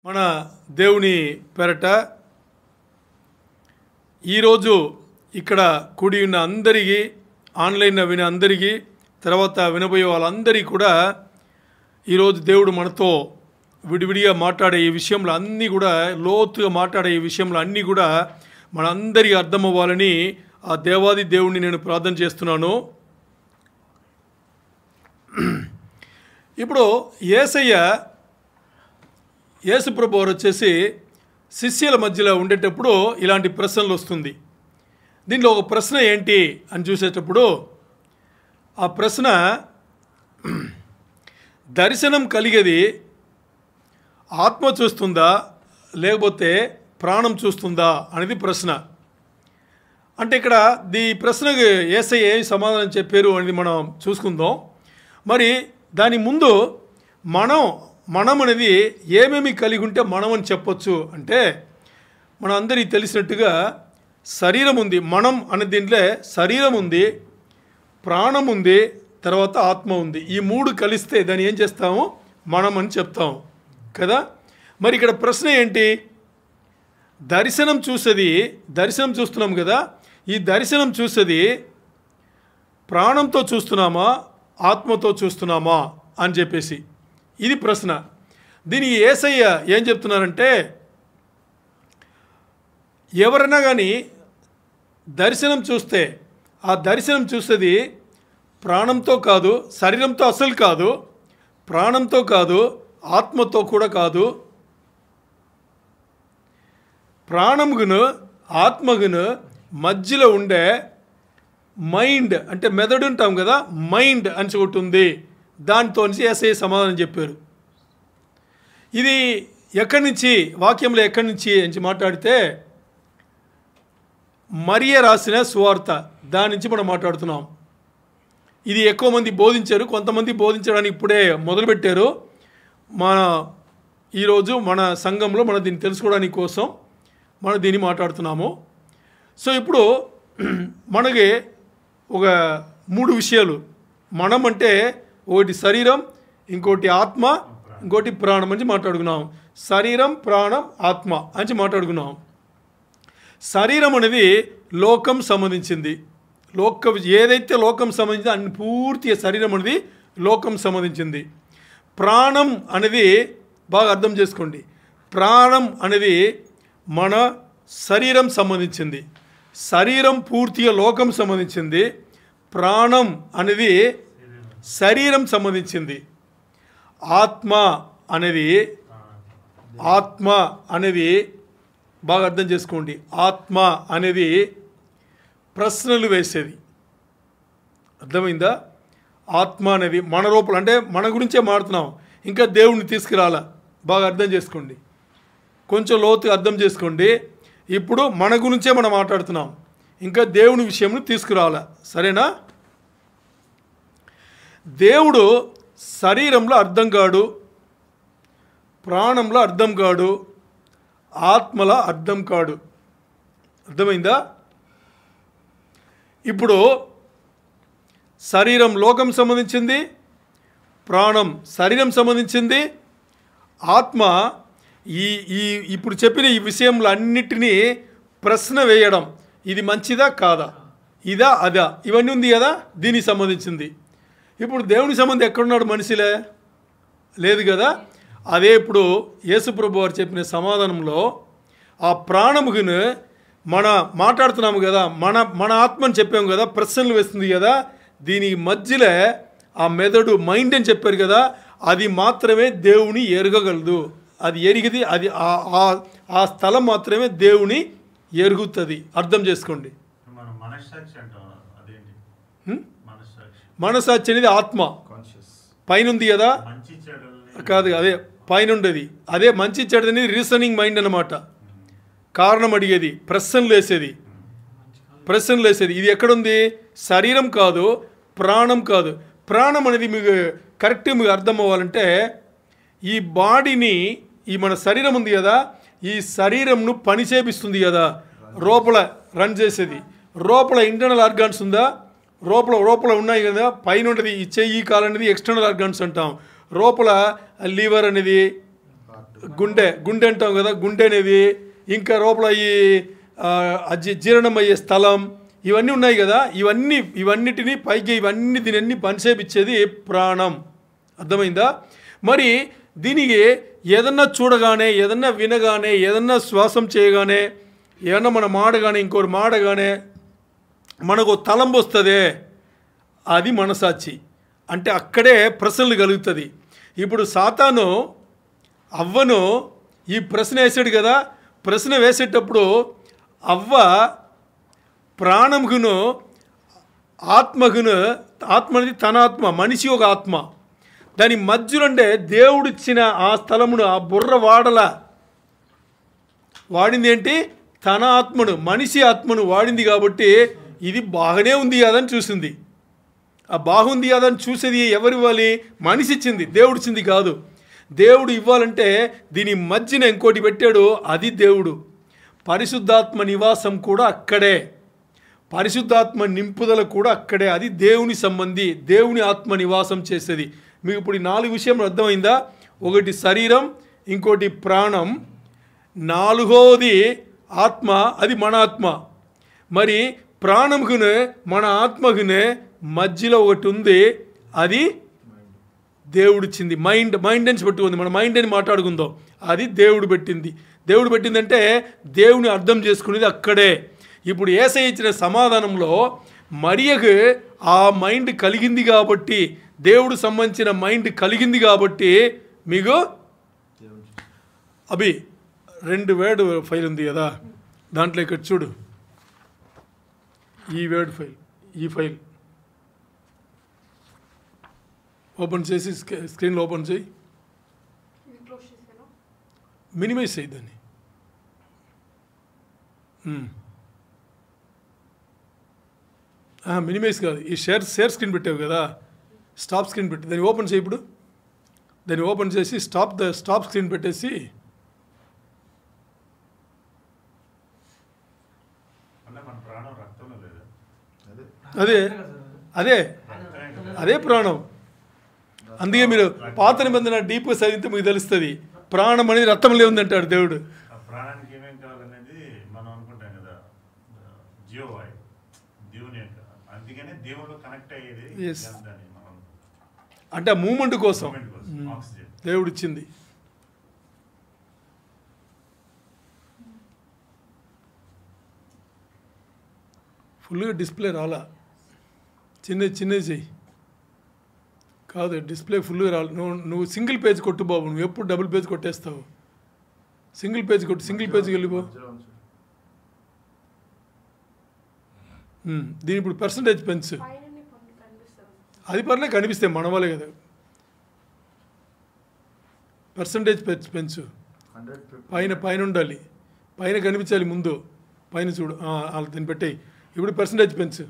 మన దేవుని పేరట ఈరోజు ఇక్కడ కూడి ఉన్న అందరికీ, ఆన్లైన్ వినే అందరికీ, తర్వాత వినబోయే వాళ్ళందరికీ కూడా ఈరోజు దేవుడు మనతో విడివిడిగా మాట్లాడే ఈ విషయంలో అన్నీ కూడా, లోతుగా మాట్లాడే ఈ విషయంలో అన్నీ కూడా మనందరికీ అర్థమవ్వాలని ఆ దేవాది దేవుణ్ణి నేను ప్రార్థన చేస్తున్నాను. ఇప్పుడు యేసుప్రభు వారు వచ్చేసి శిష్యుల మధ్యలో ఉండేటప్పుడు ఇలాంటి ప్రశ్నలు వస్తుంది. దీంట్లో ఒక ప్రశ్న ఏంటి అని చూసేటప్పుడు ఆ ప్రశ్న, దర్శనం కలిగేది ఆత్మ చూస్తుందా లేకపోతే ప్రాణం చూస్తుందా అనేది ప్రశ్న. అంటే ఇక్కడ ఈ ప్రశ్నకు యేసయ్య ఏం సమాధానం చెప్పారు అనేది మనం చూసుకుందాం. మరి దాని ముందు మనం అనేది ఏమేమి కలిగి ఉంటే మనం అని చెప్పొచ్చు అంటే, మన అందరికీ తెలిసినట్టుగా శరీరం ఉంది. మనం అనే దీంట్లో శరీరం ఉంది, ప్రాణం ఉంది, తర్వాత ఆత్మ ఉంది. ఈ మూడు కలిస్తే దాన్ని ఏం చేస్తాము? మనం అని చెప్తాము కదా. మరి ఇక్కడ ప్రశ్న ఏంటి? దర్శనం చూస్తున్నాం కదా. ఈ దర్శనం చూసేది ప్రాణంతో చూస్తున్నామా ఆత్మతో చూస్తున్నామా అని చెప్పేసి ఇది ప్రశ్న. దీనికి యేసయ్య ఏం చెప్తున్నారంటే, ఎవరైనా కానీ దర్శనం చూస్తే ఆ దర్శనం చూసేది ప్రాణంతో కాదు, శరీరంతో అసలు కాదు, ప్రాణంతో కాదు, ఆత్మతో కూడా కాదు. ప్రాణముగును ఆత్మగును మధ్యలో ఉండే మైండ్, అంటే మెదడు ఉంటాం కదా, మైండ్ అని ఒకటి ఉంది. దానితో యేసయ్య సమాధానం చెప్పారు. ఇది ఎక్కడి నుంచి, వాక్యంలో ఎక్కడి నుంచి అని మాట్లాడితే, మరియ రాసిన సువార్త దాని నుంచి మనం మాట్లాడుతున్నాం. ఇది ఎక్కువ మంది బోధించారు, కొంతమంది బోధించడానికి ఇప్పుడే మొదలుపెట్టారు. ఈరోజు మన సంఘంలో మనం దీన్ని తెలుసుకోవడానికి కోసం మనం దీన్ని మాట్లాడుతున్నాము. సో ఇప్పుడు మనకి ఒక 3 విషయాలు, మనం అంటే ఒకటి శరీరం, ఇంకోటి ఆత్మ, ఇంకోటి ప్రాణం అని మాట్లాడుకున్నాం. శరీరం, ప్రాణం, ఆత్మ అని మాట్లాడుకున్నాం. శరీరం అనేది లోకం సంబంధించింది. ఏదైతే లోకం సంబంధించిందో అన్ని పూర్తిగా శరీరం అనేది లోకం సంబంధించింది. ప్రాణం అనేది బాగా అర్థం చేసుకోండి. ప్రాణం అనేది మన శరీరం సంబంధించింది. శరీరం పూర్తిగా లోకం సంబంధించింది. ప్రాణం అనేది శరీరం సంబంధించింది. ఆత్మ అనేది బాగా అర్థం చేసుకోండి. ఆత్మ అనేది ప్రశ్నలు వేసేది. అర్థమైందా? ఆత్మ అనేది మన రూపంలో, అంటే మన గురించే మాట్లాడుతున్నాం, ఇంకా దేవుణ్ణి తీసుకురాలా. బాగా అర్థం చేసుకోండి, కొంచెం లోతుగా అర్థం చేసుకోండి. ఇప్పుడు మన గురించే మనం మాట్లాడుతున్నాం, ఇంకా దేవుని విషయంలో తీసుకురావాలా. సరేనా? దేవుడు శరీరంలో అర్థం కాడు, ప్రాణంలో అర్థం కాడు, ఆత్మలో అర్థం కాడు. అర్థమైందా? ఇప్పుడు శరీరం లోకం సంబంధించింది, ప్రాణం శరీరం సంబంధించింది, ఆత్మ ఇప్పుడు చెప్పిన ఈ విషయంలో అన్నిటినీ ప్రశ్న వేయడం, ఇది మంచిదా కాదా, ఇదా అదా, ఇవన్నీ ఉంది కదా, దీనికి సంబంధించింది. ఇప్పుడు దేవునికి సంబంధం ఎక్కడున్నాడు? మనిషిలే లేదు కదా. అదే ఇప్పుడు యేసుప్రభు వారు చెప్పిన సమాధానంలో ఆ ప్రాణమును మాట్లాడుతున్నాము కదా, మన ఆత్మని చెప్పాము కదా, ప్రశ్నలు వేస్తుంది కదా, దీని మధ్యలో ఆ మెదడు, మైండ్ అని చెప్పారు కదా, అది మాత్రమే దేవుని ఎరగగలదు. అది ఎరిగిది, అది ఆ స్థలం మాత్రమే దేవుని ఎరుగుతుంది. అర్థం చేసుకోండి. మనసాక్షి అనేది ఆత్మ పైన ఉంది కదా, కాదు, అదే పైన ఉండేది. అదే మంచి చెడు అనేది రీజనింగ్ మైండ్ అన్నమాట. కారణం అడిగేది, ప్రశ్నలు వేసేది. ఇది ఎక్కడుంది? శరీరం కాదు, ప్రాణం కాదు. ప్రాణం అనేది మీకు కరెక్ట్గా మీకు అర్థం అవ్వాలంటే, ఈ బాడీని, ఈ మన శరీరం ఉంది కదా, ఈ శరీరంను పని చేపిస్తుంది కదా, లోపల రన్ చేసేది. లోపల ఇంటర్నల్ ఆర్గాన్స్ ఉందా, లోపల ఉన్నాయి కదా, పైన ఉంటుంది ఈ చెయ్యి, కాలు అనేది ఎక్స్టర్నల్ ఆర్గాన్స్ అంటాం. లోపల లివర్ అనేది, గుండె గుండె అంటాం కదా, గుండె అనేది, ఇంకా లోపల ఈ జీర్ణం అయ్యే స్థలం, ఇవన్నీ ఉన్నాయి కదా, ఇవన్నిటిని పైకి ఇవన్నీ దీన్ని పనిచేపించేది ప్రాణం. అర్థమైందా? మరి దీనికి ఏదన్నా చూడగానే, ఏదన్నా వినగానే, ఏదన్నా శ్వాసం చేయగానే, ఏదన్నా మన మాడగానే, ఇంకోటి మాడగానే మనకు తలంపు వస్తుందే, అది మనసాక్షి. అంటే అక్కడే ప్రశ్నలు కలుగుతుంది. ఇప్పుడు సాతాను అవ్వను ఈ ప్రశ్న వేసాడు కదా, ప్రశ్న వేసేటప్పుడు అవ్వ ప్రాణముగును ఆత్మగును, ఆత్మ అనేది తన ఆత్మ, మనిషి ఒక ఆత్మ, దాని మధ్యలో అంటే దేవుడిచ్చిన ఆ స్థలమును, ఆ బుర్ర వాడింది ఏంటి? తన ఆత్మను, మనిషి ఆత్మను వాడింది. కాబట్టి ఇది బాగానే ఉంది కాదని చూసింది. ఆ బాగుంది కాదని చూసేది ఎవరు ఇవ్వాలి? మనిషి ఇచ్చింది, దేవుడు ఇచ్చింది కాదు. దేవుడు ఇవ్వాలంటే దీని మధ్యన ఇంకోటి పెట్టాడు, అది దేవుడు. పరిశుద్ధాత్మ నివాసం కూడా అక్కడే, పరిశుద్ధాత్మ నింపుదల కూడా అక్కడే. అది దేవుని సంబంధి, దేవుని ఆత్మ నివాసం చేసేది. మీకు ఇప్పుడు ఈ 4 విషయం అర్థమైందా? ఒకటి శరీరం, ఇంకోటి ప్రాణం, 4వది ఆత్మ, అది మన ఆత్మ. మరి ప్రాణముకునే మన ఆత్మకునే మధ్యలో ఒకటి ఉంది, అది దేవుడిచ్చింది. మైండ్ అని పెట్టుకుంది, మన మైండ్ అని మాట్లాడుకుందాం. అది దేవుడు పెట్టింది. దేవుడు పెట్టిందంటే దేవుని అర్థం చేసుకునేది అక్కడే. ఇప్పుడు యేసయ్య ఇచ్చిన సమాధానంలో మరియకు ఆ మైండ్ కలిగింది కాబట్టి, దేవుడు సంబంధించిన మైండ్ కలిగింది కాబట్టి, మీకు అభి 2 వర్డ్ ఫైల్ ఉంది కదా, దాంట్లో ఇక్కడ చూడు, ఈ వర్డ్ ఫైల్, ఈ ఫైల్ ఓపెన్ చేసి స్క్రీన్లో ఓపెన్ చేయి, మినిమైజ్ చేయి దాన్ని. మినిమైజ్ కాదు, ఈ షేర్ స్క్రీన్ పెట్టావు కదా, స్టాప్ స్క్రీన్ పెట్టి దాన్ని ఓపెన్ చేయి. ఇప్పుడు దాన్ని ఓపెన్ చేసి స్టాప్ స్క్రీన్ పెట్టేసి, అదే అదే అదే ప్రాణం. అందుకే మీరు పాత నిబంధన డీప్గా చదివితే మీకు తెలుస్తుంది, ప్రాణం అనేది రక్తంలో ఉంది అంటాడు దేవుడు. ప్రాణానికి ఏమేమి కావాలనేది మనం అనుకుంటాం కదా, జీవవాయు, దేవుని యొక్క, అందుకనే దేవుడు కనెక్ట్ అయ్యేది అంటే ఆ మూమెంట్ కోసం దేవుడు ఇచ్చింది. ఫుల్గా డిస్ప్లే రాలా, చిన్నది చెయ్యి. కాదు, డిస్ప్లే ఫుల్గా రాలి. నువ్వు సింగిల్ పేజ్ కొట్టు బాబు, నువ్వు ఎప్పుడు డబుల్ పేజ్ కొట్టేస్తావు. సింగిల్ పేజ్ కొట్టు, సింగిల్ పేజ్కి వెళ్ళిపో. దీని ఇప్పుడు పర్సంటేజ్ పెంచు, అది పర్లే కనిపిస్తే మన వాళ్ళే కదా. పర్సంటేజ్ పెంచు, పైన ఉండాలి, పైన కనిపించాలి ముందు, పైన చూడు, దీన్ని పెట్టేయి. ఇప్పుడు పర్సంటేజ్ పెంచు,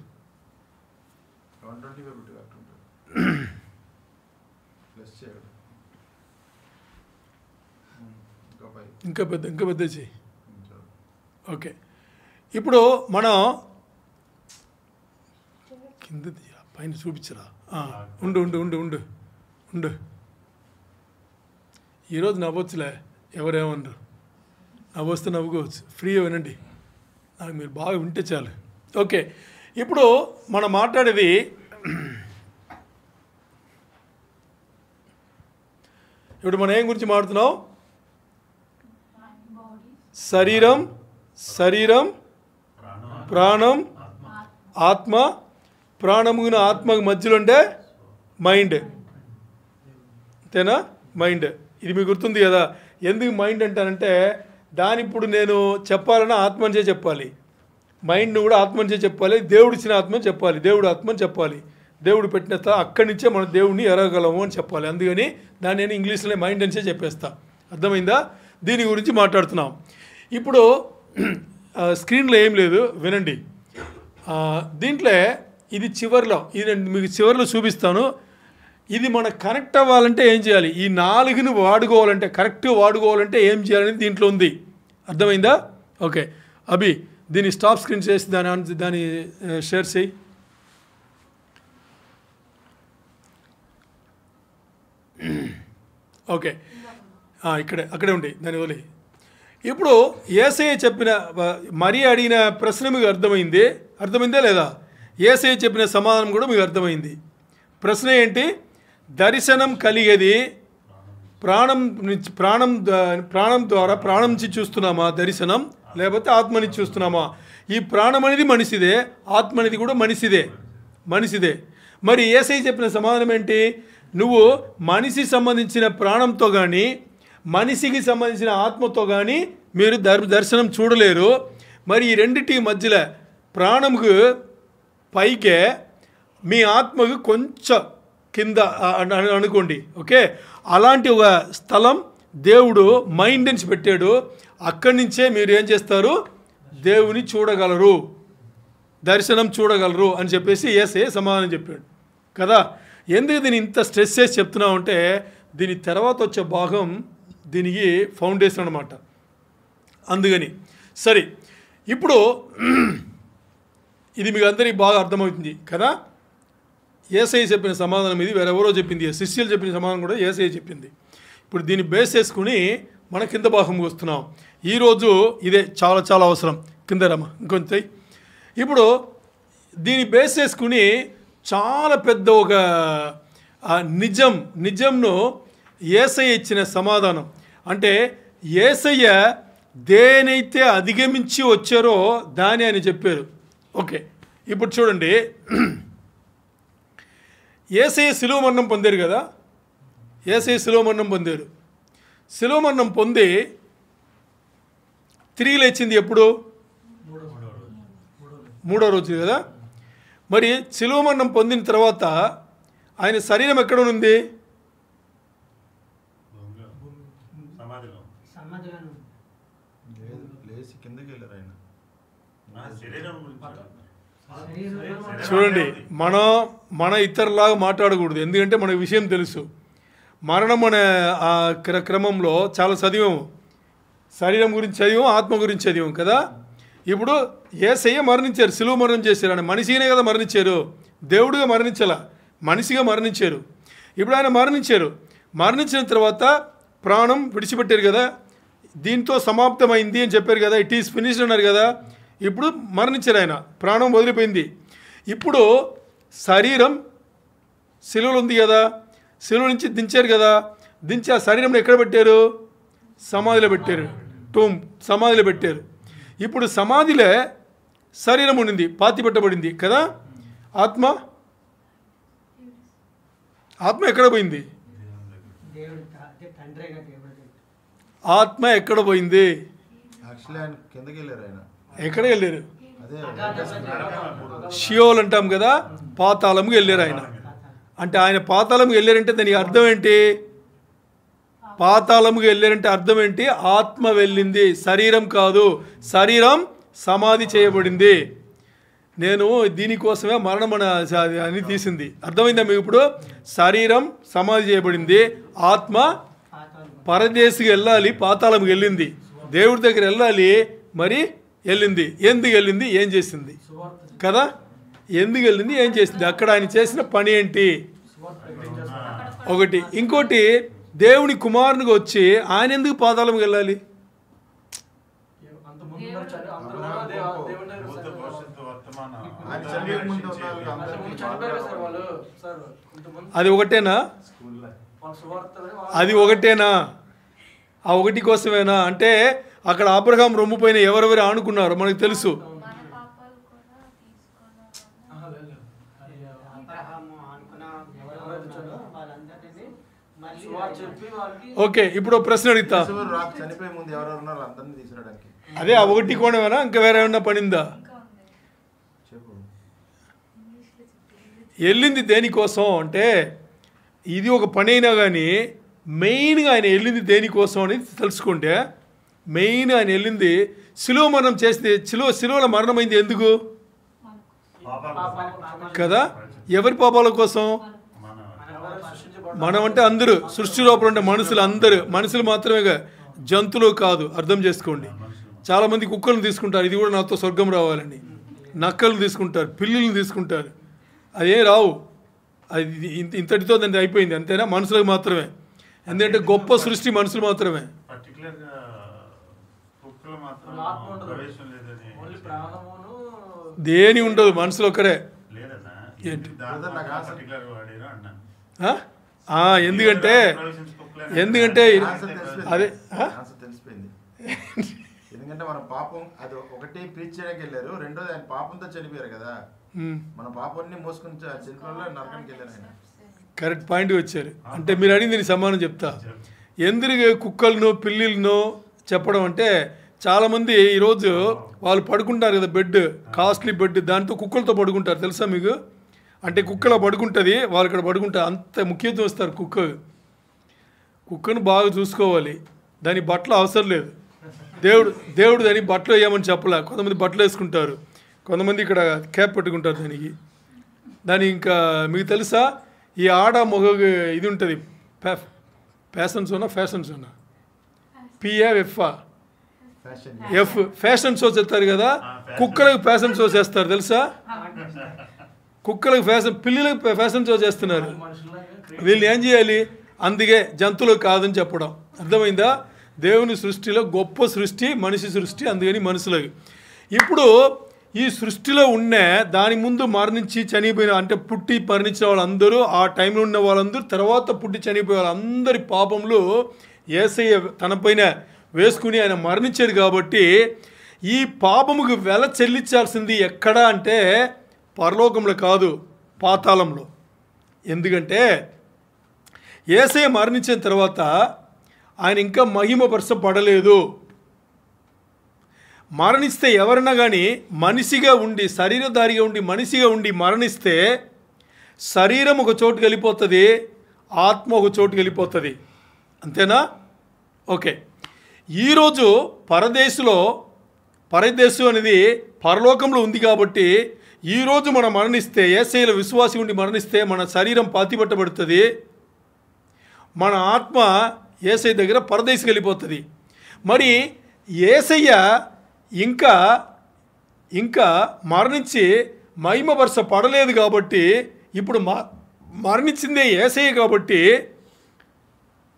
ఇంకా పెద్ద చెయ్యి. ఓకే, ఇప్పుడు మనం కింద పైన చూపించరా. ఉండు ఉండు ఉండు ఉండు ఉండు ఈరోజు నవ్వచ్చులే, ఎవరేమన్నారు, నవ్వొస్తే నవ్వుకోవచ్చు, ఫ్రీగా వినండి, నాకు మీరు బాగా వింటే చాలు. ఓకే, ఇప్పుడు మనం మాట్లాడేది ఇప్పుడు మనం ఏం గురించి మాట్లాడుతున్నాం? శరీరం, ప్రాణం, ఆత్మ. ప్రాణమున ఆత్మకు మధ్యలో ఉండే మైండ్, అంతేనా? మైండ్, ఇది మీకు గుర్తుంది కదా. ఎందుకు మైండ్ అంటానంటే, దాని ఇప్పుడు నేను చెప్పాలన్నా ఆత్మనిచే చెప్పాలి, మైండ్ని కూడా ఆత్మనిచే చెప్పాలి, దేవుడు ఇచ్చిన ఆత్మని చెప్పాలి, దేవుడు ఆత్మని చెప్పాలి, దేవుడు పెట్టిన అక్కడి నుంచే మనం దేవుడిని ఎరగలము అని చెప్పాలి. అందుకని దాన్ని నేను ఇంగ్లీష్లో మైండ్ అనిచే చెప్పేస్తా. అర్థమైందా? దీని గురించి మాట్లాడుతున్నాం. ఇప్పుడు స్క్రీన్లో ఏం లేదు, వినండి. దీంట్లో ఇది చివరిలో, ఇది నేను మీకు చివరిలో చూపిస్తాను. ఇది మనకు కనెక్ట్ అవ్వాలంటే ఏం చేయాలి, ఈ 4ని వాడుకోవాలంటే, కరెక్ట్గా వాడుకోవాలంటే ఏం చేయాలనేది దీంట్లో ఉంది. అర్థమైందా? ఓకే అభి, దీన్ని స్టాప్ స్క్రీన్ చేసి దాన్ని షేర్ చేయి. ఓకే, అక్కడే ఉండి దాని వదిలి. ఇప్పుడు యేసయ్య చెప్పిన మరి అడిగిన ప్రశ్న మీకు అర్థమైందా లేదా? యేసయ్య చెప్పిన సమాధానం కూడా మీకు అర్థమైంది. ప్రశ్న ఏంటి? దర్శనం కలిగేది ప్రాణం ద్వారా ప్రాణం నుంచి చూస్తున్నామా దర్శనం, లేకపోతే ఆత్మ నుంచి చూస్తున్నామా? ఈ ప్రాణం అనేది మనిషిదే, ఆత్మ అనేది కూడా మనిషిదే. మరి యేసయ్య చెప్పిన సమాధానం ఏంటి? నువ్వు మనిషికి సంబంధించిన ప్రాణంతో కానీ మనిషికి సంబంధించిన ఆత్మతో కానీ మీరు దర్శనం చూడలేరు. మరి ఈ రెండిటి మధ్యలో ప్రాణంకు పైకే, మీ ఆత్మకు కొంచెం కింద అనుకోండి, ఓకే? అలాంటి ఒక స్థలం దేవుడు మైండ్ నుంచి పెట్టాడు. అక్కడి నుంచే మీరు ఏం చేస్తారు? దేవుని చూడగలరు, దర్శనం చూడగలరు అని చెప్పేసి యేసయ్య సమాధానం చెప్పాడు కదా. ఎందుకు దీన్ని ఇంత స్ట్రెస్ చేసి చెప్తున్నామంటే, దీని తర్వాత వచ్చే భాగం దీనికి ఫౌండేషన్ అన్నమాట. అందుకని సరే, ఇప్పుడు ఇది మీకు అందరికీ బాగా అర్థమవుతుంది కదా. యేసయ్య చెప్పిన సమాధానం ఇది వేరెవరో చెప్పింది, శిష్యులు చెప్పిన సమాధానం కూడా యేసయ్య చెప్పింది. ఇప్పుడు దీన్ని బేస్ చేసుకుని మన కింద భాగంకి వస్తున్నాం. ఈరోజు ఇదే చాలా చాలా అవసరం. కింద రమ్మ ఇంకొంచెం. ఇప్పుడు దీన్ని బేస్ చేసుకుని చాలా పెద్ద ఒక నిజంను యేసయ్య ఇచ్చిన సమాధానం. అంటే యేసయ్య దేనైతే అధిగమించి వచ్చారో దాని ఆయన చెప్పారు. ఓకే, ఇప్పుడు చూడండి, యేసయ్య శిలువ మరణం పొందారు కదా. యేసయ్య శిలువ మరణం పొందారు. శిలువ మరణం పొంది తిరిగి లేచింది ఎప్పుడు? మూడో రోజు కదా. మరి శిలువ మరణం పొందిన తర్వాత ఆయన శరీరం ఎక్కడ ఉంది? చూడండి, మన ఇతరులాగా మాట్లాడకూడదు, ఎందుకంటే మనకు విషయం తెలుసు. మరణం అనే ఆ క్రమంలో చాలా చదివాము, శరీరం గురించి చదివాము, ఆత్మ గురించి చదివాము కదా. ఇప్పుడు యేసయ్య మరణించారు, శిలువ మరణం చేశారు. ఆయన మనిషినే కదా మరణించారు, దేవుడిగా మరణించాల, మనిషిగా మరణించారు. ఇప్పుడు ఆయన మరణించిన తర్వాత ప్రాణం విడిచిపెట్టారు కదా. దీంతో సమాప్తమైంది అని చెప్పారు కదా, ఇట్ ఈస్ ఫినిష్డ్ అన్నారు కదా. ఇప్పుడు మరణించారు, ఆయన ప్రాణం వదిలిపోయింది. ఇప్పుడు శరీరం శిలువలో ఉంది కదా, శిలువ నుంచి దించారు కదా. దించి ఆ శరీరంలో ఎక్కడ పెట్టారు? సమాధిలో పెట్టారు, సమాధిలో పెట్టారు. ఇప్పుడు సమాధిలో శరీరం ఉండింది, పాతి పెట్టబడింది కదా. ఆత్మ ఎక్కడ పోయింది? ఆత్మ ఎక్కడ పోయింది? ఎక్కడికి వెళ్ళారు? షియోల్ అంటాం కదా, పాతాళంకి వెళ్ళారు ఆయన. అంటే ఆయన పాతాళంకి వెళ్ళారంటే దానికి అర్థం ఏంటి? పాతాళంకి వెళ్ళారంటే అర్థం ఏంటి? ఆత్మ వెళ్ళింది, శరీరం కాదు. శరీరం సమాధి చేయబడింది. నేను దీనికోసమే మరణం అని తీసింది. అర్థమైందా మీకు? ఇప్పుడు శరీరం సమాధి చేయబడింది, ఆత్మ పరదేశికి వెళ్ళాలి, పాతాళంకి వెళ్ళింది, దేవుడి దగ్గర వెళ్ళాలి. మరి వెళ్ళింది. ఎందుకు వెళ్ళింది? ఏం చేసింది కదా. ఎందుకు వెళ్ళింది? ఏం చేసింది? అక్కడ ఆయన చేసిన పని ఏంటి? ఒకటి. ఇంకోటి, దేవుని కుమారునిగా వచ్చి ఆయన ఎందుకు పాతాళంకి వెళ్ళాలి? అది ఒకటేనా? ఆ ఒకటి కోసమేనా? అంటే అక్కడ అబ్రహాం రొమ్ము పైన ఎవరెవరు ఆనుకున్నారో మనకు తెలుసు. ఓకే, ఇప్పుడు ప్రశ్న అడుగుతా. అదే ఆ ఒకటి కోణమేనా? ఇంకా వేరే ఏమన్నా పనిందా? వెళ్ళింది దేనికోసం అంటే, ఇది ఒక పని అయినా కానీ మెయిన్గా ఆయన వెళ్ళింది దేనికోసం అనేది తెలుసుకుంటే, మెయిన్ ఆయన వెళ్ళింది శిలువ మరణం చేస్తే, శిలువలో మరణమైంది ఎందుకు కదా? ఎవరి పాపాల కోసం? మనం అంటే అందరూ, సృష్టి లోపల ఉండే మనుషులు మాత్రమే, జంతువులు కాదు. అర్థం చేసుకోండి. చాలామంది కుక్కలను తీసుకుంటారు, ఇది కూడా నాతో స్వర్గం రావాలని. నక్కలు తీసుకుంటారు, పిల్లులను తీసుకుంటారు, అదే రావు. అది ఇంతటితో దాన్ని అయిపోయింది, అంతేనా? మనుషులకు మాత్రమే. ఎందుకంటే గొప్ప సృష్టి మనుషులు మాత్రమే. పర్టికులర్గా కుక్కలు మాత్రం ఆత్మ ఉండదు. ప్రవేశం లేదని ఓన్లీ ప్రాణమును దేని ఉండదు, మనుషులు ఒక్కరే. లేదన్నా ఏంటి? పర్టికులర్ వాడేనా అన్నాను. ఎందుకంటే అదే తెలిసిపోయింది. ఎందుకంటే మన పాపం అది ఒకటి ప్రీచ్ చేయడానికి వెళ్ళారు, రెండోది ఆయన పాపంతో చనిపోయారు కదా, మన పాపాన్ని మోసుకుని చనిపోయి నరకానికి వెళ్ళారు ఆయన. కరెక్ట్ పాయింట్ వచ్చారు. అంటే మీరు అడిగింది దీనికి సమానం చెప్తా. ఎందుకు కుక్కలను పిల్లిలను చెప్పడం అంటే, చాలామంది ఈరోజు వాళ్ళు పడుకుంటారు కదా, బెడ్ కాస్ట్లీ బెడ్, దాంతో కుక్కలతో పడుకుంటారు తెలుసా మీకు? అంటే కుక్కలా పడుకుంటుంది, వాళ్ళు ఇక్కడ పడుకుంటారు, అంత ముఖ్యత్వం ఇస్తారు కుక్కను బాగా చూసుకోవాలి, దాని బట్టలు అవసరం లేదు. దేవుడు దాని బట్టలు వేయమని చెప్పలే. కొంతమంది బట్టలు వేసుకుంటారు, కొంతమంది ఇక్కడ క్యాప్ పెట్టుకుంటారు దాని ఇంకా మీకు తెలుసా, ఈ ఆడ మొగ ఇది ఉంటుంది, ఫ్యాషన్ షోనా పిఏఎఫ్ఆ ఎఫ్ ఫ్యాషన్ షో చేస్తారు కదా, కుక్కలకు ఫ్యాషన్ షో చేస్తారు తెలుసా? కుక్కలకు ఫ్యాషన్, పిల్లలకు ఫ్యాషన్ షో చేస్తున్నారు. వీళ్ళు ఏం చేయాలి? అందుకే జంతువులు కాదని చెప్పడం. అర్థమైందా? దేవుని సృష్టిలో గొప్ప సృష్టి మనిషి సృష్టి, అందుకని మనుషులకి. ఇప్పుడు ఈ సృష్టిలో ఉన్న దాని ముందు మరణించి చనిపోయిన, అంటే పుట్టి మరణించిన వాళ్ళందరూ, ఆ టైంలో ఉన్న వాళ్ళందరూ, తర్వాత పుట్టి చనిపోయే వాళ్ళందరి పాపంలో యేసయ్య తనపైన వేసుకుని ఆయన మరణించాడు. కాబట్టి ఈ పాపముకు వెల చెల్లించాల్సింది ఎక్కడ అంటే పరలోకంలో కాదు, పాతాళంలో. ఎందుకంటే యేసయ్య మరణించిన తర్వాత ఆయన ఇంకా మహిమపరచబడలేదు. మరణిస్తే ఎవరైనా కానీ మనిషిగా ఉండి, శరీరధారిగా ఉండి, మనిషిగా ఉండి మరణిస్తే శరీరం ఒక చోటుకి వెళ్ళిపోతుంది, ఆత్మ ఒక చోటుకి వెళ్ళిపోతుంది. అంతేనా? ఓకే. ఈరోజు పరదేశం అనేది పరలోకంలో ఉంది. కాబట్టి ఈరోజు మనం మరణిస్తే, యేసయ్యలో విశ్వాసి ఉండి మరణిస్తే మన శరీరం పాతిపెట్టబడుతుంది, మన ఆత్మ యేసయ్య దగ్గర పరదేశికి వెళ్ళిపోతుంది. మరి యేసయ్య ఇంకా మరణించి మహిమపరచ పడలేదు. కాబట్టి ఇప్పుడు మరణించిందే యేసయ్య, కాబట్టి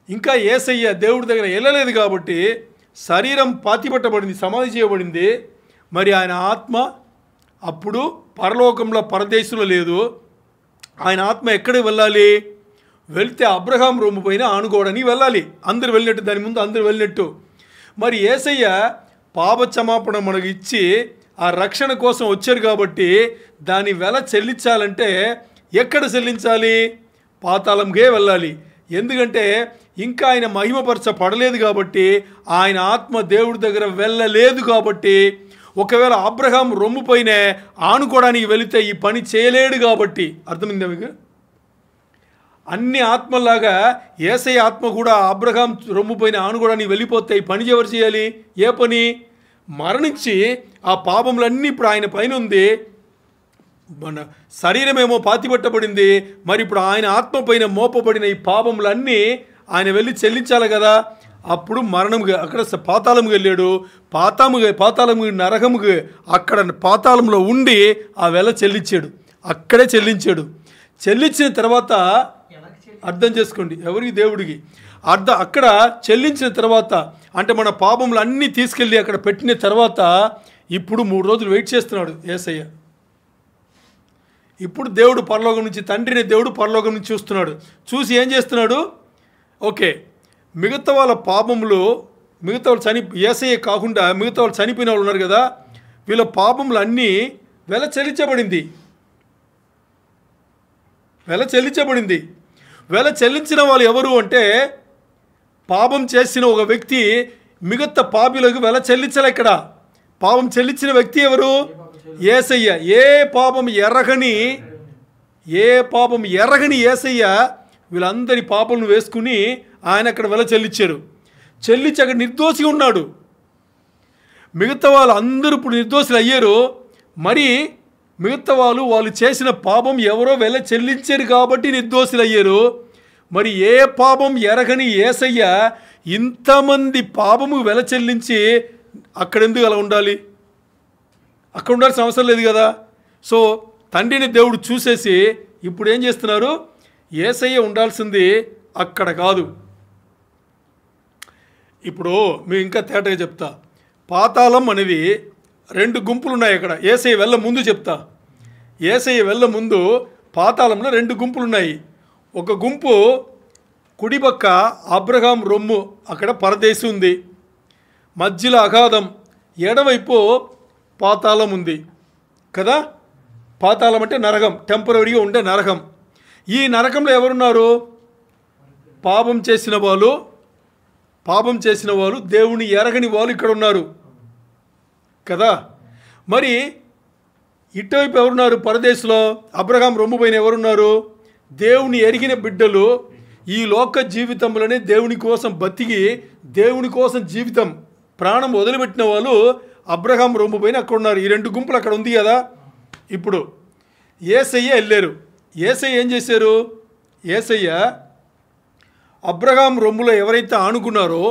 ఇంకా యేసయ్య దేవుడి దగ్గర వెళ్ళలేదు. కాబట్టి శరీరం పాతిపెట్టబడింది, సమాధి చేయబడింది. మరి ఆయన ఆత్మ అప్పుడు పరలోకంలో పరదేశంలో లేదు. ఆయన ఆత్మ ఎక్కడికి వెళ్ళాలి? వెళ్తే అబ్రహాం రొమ్ము పైన ఆనుకోవడానికి వెళ్ళాలి. అందరు వెళ్ళినట్టు, దాని ముందు అందరు వెళ్ళినట్టు. మరి యేసయ్య పాప క్షమాపణ మనకు ఇచ్చి ఆ రక్షణ కోసం వచ్చారు. కాబట్టి దాని వెల చెల్లించాలంటే ఎక్కడ చెల్లించాలి? పాతాళంకే వెళ్ళాలి. ఎందుకంటే ఇంకా ఆయన మహిమపరచబడలేదు. కాబట్టి ఆయన ఆత్మ దేవుడి దగ్గర వెళ్ళలేదు. కాబట్టి ఒకవేళ అబ్రహాం రొమ్ము పైన ఆనుకోవడానికి వెళితే ఈ పని చేయలేడు. కాబట్టి అర్థమైందా మీకు? అన్ని ఆత్మలాగా యేసయ్య ఆత్మ కూడా అబ్రహాం రొమ్ము పైన ఆనుకోవడానికి వెళ్ళిపోతే ఈ పని ఎవరు చేయాలి? ఏ పని? మరణించి ఆ పాపములన్నీ ఇప్పుడు ఆయన పైన ఉంది, మన శరీరమేమో పాతిపెట్టబడింది. మరి ఇప్పుడు ఆయన ఆత్మ పైన మోపబడిన ఈ పాపములన్నీ ఆయన వెళ్ళి చెల్లించాలి కదా. అప్పుడు మరణముగా అక్కడ పాతాళముకి వెళ్ళాడు. పాతాళముకి నరకముకి అక్కడ పాతాళంలో ఉండి ఆ వెల చెల్లించాడు. అక్కడే చెల్లించాడు. చెల్లించిన తర్వాత అర్థం చేసుకోండి, ఎవరికి? దేవుడికి. అక్కడ చెల్లించిన తర్వాత, అంటే మన పాపములు అన్నీ తీసుకెళ్ళి అక్కడ పెట్టిన తర్వాత ఇప్పుడు 3 రోజులు వెయిట్ చేస్తున్నాడు యేసయ్య. ఇప్పుడు దేవుడు పరలోకం నుంచి, తండ్రిని దేవుడు పరలోకం నుంచి చూస్తున్నాడు. చూసి ఏం చేస్తున్నాడు? ఓకే, మిగతా వాళ్ళ పాపములు, మిగతా వాళ్ళు యేసయ్య కాకుండా మిగతా వాళ్ళు చనిపోయిన వాళ్ళు ఉన్నారు కదా, వీళ్ళ పాపములు అన్నీ వెల చెల్లించబడింది. వెల చెల్లించిన వాళ్ళు ఎవరు అంటే, పాపం చేసిన ఒక వ్యక్తి మిగతా పాపులకు వెల చెల్లించలే. ఇక్కడ పాపం చెల్లించిన వ్యక్తి ఎవరు? యేసయ్య. ఏ పాపం ఎరగని యేసయ్య వీళ్ళందరి పాపలను వేసుకుని ఆయన అక్కడ వెల చెల్లించారు. చెల్లించి అక్కడ నిర్దోషిగా ఉన్నాడు. మిగతా వాళ్ళు అందరూ ఇప్పుడు నిర్దోషులు అయ్యారు. మరి మిగతా వాళ్ళు చేసిన పాపం ఎవరో వెల చెల్లించారు కాబట్టి నిర్దోషులు అయ్యారు. మరి ఏ పాపం ఎరగని యేసయ్య ఇంతమంది పాపము వెల చెల్లించి అక్కడెందుకు అలా ఉండాలి? అక్కడ ఉండాల్సిన అవసరం లేదు కదా. సో తండ్రిని దేవుడు చూసేసి ఇప్పుడు ఏం చేస్తున్నారు? యేసయ్య ఉండాల్సింది అక్కడ కాదు, ఇప్పుడు మేము ఇంకా తేటగా చెప్తా. పాతాళం అనేది 2 గుంపులు ఉన్నాయి. ఇక్కడ యేసయ్య వెళ్ళ ముందు చెప్తా. యేసయ్య వెళ్ళ ముందు పాతాళంలో 2 గుంపులు ఉన్నాయి. ఒక గుంపు కుడిపక్క అబ్రహాం రొమ్ము, అక్కడ పరదేశి ఉంది. మధ్యలో అగాధం, ఎడవైపు పాతాళం ఉంది కదా. పాతాళం అంటే నరకం, టెంపరీగా ఉండే నరకం. ఈ నరకంలో ఎవరున్నారు? పాపం చేసిన వాళ్ళు, దేవుని ఎరగని వాళ్ళు ఇక్కడ ఉన్నారు కదా. మరి ఇటువైపు ఎవరున్నారు? పరదేశంలో అబ్రహాం రొమ్ము పైన ఎవరున్నారు? దేవుని ఎరిగిన బిడ్డలు. ఈ లోక జీవితంలోనే దేవుని కోసం బతికి, దేవుని కోసం జీవితం ప్రాణం వదిలిపెట్టిన వాళ్ళు అబ్రహాం రొమ్ము పైన అక్కడ ఉన్నారు. ఈ 2 గుంపులు అక్కడ ఉంది కదా. ఇప్పుడు యేసయ్య వెళ్ళారు. యేసయ్య ఏం చేశారు? యేసయ్య అబ్రహాం రొమ్ములో ఎవరైతే ఆనుకున్నారో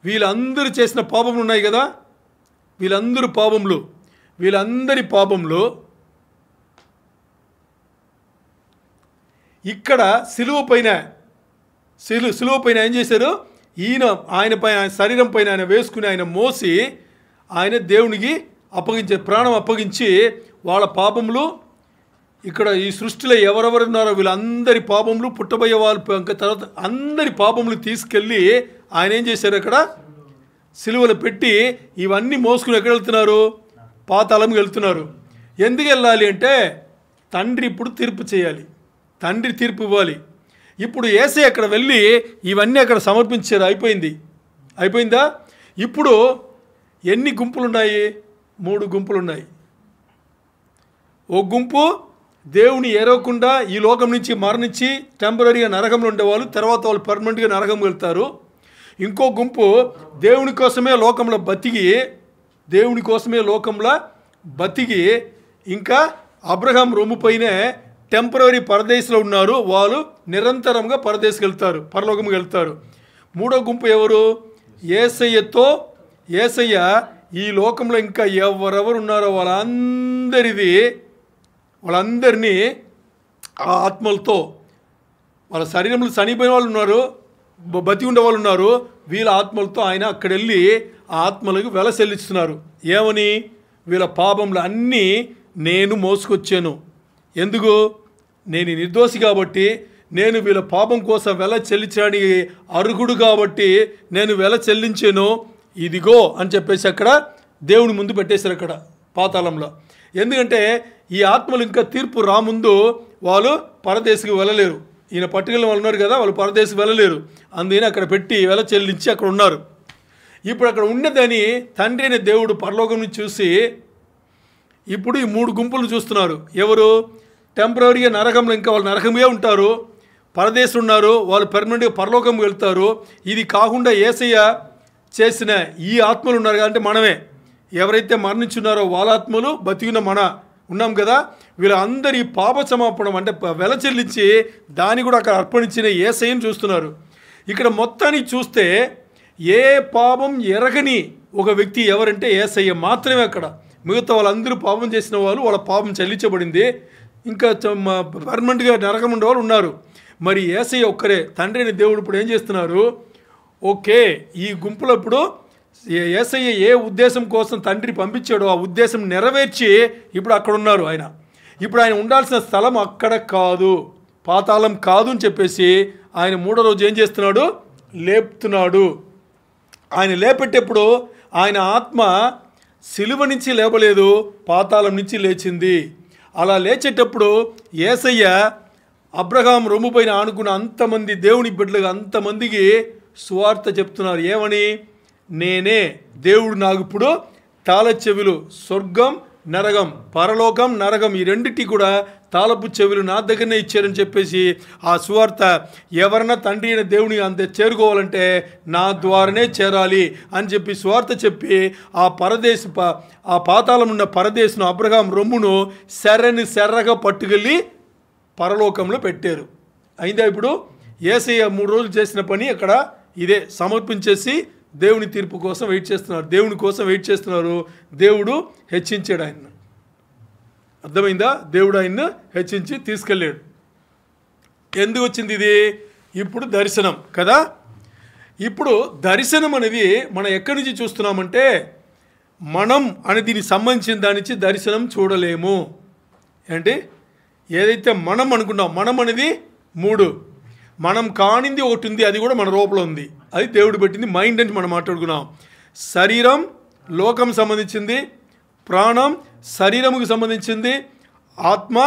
వీళ్ళందరూ చేసిన పాపములు ఉన్నాయి కదా. వీళ్ళందరి పాపములు ఇక్కడ సిలువ పైన ఏం చేశారు? ఆయన పైన, శరీరం పైన ఆయన వేసుకుని, ఆయన మోసి, ఆయన దేవునికి ప్రాణం అప్పగించి వాళ్ళ పాపములు, ఇక్కడ ఈ సృష్టిలో ఎవరెవరున్నారో వీళ్ళందరి పాపములు, పుట్టబోయే వాళ్ళు తర్వాత అందరి పాపములు తీసుకెళ్ళి ఆయన ఏం చేశారు? అక్కడ సిలువలు పెట్టి ఇవన్నీ మోసుకుని ఎక్కడ వెళ్తున్నారు? పాతాళంకి వెళ్తున్నారు. ఎందుకు వెళ్ళాలి అంటే తండ్రి ఇప్పుడు తీర్పు చేయాలి, తండ్రి తీర్పు ఇవ్వాలి. ఇప్పుడు యేసయ్య అక్కడ వెళ్ళి ఇవన్నీ అక్కడ సమర్పించారు. అయిపోయిందా? ఇప్పుడు ఎన్ని గుంపులు ఉన్నాయి? 3 గుంపులు ఉన్నాయి. ఓ గుంపు దేవుని ఎరవకుండా ఈ లోకం నుంచి మరణించి టెంపరీగా నరకంలో ఉండేవాళ్ళు, తర్వాత వాళ్ళు పర్మనెంట్గా నరకం వెళ్తారు. ఇంకో గుంపు దేవుని కోసమే లోకంలో బతికి ఇంకా అబ్రహాం రొమ్ము పైనే టెంపరీ పరదేశంలో ఉన్నారు. వాళ్ళు నిరంతరంగా పరలోకంకి వెళ్తారు. 3వ గుంపు ఎవరు? యేసయ్య ఈ లోకంలో ఇంకా ఎవరెవరు ఉన్నారో వాళ్ళందరినీ ఆ ఆత్మలతో, వాళ్ళ శరీరంలో చనిపోయిన వాళ్ళు ఉన్నారు, బతికి ఉండే వాళ్ళు ఉన్నారు. వీళ్ళ ఆత్మలతో ఆయన అక్కడ వెళ్ళి ఆ ఆత్మలకు వెల చెల్లిస్తున్నారు. ఏమని? వీళ్ళ పాపంలో అన్నీ నేను మోసుకొచ్చాను. ఎందుకు? నేను నిర్దోషి కాబట్టి, నేను వీళ్ళ పాపం కోసం వెల చెల్లించడానికి అర్హుడు కాబట్టి నేను వెల చెల్లించాను. ఇదిగో అని చెప్పేసి అక్కడ దేవుని ముందు పెట్టేశారు అక్కడ పాతాళంలో. ఎందుకంటే ఈ ఆత్మలు ఇంకా తీర్పు రాముందు వాళ్ళు పరదేశికి వెళ్ళలేరు. ఈయన పట్టుకెళ్ళిన వాళ్ళు ఉన్నారు కదా, వాళ్ళు పరదేశికి వెళ్ళలేరు. అందుకని అక్కడ పెట్టి వెల చెల్లించి అక్కడ ఉన్నారు. ఇప్పుడు అక్కడ ఉన్నదని తండ్రి అయిన దేవుడు పరలోకం నుంచి చూసి ఇప్పుడు ఈ 3 గుంపులు చూస్తున్నారు. ఎవరు? టెంపరీగా నరకంలో ఇంకా వాళ్ళు నరకమే ఉంటారు, పరదేశులు ఉన్నారు, వాళ్ళు పర్మనెంట్గా పరలోకం వెళ్తారు. ఇది కాకుండా యేసయ్య చేసిన ఈ ఆత్మలు ఉన్నారు అంటే మనమే, ఎవరైతే మరణించున్నారో వాళ్ళ ఆత్మలు, బతికిన ఉన్నాం కదా. వీళ్ళందరి పాప క్షమాపణం అంటే వెల చెల్లించి దాన్ని కూడా అక్కడ అర్పణించిన యేసయ్యను చూస్తున్నారు. ఇక్కడ మొత్తాన్ని చూస్తే ఏ పాపం ఎరగని ఒక వ్యక్తి ఎవరంటే యేసయ్య మాత్రమే. అక్కడ మిగతా వాళ్ళందరూ పాపం చేసిన వాళ్ళ పాపం చెల్లించబడింది, ఇంకా పర్మనెంట్గా నరకం ఉండే వాళ్ళు ఉన్నారు. మరి యేసయ్య ఒక్కరే. తండ్రి అయిన దేవుడు ఇప్పుడు ఏం చేస్తున్నారు? ఓకే, ఈ గుంపులో ఇప్పుడు యేసయ్య ఏ ఉద్దేశం కోసం తండ్రి పంపించాడో ఆ ఉద్దేశం నెరవేర్చి ఇప్పుడు అక్కడ ఉన్నారు ఆయన. ఇప్పుడు ఆయన ఉండాల్సిన స్థలం అక్కడ కాదు, పాతాళం కాదు అని చెప్పేసి ఆయన 3వ రోజు ఏం చేస్తున్నాడు? లేపుతున్నాడు. ఆయన లేపెట్టేప్పుడు ఆయన ఆత్మ సిలువ నుంచి లేపలేదు, పాతాళం నుంచి లేచింది. అలా లేచేటప్పుడు యేసయ్య అబ్రహాం రొమ్ము పైన ఆనుకున్న అంతమంది దేవుని బిడ్డలుగా అంతమందికి సువార్త చెప్తున్నారు. ఏమని? నేనే దేవుడు, నాకు ఇప్పుడు తాళ చెవులు, స్వర్గం నరకం, పరలోకం నరకం, ఈ రెండింటి కూడా తాళపు చెవులు నా దగ్గరనే ఇచ్చారని చెప్పేసి ఆ సువార్త ఎవరన్నా తండ్రి అయిన దేవుని అంతే చేరుకోవాలంటే నా ద్వారానే చేరాలి అని చెప్పి సువార్త చెప్పి ఆ పాతాళం ఉన్న పరదేశను అబ్రహాం రొమ్మును శర్రగా పట్టుకెళ్ళి పరలోకంలో పెట్టారు. అయిందా? ఇప్పుడు యేసయ్య 3 రోజులు చేసిన పని అక్కడ ఇదే, సమర్పించేసి దేవుని తీర్పు కోసం వెయిట్ చేస్తున్నారు, దేవుని కోసం వెయిట్ చేస్తున్నారు. దేవుడు హెచ్చించాడు ఆయన్ను. అర్థమైందా? దేవుడు ఆయన్ను హెచ్చించి తీసుకెళ్ళాడు. ఎందుకు వచ్చింది ఇది? ఇప్పుడు దర్శనం కదా. ఇప్పుడు దర్శనం అనేది మనం ఎక్కడి నుంచి చూస్తున్నామంటే మనం అని దీనికి సంబంధించిన దాని నుంచి దర్శనం చూడలేము. ఏంటి ఏదైతే మనం అనుకున్నాం, మనం అనేది 3, మనం కానింది ఒకటి ఉంది, అది కూడా మన లోపల ఉంది, అది దేవుడు పెట్టింది మైండ్ అని మనం మాట్లాడుకున్నాం. శరీరం లోకం సంబంధించింది, ప్రాణం శరీరముకు సంబంధించింది, ఆత్మ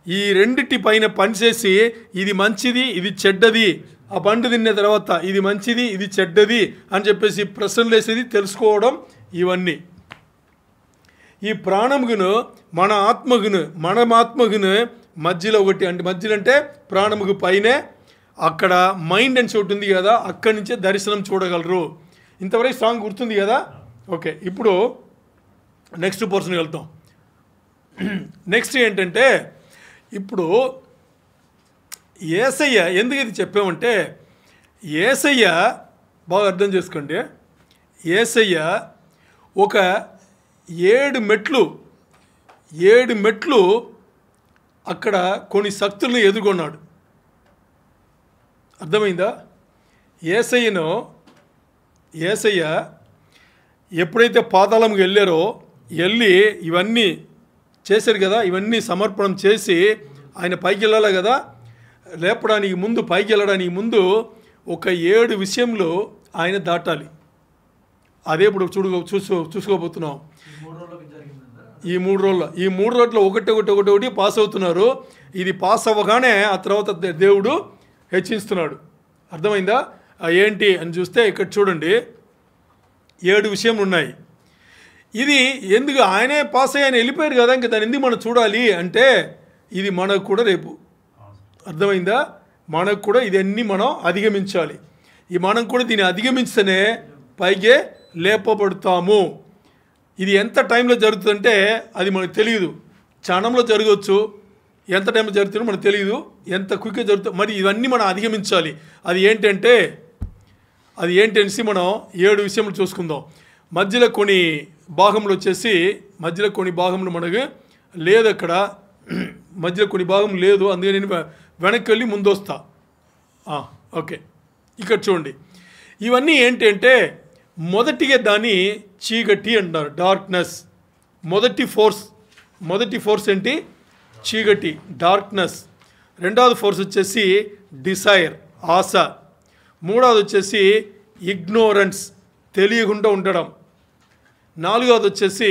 ఈ రెండిటి పైన పనిచేసి ఇది మంచిది ఇది చెడ్డది, ఆ పండు తిన్న తర్వాత ఇది మంచిది ఇది చెడ్డది అని చెప్పేసి ప్రశ్నలు వేసేది తెలుసుకోవడం. ఇవన్నీ ఈ ప్రాణముగును మన ఆత్మగును మధ్యలో ఒకటి, అంటే మధ్యలో అంటే ప్రాణముకు పైనే అక్కడ మైండ్ అని చోటు ఉంది కదా, అక్కడి నుంచే దర్శనం చూడగలరు. ఇంతవరకు సాంగ్ గుర్తుంది కదా. ఓకే, ఇప్పుడు నెక్స్ట్ పోర్షన్కి వెళ్తాం. నెక్స్ట్ ఏంటంటే ఇప్పుడు యేసయ్య ఎందుకు ఇది చెప్పామంటే, యేసయ్య బాగా అర్థం చేసుకోండి, యేసయ్య ఒక 7 మెట్లు అక్కడ కొన్ని శక్తులను ఎదుర్కొన్నాడు. అర్థమైందా? యేసయ్య ఎప్పుడైతే పాతాళంకి వెళ్ళి ఇవన్నీ చేశారు కదా, ఇవన్నీ సమర్పణం చేసి ఆయన పైకి వెళ్ళాలి కదా, పైకి వెళ్ళడానికి ముందు ఒక 7 విషయంలో ఆయన దాటాలి. అదే ఇప్పుడు చూసుకోబోతున్నాం. ఈ 3 రోజుల్లో ఒకటి పాస్ అవుతున్నారు. ఇది పాస్ అవ్వగానే ఆ తర్వాత దేవుడు హెచ్చిస్తున్నాడు. అర్థమైందా? ఏంటి అని చూస్తే ఇక్కడ చూడండి 7 విషయములు ఉన్నాయి. ఇది ఎందుకు ఆయనే పాస్ అయ్యి ఆయన వెళ్ళిపోయారు కదా, ఇంకా దాన్ని ఎందుకు మనం చూడాలి అంటే ఇది మనకు కూడా రేపు. అర్థమైందా? మనకు కూడా ఇదన్నీ మనం అధిగమించాలి. మనం కూడా దీన్ని అధిగమించితేనే పైకే లేపబడతాము. ఇది ఎంత టైంలో జరుగుతుందంటే అది మనకు తెలియదు. క్షణంలో జరగవచ్చు, ఎంత టైంలో జరుగుతుందో మనకు తెలియదు, ఎంత క్విక్గా జరుగుతుంది. మరి ఇవన్నీ మనం అధిగమించాలి. అది ఏంటనేసి మనం 7 విషయములు చూసుకుందాం. మధ్యలో కొన్ని భాగంలో మనకు లేదు, అక్కడ మధ్యలో కొన్ని భాగం లేదు, అందుకే నేను వెనక్కి వెళ్ళి ముందు వస్తా. ఓకే, ఇక్కడ చూడండి. ఇవన్నీ ఏంటంటే మొదటిగా దాన్ని చీకటి అంటారు, డార్క్నెస్. మొదటి ఫోర్స్ ఏంటి? చీకటి, డార్క్నెస్. రెండవది ఫోర్స్ వచ్చేసి డిసైర్, ఆశ. మూడవది వచ్చేసి ఇగ్నోరెన్స్, తెలియకుండా ఉండడం. నాలుగవది వచ్చేసి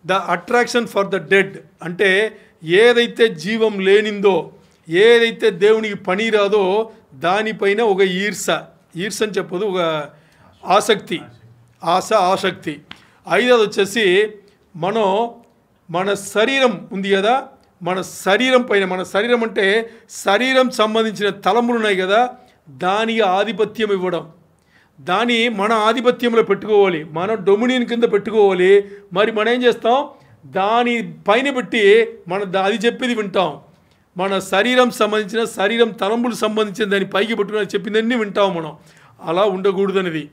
the attraction for the dead, అంటే ఏదైతే జీవం లేనిందో, ఏదైతే దేవునికి పని రాదో దానిపైన ఒక ఈర్ష అని చెప్పదు, ఒక ఆసక్తి. ఐదవది వచ్చేసి మన శరీరం ఉంది కదా, మన శరీరం అంటే శరీరం సంబంధించిన తలములు ఉన్నాయి కదా, దానికి ఆధిపత్యం ఇవ్వడం. దాన్ని మన ఆధిపత్యంలో పెట్టుకోవాలి, మన డొమినియన్ కింద పెట్టుకోవాలి. మరి మనం ఏం చేస్తాం? దాని పైన పెట్టి అది చెప్పేది వింటాం. మన శరీరం తలంబులు సంబంధించిన దాని పైకి పెట్టుకుని చెప్పిందన్నీ వింటాం మనం. అలా ఉండకూడదనేది.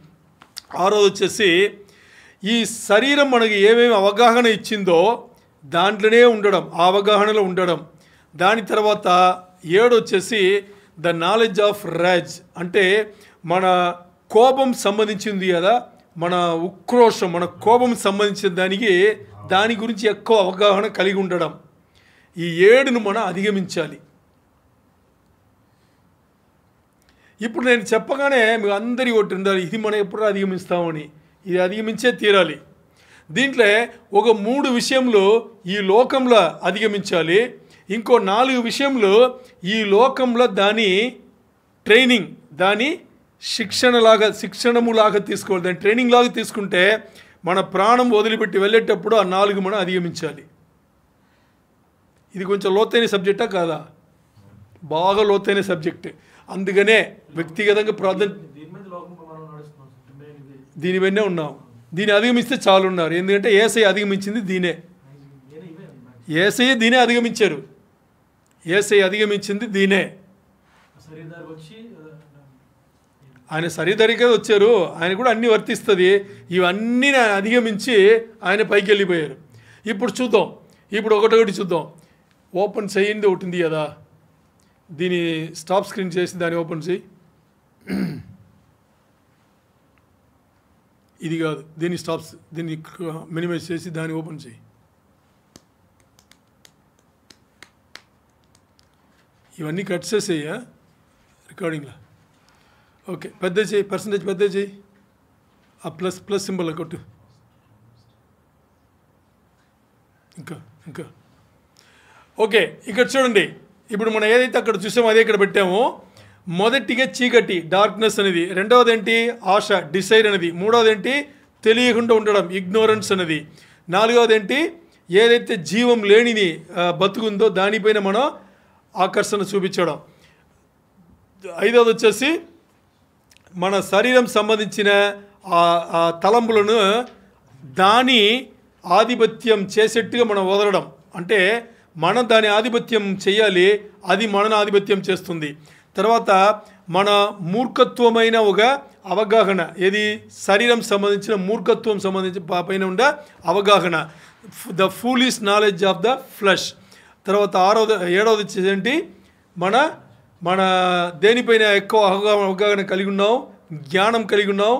ఆరోది వచ్చేసి ఈ శరీరం మనకి ఏమేమి అవగాహన ఇచ్చిందో దాంట్లోనే ఉండడం, ఆ అవగాహనలో ఉండడం. దాని తర్వాత 7 వచ్చేసి ద నాలెడ్జ్ ఆఫ్ రేజ్, అంటే మన కోపం సంబంధించింది కదా, మన ఉక్రోషం, మన కోపం సంబంధించిన దాని గురించి ఎక్కువ అవగాహన కలిగి ఉండడం. ఈ 7ను మనం అధిగమించాలి. ఇప్పుడు నేను చెప్పగానే మీకు అందరి ఒకటి ఉండాలి, ఇది మనం ఎప్పుడు అధిగమిస్తామని. ఇది అధిగమించే తీరాలి. దీంట్లో ఒక 3 విషయంలో ఈ లోకంలో అధిగమించాలి, ఇంకో 4 విషయంలో ఈ లోకంలో దాని ట్రైనింగ్, దాని శిక్షణములాగా తీసుకోవాలి. దాని ట్రైనింగ్ లాగా తీసుకుంటే మన ప్రాణం వదిలిపెట్టి వెళ్ళేటప్పుడు ఆ 4 మనం అధిగమించాలి. ఇది కొంచెం లోతైన సబ్జెక్టా కాదా? బాగా లోతైన సబ్జెక్ట్. అందుకనే వ్యక్తిగతంగా ప్రార్థన దీని వెన్నే ఉన్నాం. దీన్ని అధిగమిస్తే చాలు ఉన్నారు. ఎందుకంటే యేసయ్య అధిగమించింది దీనే. యేసయ్య దీనే అధిగమించారు. యేసయ్య అధిగమించింది దీనే. ఆయన శరీరధారిగా వచ్చారు, ఆయన కూడా అన్నీ వర్తిస్తుంది. ఇవన్నీ అధిగమించి ఆయన పైకి వెళ్ళిపోయారు. ఇప్పుడు చూద్దాం, ఒకటొకటి చూద్దాం. ఓపెన్ చేయండి ఒకటి ఉంది కదా, దీని స్టాప్ స్క్రీన్ చేసి దాన్ని ఓపెన్ చేయి. ఇది కాదు, దీన్ని స్టాప్స్, దీన్ని మినిమైజ్ చేసి దాన్ని ఓపెన్ చేయి. ఇవన్నీ కట్ చేసేయ్యా రికార్డింగ్లో. ఓకే, పెద్ద చేయి, పర్సంటేజ్ పెద్ద చేయి, ఆ ప్లస్ సింబల్ కొట్టు. ఇంకా ఓకే, ఇక్కడ చూడండి. ఇప్పుడు మనం ఏదైతే అక్కడ చూసామో అదే ఇక్కడ పెట్టామో. మొదటిగా చీకటి, డార్క్నెస్ అనేది. రెండవది ఏంటి? ఆశ, డిసైర్ అనేది. మూడవది ఏంటి? తెలియకుండా ఉండడం, ఇగ్నోరెన్స్ అనేది. నాలుగవది ఏంటి? ఏదైతే జీవం లేనిది బతుకుందో దానిపైన మనం ఆకర్షణ చూపించడం. ఐదవది వచ్చేసి మన శరీరం సంబంధించిన ఆ తలంపులను దాని ఆధిపత్యం చేసేట్టుగా మనం వదలడం. అంటే మనం దాని ఆధిపత్యం చేయాలి, అది మనను ఆధిపత్యం చేస్తుంది. తర్వాత మన మూర్ఖత్వమైన ఒక అవగాహన, ఏది? శరీరం సంబంధించిన మూర్ఖత్వం సంబంధించిన పైన ఉండే అవగాహన, the foolish knowledge of the flesh. తర్వాత ఏడవది వచ్చేసి ఏంటి? మన దేనిపైన ఎక్కువ అవగాహన కలిగి ఉన్నాం, జ్ఞానం కలిగి ఉన్నాం.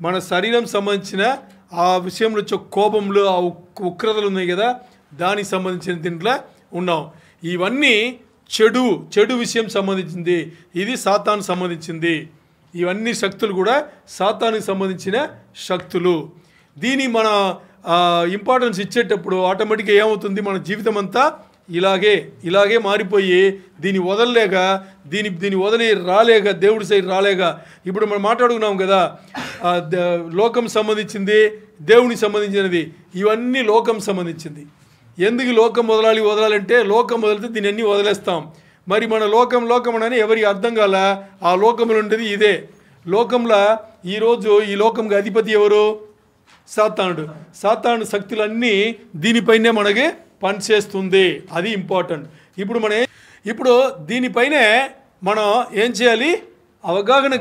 మన శరీరం సంబంధించిన ఆ విషయంలో వచ్చే కోపంలో ఆ ఉగ్రతలు ఉన్నాయి కదా, దానికి సంబంధించిన దీంట్లో ఉన్నాం. ఇవన్నీ చెడు విషయం సంబంధించింది, ఇది సాతాను సంబంధించింది. ఇవన్నీ శక్తులు కూడా సాతానికి సంబంధించిన శక్తులు. దీని మన ఇంపార్టెన్స్ ఇచ్చేటప్పుడు ఆటోమేటిక్గా ఏమవుతుంది? మన జీవితం అంతా ఇలాగే మారిపోయి దీన్ని వదలలేక దీన్ని వదిలి రాలేక, దేవుడి సైడ్ రాలేక. ఇప్పుడు మనం మాట్లాడుకున్నాం కదా, లోకం సంబంధించింది, దేవునికి సంబంధించినది. ఇవన్నీ లోకం సంబంధించింది. ఎందుకు లోకం వదలాలంటే, లోకం వదిలితే దీన్ని అన్నీ వదిలేస్తాం. మరి మన లోకం అని ఎవరికి అర్థం కాల. ఆ లోకంలో ఉండేది ఇదే. లోకంలో ఈరోజు ఈ లోకంకి అధిపతి ఎవరు? సాతాను శక్తులన్నీ దీనిపైనే మనకి పనిచేస్తుంది. అది ఇంపార్టెంట్. ఇప్పుడు దీనిపైనే మనం ఏం చేయాలి? అవగాహన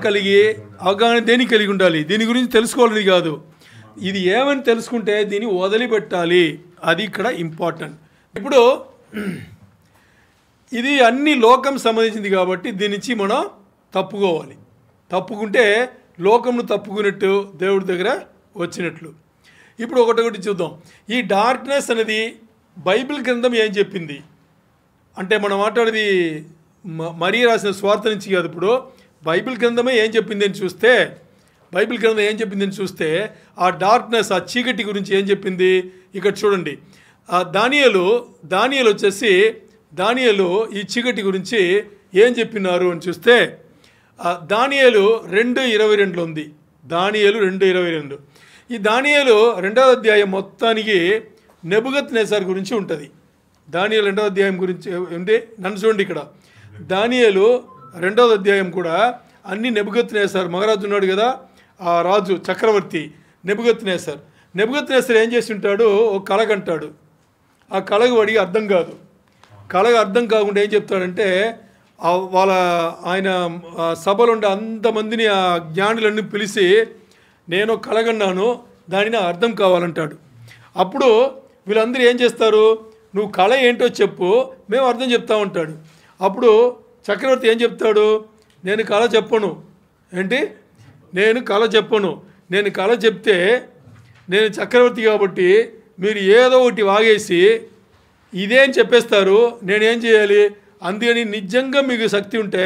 దేనికి కలిగి ఉండాలి? దీని గురించి తెలుసుకోవాలని కాదు, ఇది ఏమని తెలుసుకుంటే దీన్ని వదిలిపెట్టాలి. అది ఇక్కడ ఇంపార్టెంట్. ఇప్పుడు ఇది అన్ని లోకం సంబంధించింది కాబట్టి దీని నుంచి మనం తప్పుకోవాలి. తప్పుకుంటే లోకంను తప్పుకున్నట్టు, దేవుడి దగ్గర వచ్చినట్లు. ఇప్పుడు ఒకటి చూద్దాం. ఈ డార్క్నెస్ అనేది బైబిల్ గ్రంథం ఏం చెప్పింది అంటే, మనం మాట్లాడేది మరియ రాసిన స్వార్థ నుంచి కాదు. ఇప్పుడు బైబిల్ గ్రంథమే ఏం చెప్పింది అని చూస్తే, ఆ డార్క్నెస్, ఆ చీకటి గురించి ఏం చెప్పింది ఇక్కడ చూడండి. దానియేలు వచ్చేసి ఈ చీకటి గురించి ఏం చెప్పినారు అని చూస్తే, దానియేలు 2:22 ఉంది. దానియేలు 2:22. ఈ దానియేలు 2వ అధ్యాయం మొత్తానికి నెబుకద్నెజర్ గురించి ఉంటుంది. దానియేలు 2వ అధ్యాయం గురించి ఉంది. నన్ను చూడండి, ఇక్కడ దానియేలు 2వ అధ్యాయం కూడా అన్ని నెబుకద్నెజర్ మహారాజు ఉన్నాడు కదా, ఆ రాజు చక్రవర్తి నెబుకద్నెజర్ ఏం చేసి ఉంటాడు? ఒక కలగంటాడు. ఆ కలగ వాడికి అర్థం కాదు. కలగ అర్థం కాకుండా ఏం చెప్తాడంటే, ఆయన సభలో ఉండే అంతమందిని, ఆ జ్ఞానులన్నీ పిలిచి, నేను కలగన్నాను, దానిని అర్థం కావాలంటాడు. అప్పుడు వీళ్ళందరూ ఏం చేస్తారు? నువ్వు కళ ఏంటో చెప్పు, మేము అర్థం చెప్తా ఉంటాడు. అప్పుడు చక్రవర్తి ఏం చెప్తాడు? నేను కళ చెప్పను. ఏంటి? నేను కళ చెప్తే నేను చక్రవర్తి కాబట్టి మీరు ఏదో ఒకటి వాగేసి ఇదేం చెప్పేస్తారు, నేనేం చేయాలి? అందుకని నిజంగా మీకు శక్తి ఉంటే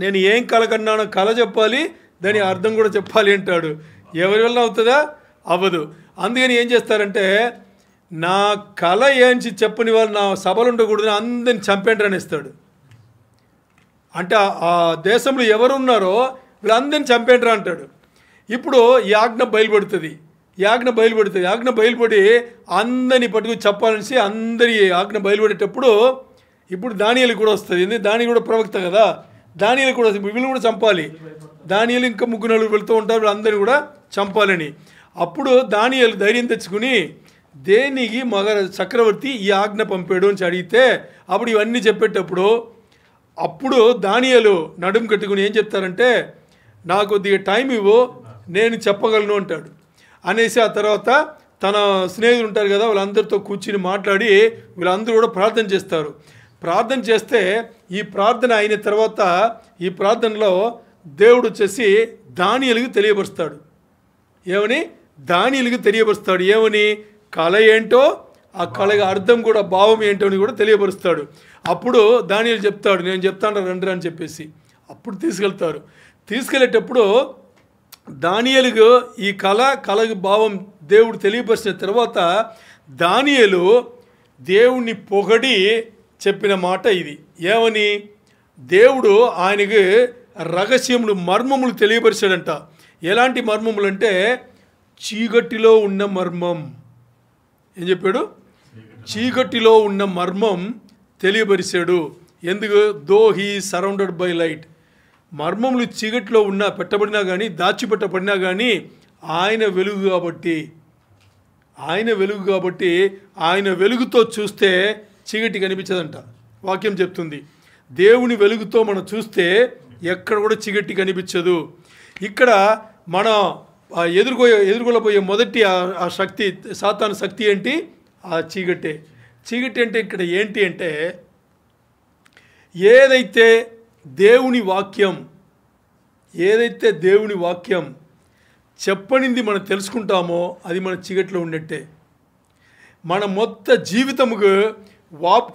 నేను ఏం కళ కన్నానో కళ చెప్పాలి, దాని అర్థం కూడా చెప్పాలి అంటాడు. ఎవరి వల్ల అవుతుందా? అవ్వదు. అందుకని ఏం చేస్తారంటే, నా కళ ఏంచి చెప్పని వాళ్ళు నా సభలు ఉండకూడదు, అందరిని చంపేంటి అనేస్తాడు. అంటే ఆ దేశంలో ఎవరున్నారో వీళ్ళందరిని చంపేంట్రా అంటాడు. ఇప్పుడు ఈ ఆజ్ఞ బయలుపడుతుంది. ఆజ్ఞ బయలుపడి అందరిని పట్టుకు చెప్పాలనేసి అందరి ఆజ్ఞ బయలుపడేటప్పుడు ఇప్పుడు దానియేలు కూడా వస్తుంది. దాని కూడా ప్రవక్త కదా, దానియేలు కూడా వీళ్ళని కూడా చంపాలి. దానియేలు ఇంకా 3-4 వెళ్తూ ఉంటారు, వీళ్ళందరినీ కూడా చంపాలని. అప్పుడు దానియేలు ధైర్యం తెచ్చుకుని, దేనికి చక్రవర్తి ఈ ఆజ్ఞ పంపాడు అని అడిగితే, అప్పుడు ఇవన్నీ చెప్పేటప్పుడు అప్పుడు దానియేలు నడుము కట్టుకుని ఏం చెప్తారంటే, నాకు కొద్దిగా టైం ఇవ్వు, నేను చెప్పగలను అంటాడు. అనేసి ఆ తర్వాత తన స్నేహితులు ఉంటారు కదా, వాళ్ళందరితో కూర్చుని మాట్లాడి వీళ్ళందరూ కూడా ప్రార్థన చేస్తారు. ప్రార్థన చేస్తే ఈ ప్రార్థన అయిన తర్వాత ఈ ప్రార్థనలో దేవుడు వచ్చేసి దానియేలుకి తెలియపరుస్తాడు. ఏమని దానియేలుకు తెలియపరుస్తాడు. ఏమని? కళ ఏంటో, ఆ కళగా అర్థం కూడా, భావం ఏంటో అని కూడా తెలియపరుస్తాడు. అప్పుడు దానియేలు చెప్తాడు, నేను చెప్తాను రండి అని చెప్పేసి. అప్పుడు తీసుకెళ్తారు. తీసుకెళ్ళేటప్పుడు దానియేలుకు ఈ కళకు భావం దేవుడు తెలియపరిచిన తర్వాత దానియేలు దేవుణ్ణి పొగడి చెప్పిన మాట ఇది. ఏమని? దేవుడు ఆయనకి రహస్యములు, మర్మములు తెలియపరిచాడంట. ఎలాంటి మర్మములు అంటే చీకటిలో ఉన్న మర్మం. ఏం చెప్పాడు? చీకటిలో ఉన్న మర్మం తెలియపరిచాడు. ఎందుకు? Though he surrounded by light. మర్మములు చీకటిలో ఉన్నా, పెట్టబడినా కానీ, దాచిపెట్టబడినా కానీ ఆయన వెలుగు కాబట్టి, ఆయన వెలుగుతో చూస్తే చీకటి కనిపించదంట. వాక్యం చెప్తుంది. దేవుని వెలుగుతో మనం చూస్తే ఎక్కడ కూడా చీకటి కనిపించదు. ఇక్కడ మనం ఎదుర్కొనబోయే మొదటి ఆ శక్తి, సాతాను శక్తి ఏంటి? ఆ చీకటే. చీకటి అంటే ఇక్కడ ఏంటి అంటే, ఏదైతే దేవుని వాక్యం చెప్పనింది మనం తెలుసుకుంటామో అది మన చీకటిలో ఉన్నట్టే. మన మొత్తం జీవితముకు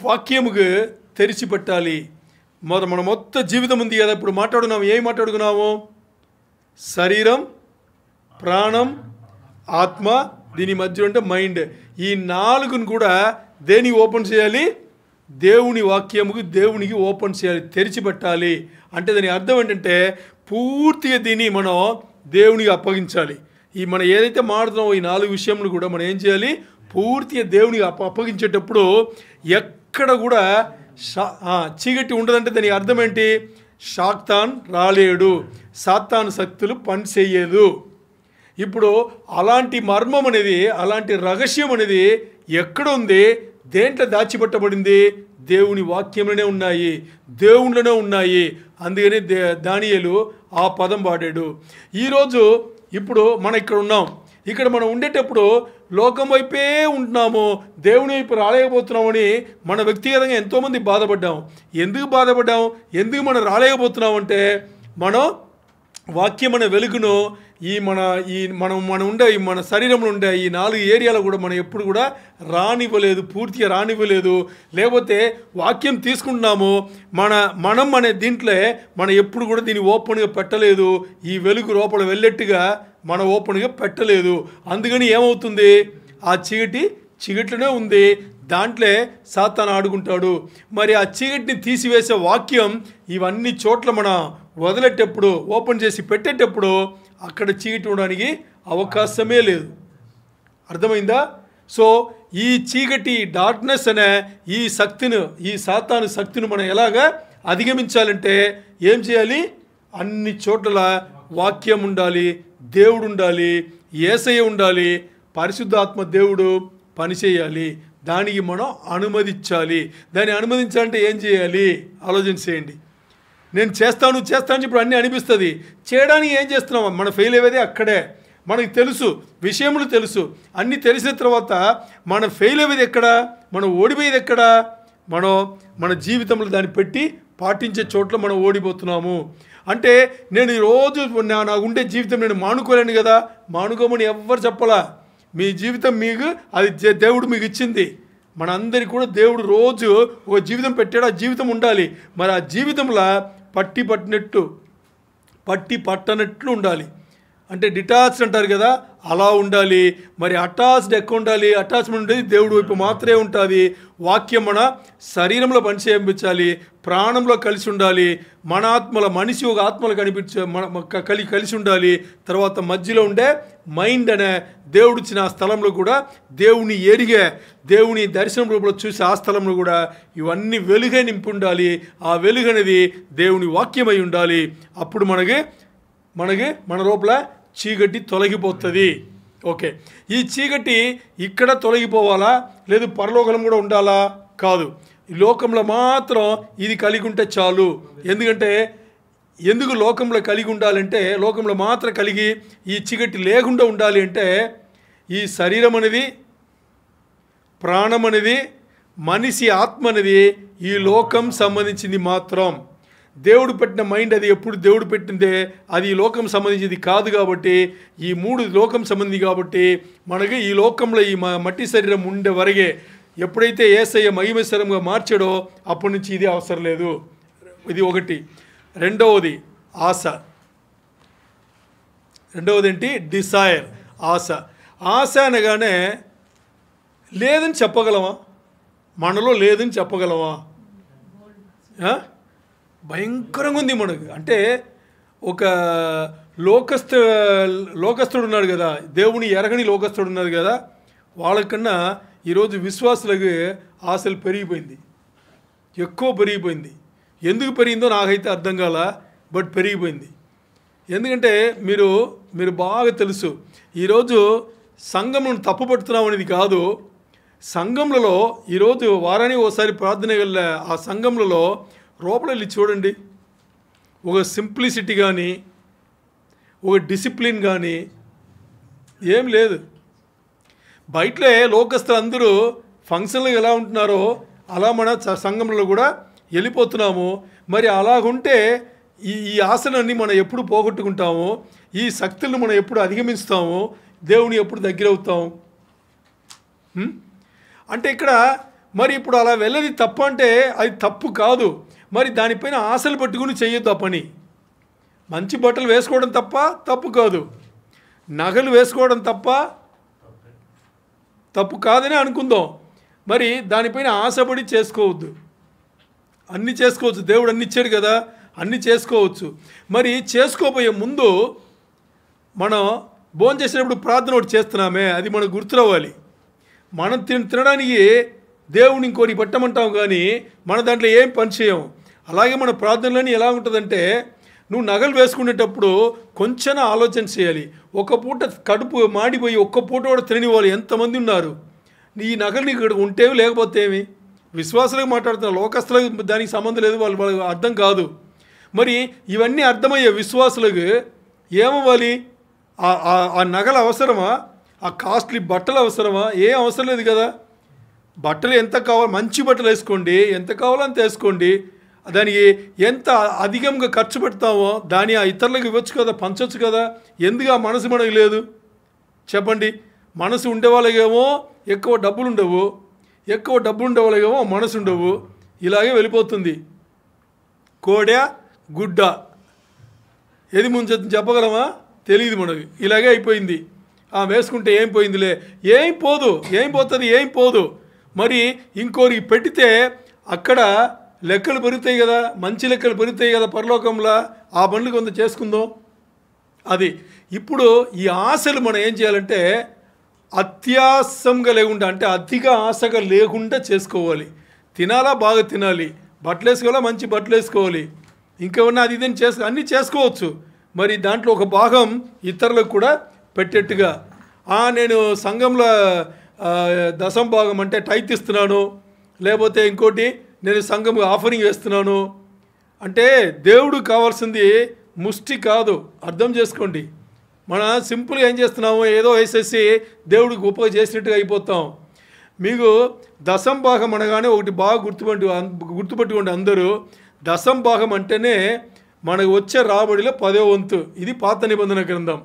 వాక్యముకు తెరిచిపెట్టాలి. మన మొత్తం జీవితం ఉంది కదా. ఇప్పుడు ఏం మాట్లాడుకున్నాము? శరీరం, ప్రాణం, ఆత్మ, దీని మధ్య ఉంటే మైండ్. ఈ నాలుగును కూడా దేనికి ఓపెన్ చేయాలి? దేవుని వాక్యముకు, దేవునికి ఓపెన్ చేయాలి, తెరిచిపెట్టాలి. అంటే దాని అర్థం ఏంటంటే పూర్తిగా దీన్ని మనం దేవునికి అప్పగించాలి. మనం ఏదైతే మాట్లాడుతున్నామో ఈ 4 విషయములు కూడా మనం ఏం చేయాలి? పూర్తిగా దేవునికి అప్పగించేటప్పుడు ఎక్కడ కూడా చీకటి ఉండదంటే దాని అర్థం ఏంటి? సాతాను రాలేడు, సాతాను శక్తులు పని చేయదు. ఇప్పుడు అలాంటి మర్మం అనేది, అలాంటి రహస్యం అనేది ఎక్కడ ఉంది? దేంట్లో దాచిపెట్టబడింది? దేవుని వాక్యంలోనే ఉన్నాయి, దేవుళ్ళనే ఉన్నాయి. అందుకని దానియేలు ఆ పదం వాడాడు. ఈరోజు ఇప్పుడు మనం ఇక్కడ ఉన్నాం. ఇక్కడ మనం ఉండేటప్పుడు లోకం వైపే ఉంటున్నాము, దేవుని వైపు రాలేకపోతున్నామని మన వ్యక్తిగతంగా ఎంతోమంది బాధపడ్డాం. ఎందుకు మనం రాలేకపోతున్నామంటే మనం వాక్యం అనే వెలుగును మన శరీరంలో ఉండే ఈ 4 ఏరియాలో కూడా మనం ఎప్పుడు కూడా పూర్తిగా రానివ్వలేదు. లేకపోతే వాక్యం తీసుకుంటున్నాము, మనం అనే దీంట్లో మనం ఎప్పుడు కూడా దీన్ని ఓపెన్గా పెట్టలేదు. ఈ వెలుగు లోపల వెళ్ళేట్టుగా మనం ఓపెన్గా పెట్టలేదు. అందుకని ఏమవుతుంది? ఆ చీకటిలోనే ఉంది, దాంట్లో సాతాను ఆడుకుంటాడు. మరి ఆ చీకటిని తీసివేసే వాక్యం ఇవన్నీ చోట్ల మనం వదిలేటప్పుడు, ఓపెన్ చేసి పెట్టేటప్పుడు అక్కడ చీకటి ఉండడానికి అవకాశమే లేదు. అర్థమైందా? సో ఈ చీకటి, డార్క్నెస్ అనే ఈ సాతాను శక్తిని మనం ఎలాగా అధిగమించాలంటే ఏం చేయాలి? అన్ని చోట్ల వాక్యం ఉండాలి, దేవుడు ఉండాలి, యేసయ్య ఉండాలి, పరిశుద్ధాత్మ దేవుడు పనిచేయాలి. దానికి మనం అనుమతించాలి. దాన్ని అనుమతించాలంటే ఏం చేయాలి? ఆలోచన చేయండి. నేను చేస్తాను ఇప్పుడు అన్నీ అనిపిస్తుంది. చేయడానికి ఏం చేస్తున్నాం? మనం ఫెయిల్ అయ్యేది అక్కడే. మనకు తెలుసు, విషయములు తెలుసు. అన్నీ తెలిసిన తర్వాత మనం ఫెయిల్ అయ్యేది ఎక్కడ? మనం ఓడిపోయేది ఎక్కడ? మన జీవితంలో దాన్ని పెట్టి పాటించే చోట్ల మనం ఓడిపోతున్నాము. అంటే నేను ఈరోజు నాకు ఉండే జీవితం నేను మానుకోలేను కదా. మానుకోమని ఎవ్వరు చెప్పలా. మీ జీవితం మీకు, అది దేవుడు మీకు ఇచ్చింది. మనందరికీ కూడా దేవుడు రోజు ఒక జీవితం పెట్టాడు. ఆ జీవితం ఉండాలి. మరి ఆ జీవితంలో పట్టి పట్టనట్లు ఉండాలి. అంటే డిటాచ్డ్ అంటారు కదా, అలా ఉండాలి. మరి అటాచ్డ్ ఎక్కువ ఉండాలి. అటాచ్మెంట్ ఉండేది దేవుడి వైపు మాత్రమే ఉంటుంది. వాక్యం మన శరీరంలో పనిచేయించాలి, ప్రాణంలో కలిసి ఉండాలి. మన మనిషి ఒక ఆత్మలో కలిసి ఉండాలి. తర్వాత మధ్యలో ఉండే మైండ్ అనే దేవుడు ఇచ్చిన ఆ స్థలంలో కూడా దేవుని ఎరిగే, దేవుని దర్శనం రూపంలో చూసి ఆ స్థలంలో కూడా ఇవన్నీ వెలుగే నింపి ఉండాలి. ఆ వెలుగు అనేది దేవుని వాక్యమై ఉండాలి. అప్పుడు మనకి మన లోపల చీకటి తొలగిపోతుంది. ఓకే, ఈ చీకటి ఇక్కడ తొలగిపోవాలా? లేదు పరలోకం కూడా ఉండాలా? కాదు, ఈ లోకంలో మాత్రం ఇది కలిగి ఉంటే చాలు. ఎందుకు లోకంలో కలిగి ఉండాలంటే, లోకంలో మాత్రం కలిగి ఈ చీకటి లేకుండా ఉండాలి అంటే, ఈ శరీరం అనేది, ప్రాణం అనేది, మనిషి ఆత్మ అనేది ఈ లోకం సంబంధించింది మాత్రం. దేవుడు పెట్టిన మైండ్ అది ఎప్పుడు దేవుడు పెట్టిందే, అది ఈ లోకం సంబంధించింది కాదు. కాబట్టి ఈ 3 లోకం సంబంధించి కాబట్టి మనకి ఈ లోకంలో ఈ మట్టి శరీరం ఉండే వరకే, ఎప్పుడైతే యేసయ్య మహిమ శరీరంగా మార్చాడో అప్పటి నుంచి ఇది అవసరం లేదు. ఇది ఒకటి. రెండవది ఆశ. రెండవది ఏంటి? డిజైర్, ఆశ. ఆశ అనగానే లేదని చెప్పగలమా? మనలో లేదని చెప్పగలమా? భయంకరంగా ఉంది మనకు. అంటే ఒక లోకస్తుడు ఉన్నాడు కదా, దేవుని ఎరగని లోకస్తుడు ఉన్నాడు కదా, వాళ్ళకన్నా ఈరోజు విశ్వాసులకు ఆశలు పెరిగిపోయింది, ఎక్కువ పెరిగిపోయింది. ఎందుకు పెరిగిందో నాకైతే అర్థం కాల, బట్ పెరిగిపోయింది. ఎందుకంటే మీరు బాగా తెలుసు, ఈరోజు సంఘమును తప్పుపడుతున్నాం అనేది కాదు. సంఘములలో ఈరోజు వారానికి ఒకసారి ప్రార్థన వెళ్ళే ఆ సంఘములలో లోపల వెళ్ళి చూడండి, ఒక సింప్లిసిటీ కానీ ఒక డిసిప్లిన్ కానీ ఏం లేదు. బయటలే లోకస్తులు అందరూ ఫంక్షన్లు ఎలా ఉంటున్నారో అలా మన సంఘంలో కూడా వెళ్ళిపోతున్నాము. మరి అలాగుంటే ఈ ఆశలన్నీ మనం ఎప్పుడు పోగొట్టుకుంటాము, ఈ శక్తులను మనం ఎప్పుడు అధిగమిస్తాము, దేవుని ఎప్పుడు దగ్గర అవుతాము? అంటే ఇక్కడ మరి ఇప్పుడు అలా వెళ్ళది తప్పు అంటే అది తప్పు కాదు. మరి దానిపైన ఆశలు పట్టుకుని చేయొద్దు ఆ పని. మంచి బట్టలు వేసుకోవడం తప్పు కాదు, నగలు వేసుకోవడం తప్పు కాదని అనుకుందాం. మరి దానిపైన ఆశపడి చేసుకోవద్దు. అన్నీ చేసుకోవచ్చు, దేవుడు అన్ని ఇచ్చాడు కదా, అన్నీ చేసుకోవచ్చు. మరి చేసుకోబోయే ముందు మనం భోజనం చేసేటప్పుడు ప్రార్థన ఒకటి చేస్తున్నామే, అది మనకు గుర్తురావాలి. మనం తినడానికి దేవుని ఇంకోటి పెట్టమంటాం కానీ మన దాంట్లో ఏం పని చేయం. అలాగే మన ప్రార్థనలోని ఎలా ఉంటుందంటే, నువ్వు నగలు వేసుకునేటప్పుడు కొంచెం ఆలోచన చేయాలి. ఒక పూట కడుపు మాడిపోయి ఒక్క పూట కూడా తినని వాళ్ళు ఎంతమంది ఉన్నారు. ఈ నగలు ఇక్కడ ఉంటే లేకపోతే ఏమి? విశ్వాసాలకు మాట్లాడుతున్న లోకస్తులకు దానికి సంబంధం లేదు, వాళ్ళకి అర్థం కాదు. మరి ఇవన్నీ అర్థమయ్యే విశ్వాసులకు ఏమవ్వాలి? ఆ నగలు అవసరమా? ఆ కాస్ట్లీ బట్టలు అవసరమా? ఏం అవసరం లేదు కదా. బట్టలు ఎంత కావాలో మంచి బట్టలు వేసుకోండి, ఎంత కావాలో అంత వేసుకోండి. దానికి ఎంత అధికంగా ఖర్చు పెడతామో దాన్ని ఆ ఇతరులకు ఇవ్వచ్చు కదా, పంచవచ్చు కదా. ఎందుకు ఆ మనసు మనకు లేదు చెప్పండి? మనసు ఉండే వాళ్ళకేమో ఎక్కువ డబ్బులు ఉండవు, ఎక్కువ డబ్బులు ఉండే వాళ్ళకేమో మనసు ఉండవు. ఇలాగే వెళ్ళిపోతుంది. కోడ గుడ్డ ఏది ముందు చెప్పగలమా? తెలియదు మనకి. ఇలాగే అయిపోయింది. వేసుకుంటే ఏం పోయిందిలే, ఏం పోదు, ఏం పోతుంది, ఏం పోదు. మరి ఇంకోరికి పెడితే అక్కడ లెక్కలు పెరుగుతాయి కదా, మంచి లెక్కలు పెరుగుతాయి కదా పరలోకంలో. ఆ పనులు కొంత చేసుకుందాం. అది ఇప్పుడు ఈ ఆశలు మనం ఏం చేయాలంటే అత్యాసంగా లేకుండా, అంటే అధిక ఆశగా లేకుండా చేసుకోవాలి. తినాలా, బాగా తినాలి, బట్టలు వేసుకోవాలా, మంచి బట్టలు వేసుకోవాలి, ఇంకేమన్నా అది ఇదని అన్నీ చేసుకోవచ్చు. మరి దాంట్లో ఒక భాగం ఇతరులకు కూడా పెట్టేట్టుగా. నేను సంఘంలో దశం భాగం అంటే టైత్ ఇస్తున్నాను, లేకపోతే ఇంకోటి నేను సంఘం ఆఫరింగ్ వేస్తున్నాను అంటే దేవుడు కావాల్సింది ముష్టి కాదు. అర్థం చేసుకోండి. మన సింపుల్గా ఏం చేస్తున్నాము, ఏదో వేసేసి దేవుడికి ఉపయోగ చేసినట్టుగా అయిపోతాం. మీకు దశం భాగం అనగానే ఒకటి బాగా గుర్తుపెట్టుకోండి అందరూ. దశం భాగం అంటేనే మనకు వచ్చే రాబడిలో 10వ వంతు. ఇది పాత నిబంధన గ్రంథం.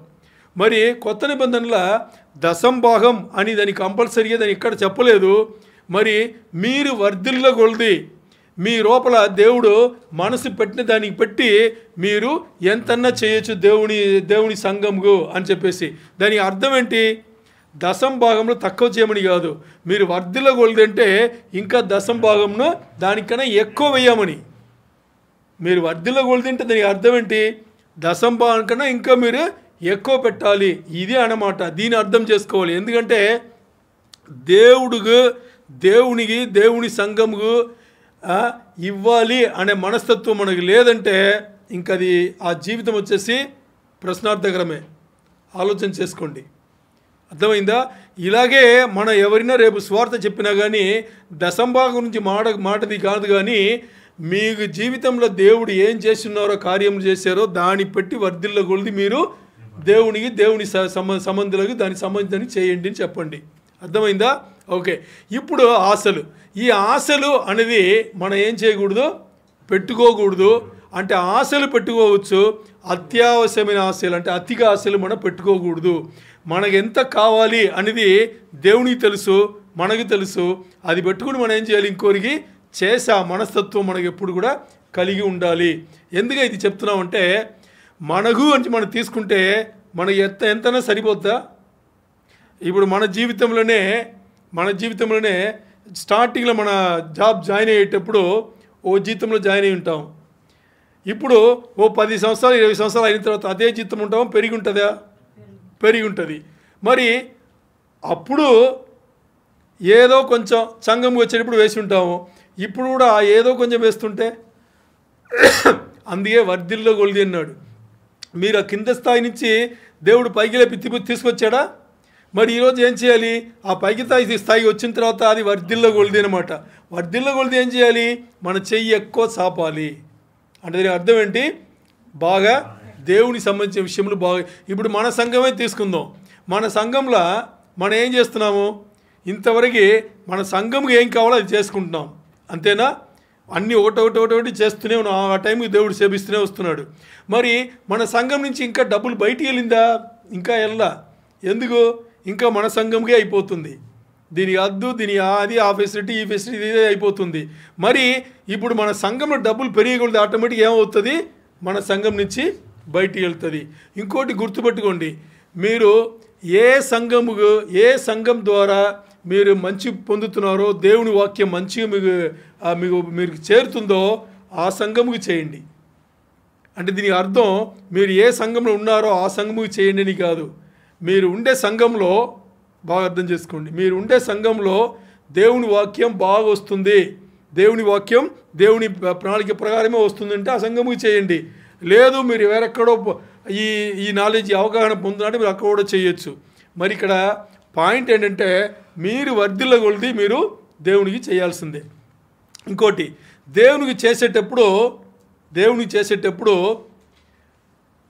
మరి కొత్త నిబంధనల దశం భాగం అని దాన్ని కంపల్సరీగా దాన్ని ఇక్కడ చెప్పలేదు. మరి మీరు వర్ధిల్ల కొలది మీ లోపల దేవుడు మనసు పెట్టిన దానికి పెట్టి మీరు ఎంతన్నా చేయొచ్చు దేవుని సంఘంకు అని చెప్పేసి. దాని అర్థం ఏంటి? దశం భాగంలో తక్కువ చేయమని కాదు, మీరు వర్ధిల్ల కొలదంటే ఇంకా దశం భాగంను దానికన్నా ఎక్కువ వేయమని. మీరు వర్ధిల్ల కొలదంటే దానికి అర్థం ఏంటి? దశం భాగం కన్నా ఇంకా మీరు ఎక్కువ పెట్టాలి, ఇది అన్నమాట. దీన్ని అర్థం చేసుకోవాలి. ఎందుకంటే దేవునికి దేవుని సంఘముకు ఇవ్వాలి అనే మనస్తత్వం మనకు లేదంటే ఇంకది ఆ జీవితం వచ్చేసి ప్రశ్నార్థకరమే. ఆలోచన చేసుకోండి. అర్థమైందా? ఇలాగే మనం ఎవరైనా రేపు స్వార్థ చెప్పినా కానీ దశంభాగం నుంచి మాటది కాదు, కానీ మీకు జీవితంలో దేవుడు ఏం చేస్తున్నారో, కార్యం చేశారో దాన్ని పెట్టి వర్ధిల్ల కొలిది మీరు దేవుని సంబంధులకు దానికి సంబంధించి చేయండి అని చెప్పండి. అర్థమైందా? ఓకే. ఇప్పుడు ఆశలు. ఈ ఆశలు అనేది మనం ఏం చేయకూడదు, పెట్టుకోకూడదు. అంటే ఆశలు పెట్టుకోవచ్చు, అత్యావశ్యమైన ఆశలు అంటే అతిగా ఆశలు మనం పెట్టుకోకూడదు. మనకు ఎంత కావాలి అనేది దేవునికి తెలుసు, మనకు తెలుసు. అది పెట్టుకుని మనం ఏం చేయాలి, ఇంకోరికి చేసే మనస్తత్వం మనకు ఎప్పుడు కూడా కలిగి ఉండాలి. ఎందుకు ఇది చెప్తున్నామంటే మనకు అని మనం తీసుకుంటే మనకి ఎంతైనా సరిపోద్దా? ఇప్పుడు మన జీవితంలోనే స్టార్టింగ్లో మన జాబ్ జాయిన్ అయ్యేటప్పుడు ఓ జీతంలో జాయిన్ అయి ఉంటాం. ఇప్పుడు ఓ 10 సంవత్సరాలు 20 సంవత్సరాలు అయిన తర్వాత అదే జీతం ఉంటాం, పెరిగి ఉంటుందా? పెరిగి ఉంటుంది. మరి అప్పుడు ఏదో కొంచెం సంఘం వచ్చేటప్పుడు వేసి ఉంటాము, ఇప్పుడు కూడా ఏదో కొంచెం వేస్తుంటే అందుకే వర్ధిల్లో కొలిది అన్నాడు. మీరు ఆ కింద స్థాయి నుంచి దేవుడు పైకి లేపి తీసుకొచ్చాడా? మరి ఈరోజు ఏం చేయాలి? ఆ పైకి స్థాయి వచ్చిన తర్వాత అది వర్ధిల్లో కొలిది అనమాట. వర్ధిల్లో కొలిది ఏం చేయాలి? మన చెయ్యి ఎక్కువ చాపాలి. అంటే దీని అర్థం ఏంటి? బాగా దేవునికి సంబంధించిన విషయంలో బాగా. ఇప్పుడు మన సంఘమే తీసుకుందాం. మన సంఘంలో మనం ఏం చేస్తున్నాము? ఇంతవరకు మన సంఘంకి ఏం కావాలో అది చేసుకుంటున్నాం, అంతేనా? అన్నీ ఒకటి చేస్తూనే ఉన్నాం. ఆ టైంకి దేవుడు సేవిస్తూనే వస్తున్నాడు. మరి మన సంఘం నుంచి ఇంకా డబ్బులు బయటికి వెళ్ళిందా? ఇంకా వెళ్ళా. ఎందుకు? ఇంకా మన సంఘంకే అయిపోతుంది. దీని అద్దు, దీని అది, ఆ ఫెసిలిటీ, ఈ ఫెసిలిటీ, ఇదే అయిపోతుంది. మరి ఇప్పుడు మన సంఘంలో డబ్బులు పెరిగకూడదు, ఆటోమేటిక్గా ఏమవుతుంది? మన సంఘం నుంచి బయటికి వెళ్తుంది. ఇంకోటి గుర్తుపెట్టుకోండి, మీరు ఏ సంఘం ద్వారా మీరు మంచి పొందుతున్నారో, దేవుని వాక్యం మంచిగా మీకు చేరుతుందో ఆ సంఘముకి చేయండి. అంటే దీనికి అర్థం మీరు ఏ సంఘంలో ఉన్నారో ఆ సంఘముకి చేయండి అని కాదు. మీరు ఉండే సంఘంలో బాగా అర్థం చేసుకోండి, మీరు ఉండే సంఘంలో దేవుని వాక్యం బాగా వస్తుంది, దేవుని వాక్యం దేవుని ప్రణాళిక ప్రకారమే వస్తుందంటే ఆ సంఘముకి చేయండి. లేదు మీరు వేరెక్కడో ఈ నాలెడ్జ్ అవగాహన పొందుతుంటే మీరు అక్కడ కూడా చేయొచ్చు. మరి ఇక్కడ పాయింట్ ఏంటంటే మీరు వర్ధిల్ల కొలిది మీరు దేవునికి చేయాల్సిందే. ఇంకోటి, దేవునికి చేసేటప్పుడు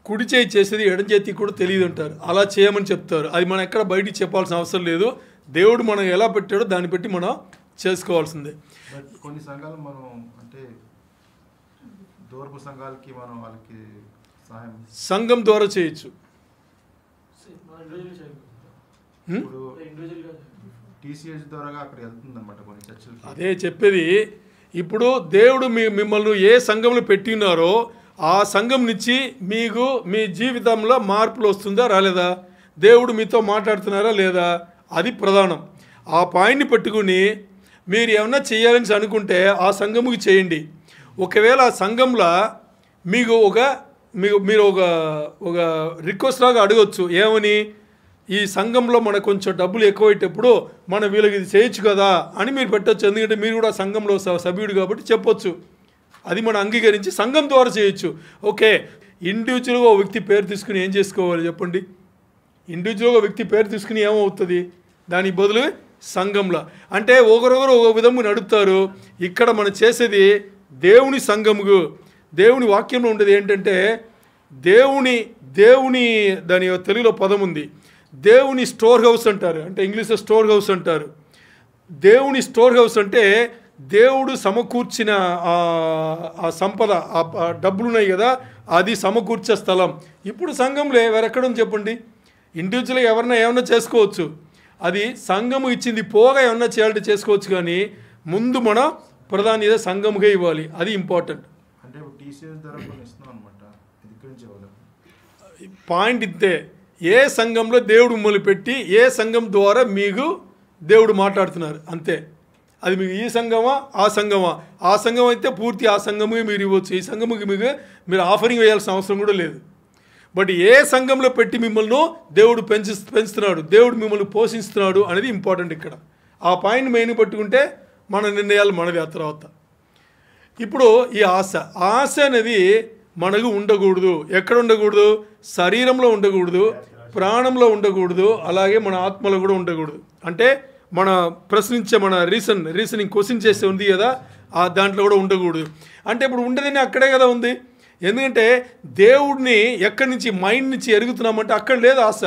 కుడి చేయి చేసేది ఎడం చేతికి కూడా తెలియదు అంటారు. అలా చేయమని చెప్తారు. అది మనం ఎక్కడ బయటికి చెప్పాల్సిన అవసరం లేదు. దేవుడు మనం ఎలా పెట్టాడో దాన్ని బట్టి మనం చేసుకోవాల్సిందే. కొన్ని సంఘాలు మనం అంటే దూరపు సంఘాలకి మనం వాళ్ళకి సహాయం సంఘం ద్వారా చేయొచ్చు. ఇప్పుడు టీసీఎస్ ద్వారా అక్కడ వెళ్తుంది అనమాట కొన్ని చర్చలు. అదే చెప్పేది. ఇప్పుడు దేవుడు మిమ్మల్ని ఏ సంఘంలో పెట్టి ఉన్నారో ఆ సంఘం నుంచి మీకు మీ జీవితంలో మార్పులు వస్తుందా రాలేదా? దేవుడు మీతో మాట్లాడుతున్నారా లేదా? అది ప్రధానం. ఆ పాయింట్ని పెట్టుకుని మీరు ఏమన్నా చేయాలని అనుకుంటే ఆ సంఘముకి చేయండి. ఒకవేళ ఆ సంఘంలో మీరు ఒక రిక్వెస్ట్ లాగా అడగచ్చు. ఏమని? ఈ సంఘంలో మనకు కొంచెం డబ్బులు ఎక్కువయ్యేటప్పుడు మనం వీళ్ళకి ఇది చేయొచ్చు కదా అని మీరు పెట్టచ్చు. ఎందుకంటే మీరు కూడా సంఘంలో సభ్యుడు కాబట్టి చెప్పొచ్చు. అది మనం అంగీకరించి సంఘం ద్వారా చేయొచ్చు. ఓకే, ఇండివిజువల్గా ఒక వ్యక్తి పేరు తీసుకుని ఏం చేసుకోవాలి చెప్పండి? ఇండివిజువల్గా వ్యక్తి పేరు తీసుకుని ఏమవుతుంది? దానికి బదులు సంఘంలో అంటే ఒకరొకరు ఒక విధంగా నడుపుతారు. ఇక్కడ మనం చేసేది దేవుని సంఘముకు. దేవుని వాక్యంలో ఉండేది ఏంటంటే దేవుని దాని తెలుగులో పదం ఉంది, దేవుని స్టోర్ హౌస్ అంటారు. అంటే ఇంగ్లీష్లో స్టోర్ హౌస్ అంటారు. దేవుని స్టోర్ హౌస్ అంటే దేవుడు సమకూర్చిన ఆ సంపద, ఆ డబ్బులు ఉన్నాయి కదా, అది సమకూర్చే స్థలం. ఇప్పుడు సంఘంలో ఎవరెక్కడుంది చెప్పండి? ఇండివిజువల్గా ఏమన్నా చేసుకోవచ్చు. అది సంఘము ఇచ్చింది పోగా ఏమన్నా చేయాలంటే చేసుకోవచ్చు. కానీ ముందు మన ప్రధానిగా సంఘముగా ఇవ్వాలి. అది ఇంపార్టెంట్. అంటే టీసీఎస్ ద్వారా కొన్ని ఇస్తున్నాం అనమాట. పాయింట్ ఇంతే. ఏ సంఘంలో దేవుడు మిమ్మల్ని పెట్టి ఏ సంఘం ద్వారా మీకు దేవుడు మాట్లాడుతున్నారు అంతే. అది మీకు ఈ సంఘమా ఆ సంఘమా? ఆ సంఘం అయితే పూర్తి ఆ సంఘముకి మీరు ఇవ్వచ్చు. ఈ సంఘముకి మీరు ఆఫరింగ్ వేయాల్సిన అవసరం కూడా లేదు. బట్ ఏ సంఘంలో పెట్టి మిమ్మల్ని దేవుడు పెంచుతున్నాడు, దేవుడు మిమ్మల్ని పోషిస్తున్నాడు అనేది ఇంపార్టెంట్ ఇక్కడ. ఆ పాయింట్ మెయిన్ పట్టుకుంటే మన నిర్ణయాలు మనది. ఆ తర్వాత ఇప్పుడు ఈ ఆశ అనేది మనకు ఉండకూడదు. ఎక్కడ ఉండకూడదు? శరీరంలో ఉండకూడదు, ప్రాణంలో ఉండకూడదు, అలాగే మన ఆత్మలో కూడా ఉండకూడదు. అంటే మన ప్రశ్నించే మన రీజనింగ్ క్వశ్చన్ చేస్తే ఉంది కదా, దాంట్లో కూడా ఉండకూడదు. అంటే ఇప్పుడు ఉండదని అక్కడే కదా ఉంది. ఎందుకంటే దేవుడిని ఎక్కడి నుంచి మైండ్ నుంచి ఎరుగుతున్నామంటే అక్కడ లేదు ఆశ.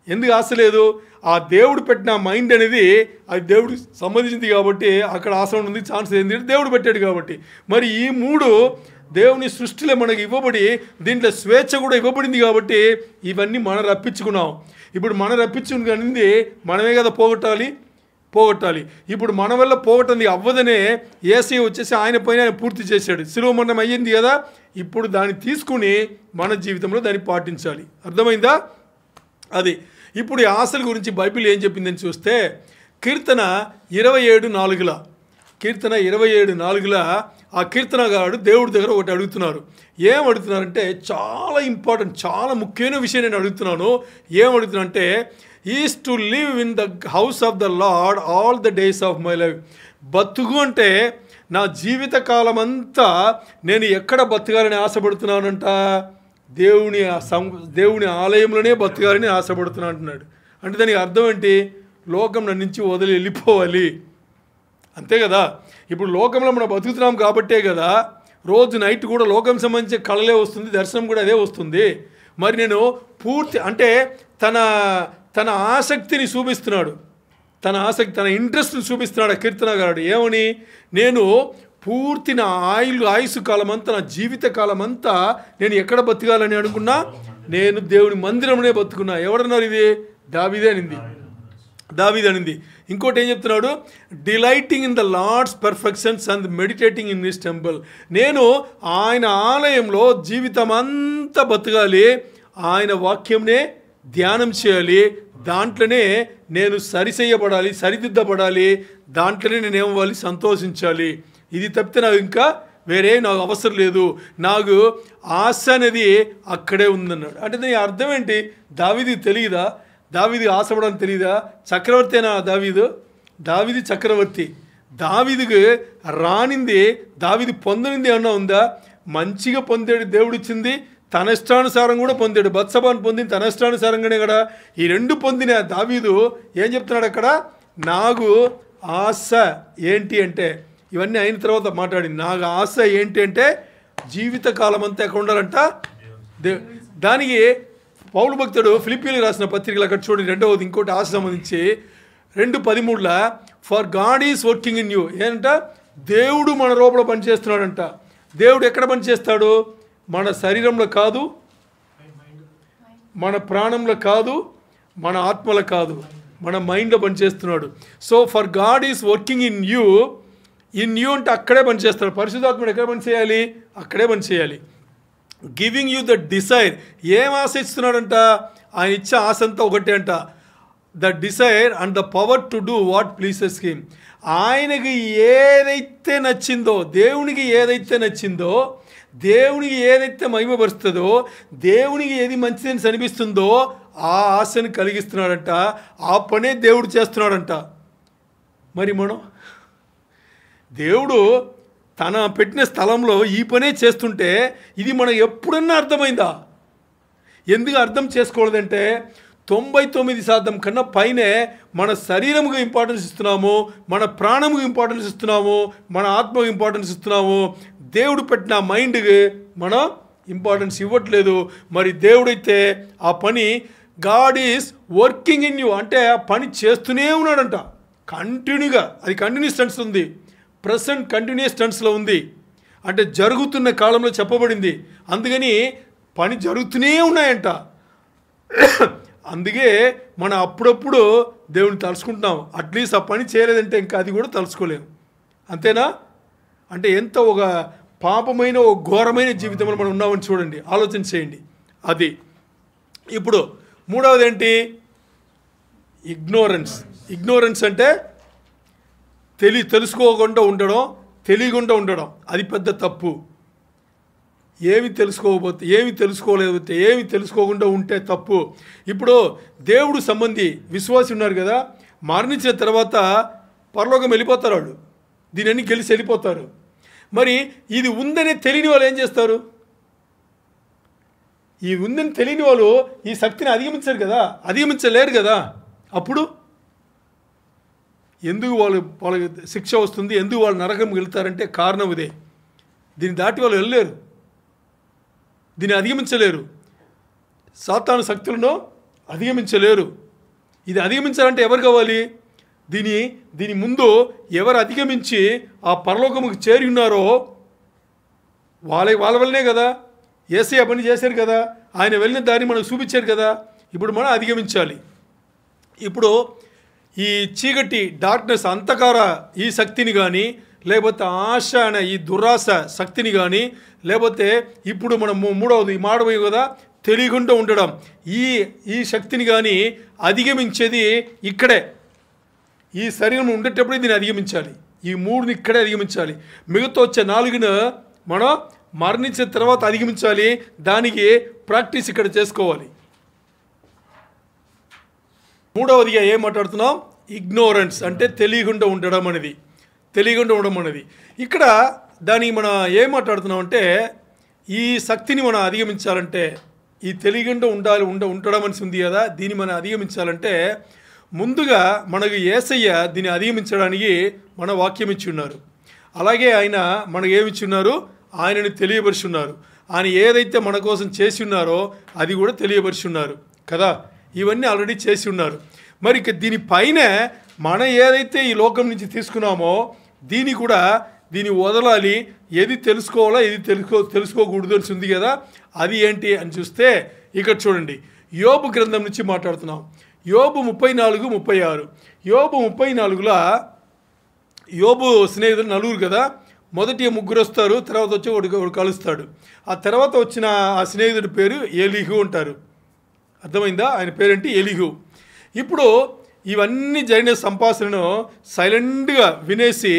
ఎందుకు ఆశ లేదు? ఆ దేవుడు పెట్టిన మైండ్ అనేది అది దేవుడికి సంబంధించింది కాబట్టి అక్కడ ఆశ ఉంది. ఛాన్స్ ఏంటి? దేవుడు పెట్టాడు కాబట్టి. మరి ఈ మూడు దేవుని సృష్టిలో మనకి ఇవ్వబడి దీంట్లో స్వేచ్ఛ కూడా ఇవ్వబడింది కాబట్టి ఇవన్నీ మనం రప్పించుకున్నాం. ఇప్పుడు మనం రప్పించుకునింది మనమే కదా పోగొట్టాలి. ఇప్పుడు మన వల్ల పోగొట్టంది అవ్వదనే యేసయ్య వచ్చేసి ఆయన పైన ఆయన పూర్తి చేశాడు. శిలువ మరణం అయ్యింది కదా, ఇప్పుడు దాన్ని తీసుకుని మన జీవితంలో దాన్ని పాటించాలి. అర్థమైందా? అది ఇప్పుడు ఈ ఆశల గురించి బైబిల్ ఏం చెప్పిందని చూస్తే కీర్తన 27:4 ఆ కీర్తనగాడు దేవుడి దగ్గర ఒకటి అడుగుతున్నారు. ఏం అడుగుతున్నారంటే చాలా ఇంపార్టెంట్, చాలా ముఖ్యమైన విషయం నేను అడుగుతున్నాను. ఏం అడుగుతున్నానంటే is to live in the house of the Lord all the days of my life. బతుకు అంటే నా జీవిత కాలం అంతా నేను ఎక్కడ బతకాలని ఆశపడుతున్నానంట? దేవుని ఆలయంలోనే బతకాలని ఆశపడుతున్నా అంటున్నాడు. అంటే దానికి అర్థం ఏంటి? లోకం నన్ను నుంచి వదిలి వెళ్ళిపోవాలి, అంతే కదా. ఇప్పుడు లోకంలో మనం బతుకుతున్నాం కాబట్టే కదా రోజు నైట్ కూడా లోకం సంబంధించిన కళలే వస్తుంది, దర్శనం కూడా అదే వస్తుంది. మరి నేను పూర్తి అంటే తన ఆసక్తిని చూపిస్తున్నాడు, తన ఇంట్రెస్ట్ని చూపిస్తున్నాడు ఆ కీర్తనగారుడు. ఏమని? నేను పూర్తి నా ఆయుసు కాలం అంతా, నా జీవిత కాలం అంతా నేను ఎక్కడ బతకాలని అనుకున్నా? నేను దేవుని మందిరంలోనే బతుకున్నా. ఎవరన్నారు ఇది? దావీదే అనింది. ఇంకోటి ఏం చెప్తున్నాడు? Delighting in the Lord's perfections and meditating in his temple. నేను ఆయన ఆలయంలో జీవితం అంతా బతకాలి, ఆయన వాక్యంనే ధ్యానం చేయాలి, దాంట్లోనే నేను సరిదిద్దబడాలి, దాంట్లోనే నేను ఏమవ్వాలి? సంతోషించాలి. ఇది తప్పితే నాకు ఇంకా వేరే నాకు అవసరం లేదు, నాకు ఆశ అనేది అక్కడే ఉందన్నాడు. అంటే దీని అర్థం ఏంటి? దావీదుకి తెలియదా? దావీదుకి ఆశపడని తెలియదా? చక్రవర్తేనా దావీదు చక్రవర్తి. దావీదుకి రానింది, దావీదు పొందనింది ఏమన్నా ఉందా? మంచిగా పొందాడు, దేవుడు ఇచ్చింది, తన ఇష్టానుసారం కూడా పొందాడు. బత్సబాను పొందింది తన ఇష్టానుసారంగానే కదా. ఈ రెండు పొందిన దావీదు ఏం చెప్తున్నాడు అక్కడ? నాకు ఆశ ఏంటి అంటే, ఇవన్నీ అయిన తర్వాత మాట్లాడింది. నాకు ఆశ ఏంటి అంటే జీవితకాలం అంతా ఎక్కడ ఉండాలంట? దానికి పౌలు భక్తుడు ఫిలిప్పీలకు రాసిన పత్రికలు అక్కడ చూడండి, రెండవది ఇంకోటి ఆశ సంబంధించి 2:13 for God is working in you. ఏంటంట? దేవుడు మన లోపల పనిచేస్తున్నాడంట. దేవుడు ఎక్కడ పనిచేస్తాడు? మన శరీరంలో కాదు, మన ప్రాణంలో కాదు, మన ఆత్మలో కాదు, మన మైండ్లో పనిచేస్తున్నాడు. So for God is working in you అంటే అక్కడే పనిచేస్తాడు. పరిశుద్ధాత్ముడు ఎక్కడ పనిచేయాలి? అక్కడే పనిచేయాలి. Giving you the desire. ఏం ఆశ ఇస్తున్నాడంట? ఆయన ఇచ్చే ఆశ అంతా ఒకటే అంట, the desire and the power to do what pleases him. ఆయనకి ఏదైతే నచ్చిందో, దేవునికి ఏదైతే నచ్చిందో, దేవునికి ఏదైతే మహిమపరుస్తుందో, దేవునికి ఏది మంచిదని అనిపిస్తుందో ఆ ఆశను కలిగిస్తున్నాడంట. ఆ పనే దేవుడు చేస్తున్నాడంట. మరి మనం దేవుడు తన పెట్టిన స్థలంలో ఈ పనే చేస్తుంటే ఇది మనకు ఎప్పుడన్నా అర్థమైందా? ఎందుకు అర్థం చేసుకోలేదంటే 99% కన్నా పైనే మన శరీరముకు ఇంపార్టెన్స్ ఇస్తున్నాము, మన ప్రాణముకు ఇంపార్టెన్స్ ఇస్తున్నాము, మన ఆత్మకు ఇంపార్టెన్స్ ఇస్తున్నాము. దేవుడు పెట్టిన మైండ్కి మనం ఇంపార్టెన్స్ ఇవ్వట్లేదు. మరి దేవుడైతే ఆ పని God is working in you అంటే ఆ పని చేస్తూనే ఉన్నాడంట కంటిన్యూగా. అది కంటిన్యూస్ టెన్స్ ఉంది, ప్రెసెంట్ కంటిన్యూస్ టెన్స్లో ఉంది, అంటే జరుగుతున్న కాలంలో చెప్పబడింది. అందుకని పని జరుగుతూనే ఉన్నాయంట. అందుకే మనం అప్పుడప్పుడు దేవుని తలుచుకుంటున్నాం. అట్లీస్ట్ ఆ పని చేయలేదంటే ఇంకా అది కూడా తలుచుకోలేము. అంతేనా? అంటే ఎంత ఒక పాపమైన ఒక ఘోరమైన జీవితంలో మనం ఉన్నామని చూడండి, ఆలోచన చేయండి. అది ఇప్పుడు మూడవది ఏంటి? ఇగ్నోరెన్స్ అంటే తెలుసుకోకుండా ఉండడం, తెలియకుండా ఉండడం. అది పెద్ద తప్పు. ఏమి తెలుసుకోలేకపోతే, ఏమి తెలుసుకోకుండా ఉంటే తప్పు. ఇప్పుడు దేవుడు సంబంధి విశ్వాసి ఉన్నారు కదా, మరణించిన తర్వాత పరలోకం వెళ్ళిపోతారు వాళ్ళు, దీని అన్ని గెలిచి వెళ్ళిపోతారు. మరి ఇది ఉందనే తెలియని వాళ్ళు ఏం చేస్తారు? ఈ ఉందని తెలియని వాళ్ళు ఈ శక్తిని అధిగమించలేరు కదా. అప్పుడు ఎందుకు వాళ్ళకి శిక్ష వస్తుంది, ఎందుకు వాళ్ళు నరకం వెళ్తారంటే కారణం ఇదే. దీన్ని దాటి వాళ్ళు వెళ్ళలేరు, దీన్ని అధిగమించలేరు, సాతాను శక్తులను అధిగమించలేరు. ఇది అధిగమించాలంటే ఎవరు కావాలి? దీని ముందు ఎవరు అధిగమించి ఆ పరలోకముకు చేరి ఉన్నారో వాళ్ళ వల్లనే కదా యేసయ్య పని చేశారు కదా, ఆయన వెళ్ళిన దాన్ని మనకు చూపించారు కదా. ఇప్పుడు మనం అధిగమించాలి. ఇప్పుడు ఈ చీకటి డార్క్నెస్ అంధకార ఈ శక్తిని కానీ, లేకపోతే ఆశ అనే ఈ దురాశ శక్తిని కానీ, లేకపోతే ఇప్పుడు మనం మూడవది మాడబోయే కదా తెలియకుండా ఉండడం, ఈ శక్తిని కానీ అధిగమించేది ఇక్కడే. ఈ శరీరం ఉండేటప్పుడే దీన్ని అధిగమించాలి. ఈ మూడుని ఇక్కడే అధిగమించాలి. మిగతా వచ్చే 4ను మనం మరణించిన తర్వాత అధిగమించాలి. దానికి ప్రాక్టీస్ ఇక్కడ చేసుకోవాలి. మూడవదిగా ఏం మాట్లాడుతున్నాం? ఇగ్నోరెన్స్ అంటే తెలియకుండా ఉండడం అనేది. ఇక్కడ దానికి మనం ఏం మాట్లాడుతున్నాం అంటే, ఈ శక్తిని మనం అధిగమించాలంటే, ఈ తెలియకుండా ఉండడం అనేసి ఉంది కదా, దీన్ని మనం అధిగమించాలంటే ముందుగా మనకు యేసయ్య దీన్ని అధిగమించడానికి మన వాక్యం ఇచ్చి ఉన్నారు. అలాగే ఆయన మనకు ఏమి ఇచ్చి ఉన్నారు? ఆయనని తెలియపరిచి ఉన్నారు. ఆయన ఏదైతే మన కోసం చేసి ఉన్నారో అది కూడా తెలియపరిచి ఉన్నారు కదా. ఇవన్నీ ఆల్రెడీ చేసి ఉన్నారు. మరి ఇక దీనిపైన మనం ఏదైతే ఈ లోకం నుంచి తీసుకున్నామో దీన్ని వదలాలి. ఏది తెలుసుకోవాలో ఏది తెలుసుకోకూడదు అని ఉంది కదా, అది ఏంటి అని చూస్తే ఇక్కడ చూడండి, యోబు గ్రంథం నుంచి మాట్లాడుతున్నాం. యోబు 34:36. యోబు 34లో యోబు స్నేహితులు 4 కదా. మొదటి 3 వస్తారు, తర్వాత వచ్చి ఒకడు కలుస్తాడు. ఆ తర్వాత వచ్చిన ఆ స్నేహితుడి పేరు ఎలీహు అంటారు. అర్థమైందా? ఆయన పేరేంటి? ఎలీహు. ఇప్పుడు ఇవన్నీ జరిగిన సంభాషణను సైలెంట్గా వినేసి,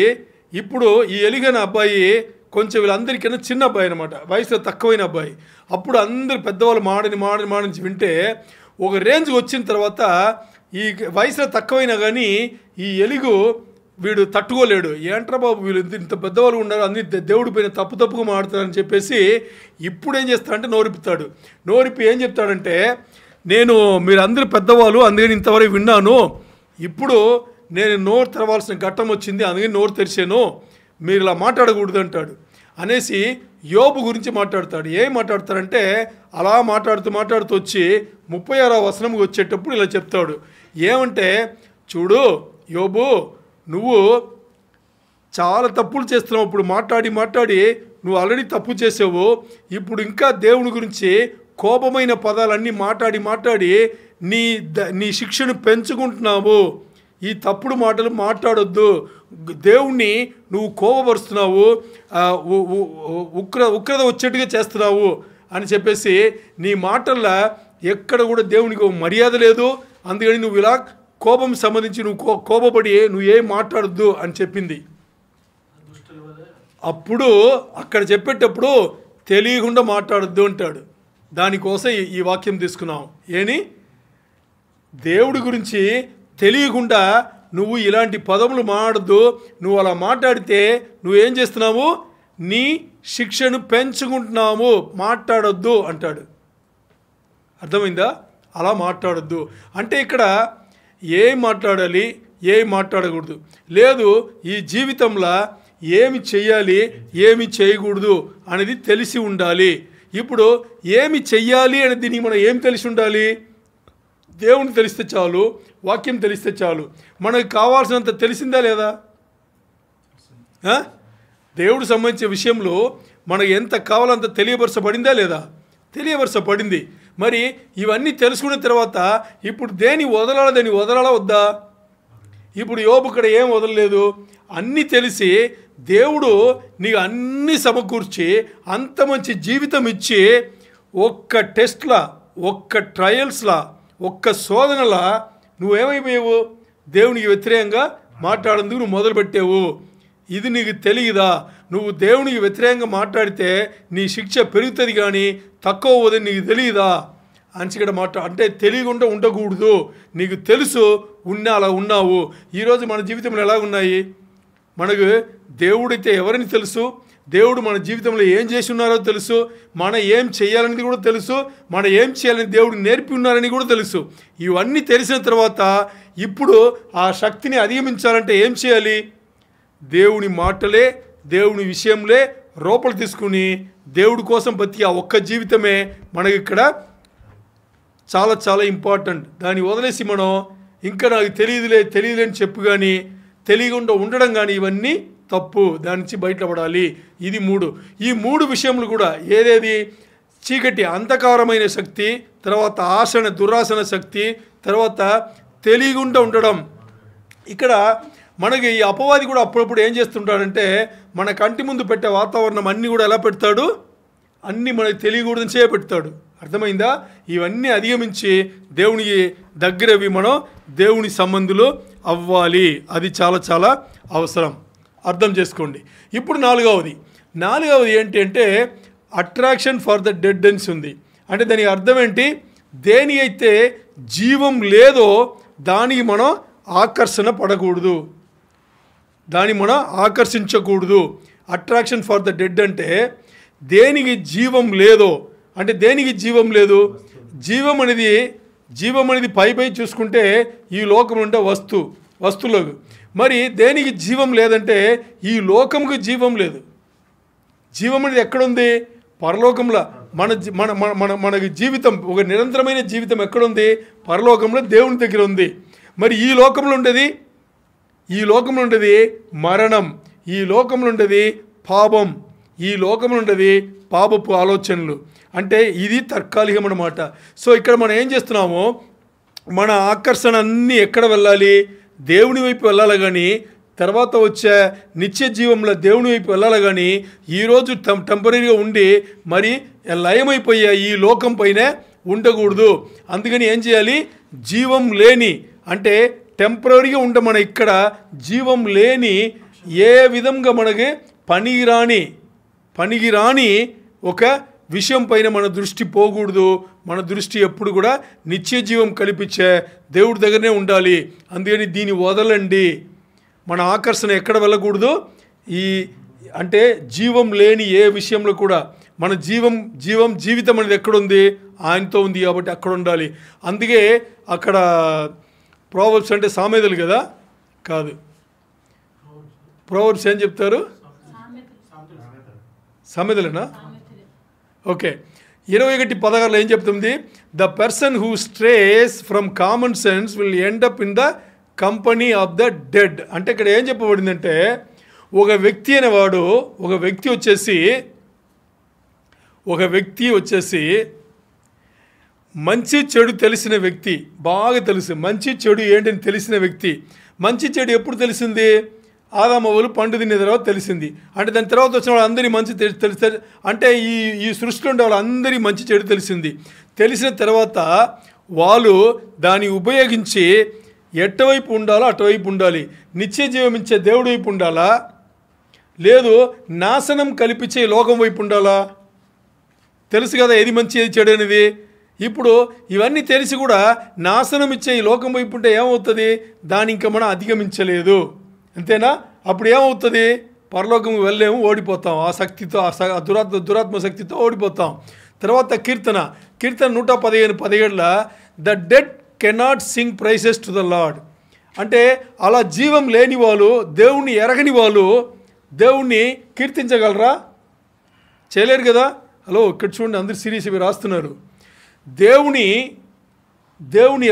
ఇప్పుడు ఈ ఎలీహు అనే అబ్బాయి కొంచెం వీళ్ళందరికన్నా చిన్న అబ్బాయి అనమాట, వయసులో తక్కువైన అబ్బాయి. అప్పుడు అందరు పెద్దవాళ్ళు మాడని వింటే ఒక రేంజ్కి వచ్చిన తర్వాత ఈ వయసులో తక్కువైనా కానీ ఈ ఎలీహు వీడు తట్టుకోలేడు. ఏంట్రా బాబు వీళ్ళు ఇంత పెద్దవాళ్ళు ఉన్నారు, అన్ని దేవుడి పైన తప్పుగా మాడుతారని చెప్పేసి ఇప్పుడు ఏం చేస్తాడంటే నోరిపి ఏం చెప్తాడంటే, మీరందరూ పెద్దవాళ్ళు అందుకని ఇంతవరకు విన్నాను, ఇప్పుడు నేను నోరు తెరవాల్సిన ఘట్టం వచ్చింది, అందుకని నోరు తెరిచాను, మీరు ఇలా మాట్లాడకూడదు అంటాడు. అనేసి యోబు గురించి మాట్లాడతాడు. ఏం మాట్లాడతాడంటే, అలా మాట్లాడుతూ వచ్చి 36వ వచనంకి వచ్చేటప్పుడు ఇలా చెప్తాడు. ఏమంటే, చూడు యోబు, నువ్వు చాలా తప్పులు చేస్తున్నావు. ఇప్పుడు మాట్లాడి నువ్వు ఆల్రెడీ తప్పు చేసావు. ఇప్పుడు ఇంకా దేవుని గురించి కోపమైన పదాలన్నీ మాట్లాడి నీ శిక్షను పెంచుకుంటున్నావు. ఈ తప్పుడు మాటలు మాట్లాడొద్దు. దేవుణ్ణి నువ్వు కోపపరుస్తున్నావు, ఉగ్రత వచ్చేట్టుగా చేస్తున్నావు అని చెప్పేసి నీ మాటల్లో ఎక్కడ కూడా దేవునికి మర్యాద లేదు. అందుకని నువ్వు ఇలా కోపం సంబంధించి నువ్వు కోపపడి నువ్వు ఏం మాట్లాడొద్దు అని చెప్పింది. అప్పుడు అక్కడ చెప్పేటప్పుడు తెలియకుండా మాట్లాడొద్దు అంటాడు. దానికోసం ఈ వాక్యం తీసుకున్నాం. దేవుడి గురించి తెలియకుండా నువ్వు ఇలాంటి పదములు మాట్లాడద్దు. నువ్వు అలా మాట్లాడితే నువ్వేం చేస్తున్నావు? నీ శిక్షను పెంచుకుంటున్నావు, మాట్లాడొద్దు అంటాడు. అర్థమైందా? అలా మాట్లాడొద్దు అంటే ఇక్కడ ఏం మాట్లాడాలి, ఏం మాట్లాడకూడదు లేదు, ఈ జీవితంలో ఏమి చెయ్యాలి, ఏమి చేయకూడదు అనేది తెలిసి ఉండాలి. ఇప్పుడు ఏమి చెయ్యాలి అనేది దీనికి మనం ఏం తెలిసి ఉండాలి? దేవుని తెలిస్తే చాలు, వాక్యం తెలిస్తే చాలు. మనకు కావాల్సినంత తెలిసిందా లేదా? దేవుడు సంబంధించిన విషయంలో మనకు ఎంత కావాలంత తెలియపరచబడిందా లేదా? తెలియపరచబడింది. మరి ఇవన్నీ తెలుసుకున్న తర్వాత ఇప్పుడు దేని వదలాలా వద్దా? ఇప్పుడు యోబు ఇక్కడ ఏం వదలలేదు, అన్నీ తెలిసి దేవుడు నీకు అన్నీ సమకూర్చి అంత మంచి జీవితం ఇచ్చి ఒక్క టెస్ట్లా, ఒక్క ట్రయల్స్లా, ఒక్క శోధనలా నువ్వేమైపోయావు? దేవునికి వ్యతిరేకంగా మాట్లాడేందుకు నువ్వు మొదలుపెట్టావు. ఇది నీకు తెలియదా? నువ్వు దేవునికి వ్యతిరేకంగా మాట్లాడితే నీ శిక్ష పెరుగుతుంది కానీ తక్కువ పోదని నీకు తెలియదా అని ఇక్కడ అంటే తెలియకుండా ఉండకూడదు. నీకు తెలుసు, అలా ఉన్నావు. ఈరోజు మన జీవితంలో ఎలా ఉన్నాయి? మనకు దేవుడైతే ఎవరిని తెలుసు, దేవుడు మన జీవితంలో ఏం చేసి ఉన్నారో తెలుసు, మనం ఏం చేయాలనేది కూడా తెలుసు, మనం ఏం చేయాలని దేవుడు నేర్పి ఉన్నారని కూడా తెలుసు. ఇవన్నీ తెలిసిన తర్వాత ఇప్పుడు ఆ శక్తిని అధిగమించాలంటే ఏం చేయాలి? దేవుని మాటలే, దేవుని విషయంలే రూపలు తీసుకుని దేవుడి కోసం బతికి ఆ ఒక్క జీవితమే మనకి ఇక్కడ చాలా చాలా ఇంపార్టెంట్. దాన్ని వదిలేసి మనం ఇంకా నాకు తెలియదులే అని చెప్పు కానీ, తెలియకుండా ఉండడం కానీ ఇవన్నీ తప్పు, దాని నుంచి బయటపడాలి. ఇది 3. ఈ 3 విషయములు కూడా ఏదేది? చీకటి అంధకారమైన శక్తి, తర్వాత ఆశన దురాశన శక్తి, తర్వాత తెలియకుండా ఉండడం. ఇక్కడ మనకి ఈ అపవాది కూడా అప్పుడప్పుడు ఏం చేస్తుంటాడంటే మన కంటి ముందు పెట్టే వాతావరణం అన్నీ కూడా ఎలా పెడతాడు? అన్నీ మనకి తెలియకూడదని చేపెడతాడు. అర్థమైందా? ఇవన్నీ అధిగమించి దేవునికి దగ్గరవి మనం దేవుని సంబంధులు అవ్వాలి. అది చాలా చాలా అవసరం. అర్థం చేసుకోండి. ఇప్పుడు నాలుగవది ఏంటి అంటే అట్రాక్షన్ ఫర్ ద డెడ్ ఎన్స్ ఉంది. అంటే దానికి అర్థం ఏంటి? దేని అయితే జీవం లేదో దానికి మనం ఆకర్షణ పడకూడదు, దాన్ని మనం ఆకర్షించకూడదు. అట్రాక్షన్ ఫర్ ద డెడ్ అంటే దేనికి జీవం లేదో, అంటే దేనికి జీవం లేదు? జీవం అనేది పై చూసుకుంటే ఈ లోకం ఉండే వస్తువులకు. మరి దేనికి జీవం లేదంటే ఈ లోకంకు జీవం లేదు. జీవం అనేది ఎక్కడుంది? పరలోకంలో. మనకి జీవితం, ఒక నిరంతరమైన జీవితం ఎక్కడుంది? పరలోకంలో దేవుని దగ్గర ఉంది. మరి ఈ లోకంలో ఉండేది మరణం, ఈ లోకంలో ఉండేది పాపం, ఈ లోకంలో ఉండేది పాపపు ఆలోచనలు. అంటే ఇది తాత్కాలికం అన్నమాట. సో ఇక్కడ మనం ఏం చేస్తున్నామో, మన ఆకర్షణ అన్నీ ఎక్కడ వెళ్ళాలి? దేవుని వైపు వెళ్ళాలి. కానీ తర్వాత వచ్చే నిత్య జీవంలో దేవుని వైపు వెళ్ళాలి. కానీ ఈరోజు టెంపరీగా ఉండి మరి లయమైపోయే ఈ లోకం పైన ఉండకూడదు. అందుకని ఏం చేయాలి? జీవం లేని, అంటే టెంపరీగా ఉంటే మన ఇక్కడ జీవం లేని ఏ విధంగా మనకి పనికిరాని ఒక విషయం పైన మన దృష్టి పోకూడదు. మన దృష్టి ఎప్పుడు కూడా నిత్య జీవం కల్పించే దేవుడి దగ్గరనే ఉండాలి. అందుకని దీన్ని వదలండి. మన ఆకర్షణ ఎక్కడ వెళ్ళకూడదు? అంటే జీవం లేని ఏ విషయంలో కూడా మన జీవితం అనేది ఎక్కడుంది? ఆయనతో ఉంది కాబట్టి అక్కడ ఉండాలి. అందుకే అక్కడ ప్రోవర్బ్స్ అంటే సామెతలు కదా? కాదు, ప్రోవర్బ్స్ ఏం చెప్తారు? సామెతలేనా? ఓకే. 21:16 ఏం చెప్తుంది? The person who strays from common sense will end up in the company of the dead. అంటే ఇక్కడ ఏం చెప్పబడిందంటే ఒక వ్యక్తి వచ్చేసి మంచి చెడు తెలిసిన వ్యక్తి, బాగా తెలుసు మంచి చెడు ఏంటని తెలిసిన వ్యక్తి. మంచి చెడు ఎప్పుడు తెలిసింది? ఆదామవ్వలు పండు తిన్న తర్వాత తెలిసింది. అంటే దాని తర్వాత వచ్చిన వాళ్ళు అందరి మంచి తెలిసి, అంటే ఈ సృష్టిలో ఉండే వాళ్ళు అందరి మంచి చెడు తెలిసిన తర్వాత వాళ్ళు దాన్ని ఉపయోగించి ఎటువైపు ఉండాలో అటువైపు ఉండాలి. నిత్య జీవం ఇచ్చే దేవుడి వైపు ఉండాలా, లేదు నాశనం కల్పించే లోకం వైపు ఉండాలా? తెలుసు కదా ఏది మంచి ఏది చెడు అనేది. ఇప్పుడు ఇవన్నీ తెలిసి కూడా నాశనం ఇచ్చే ఈ లోకం వైపు ఉంటే ఏమవుతుంది? దాన్ని ఇంకా మనం అధిగమించలేదు, అంతేనా? అప్పుడు ఏమవుతుంది? పరలోకం వెళ్ళలేము, ఓడిపోతాం. ఆ శక్తితో, ఆ దురాత్మ శక్తితో ఓడిపోతాం. తర్వాత కీర్తన 115:17 the dead cannot Singh prices to the lord. అంటే అలా జీవం లేని వాళ్ళు, దేవుణ్ణి ఎరగని వాళ్ళు దేవుణ్ణి కీర్తించగలరా? చేయలేరు కదా. హలో, ఇక్కడ చూడండి, అందరు సీరియస్ ఇవి రాస్తున్నారు. దేవుని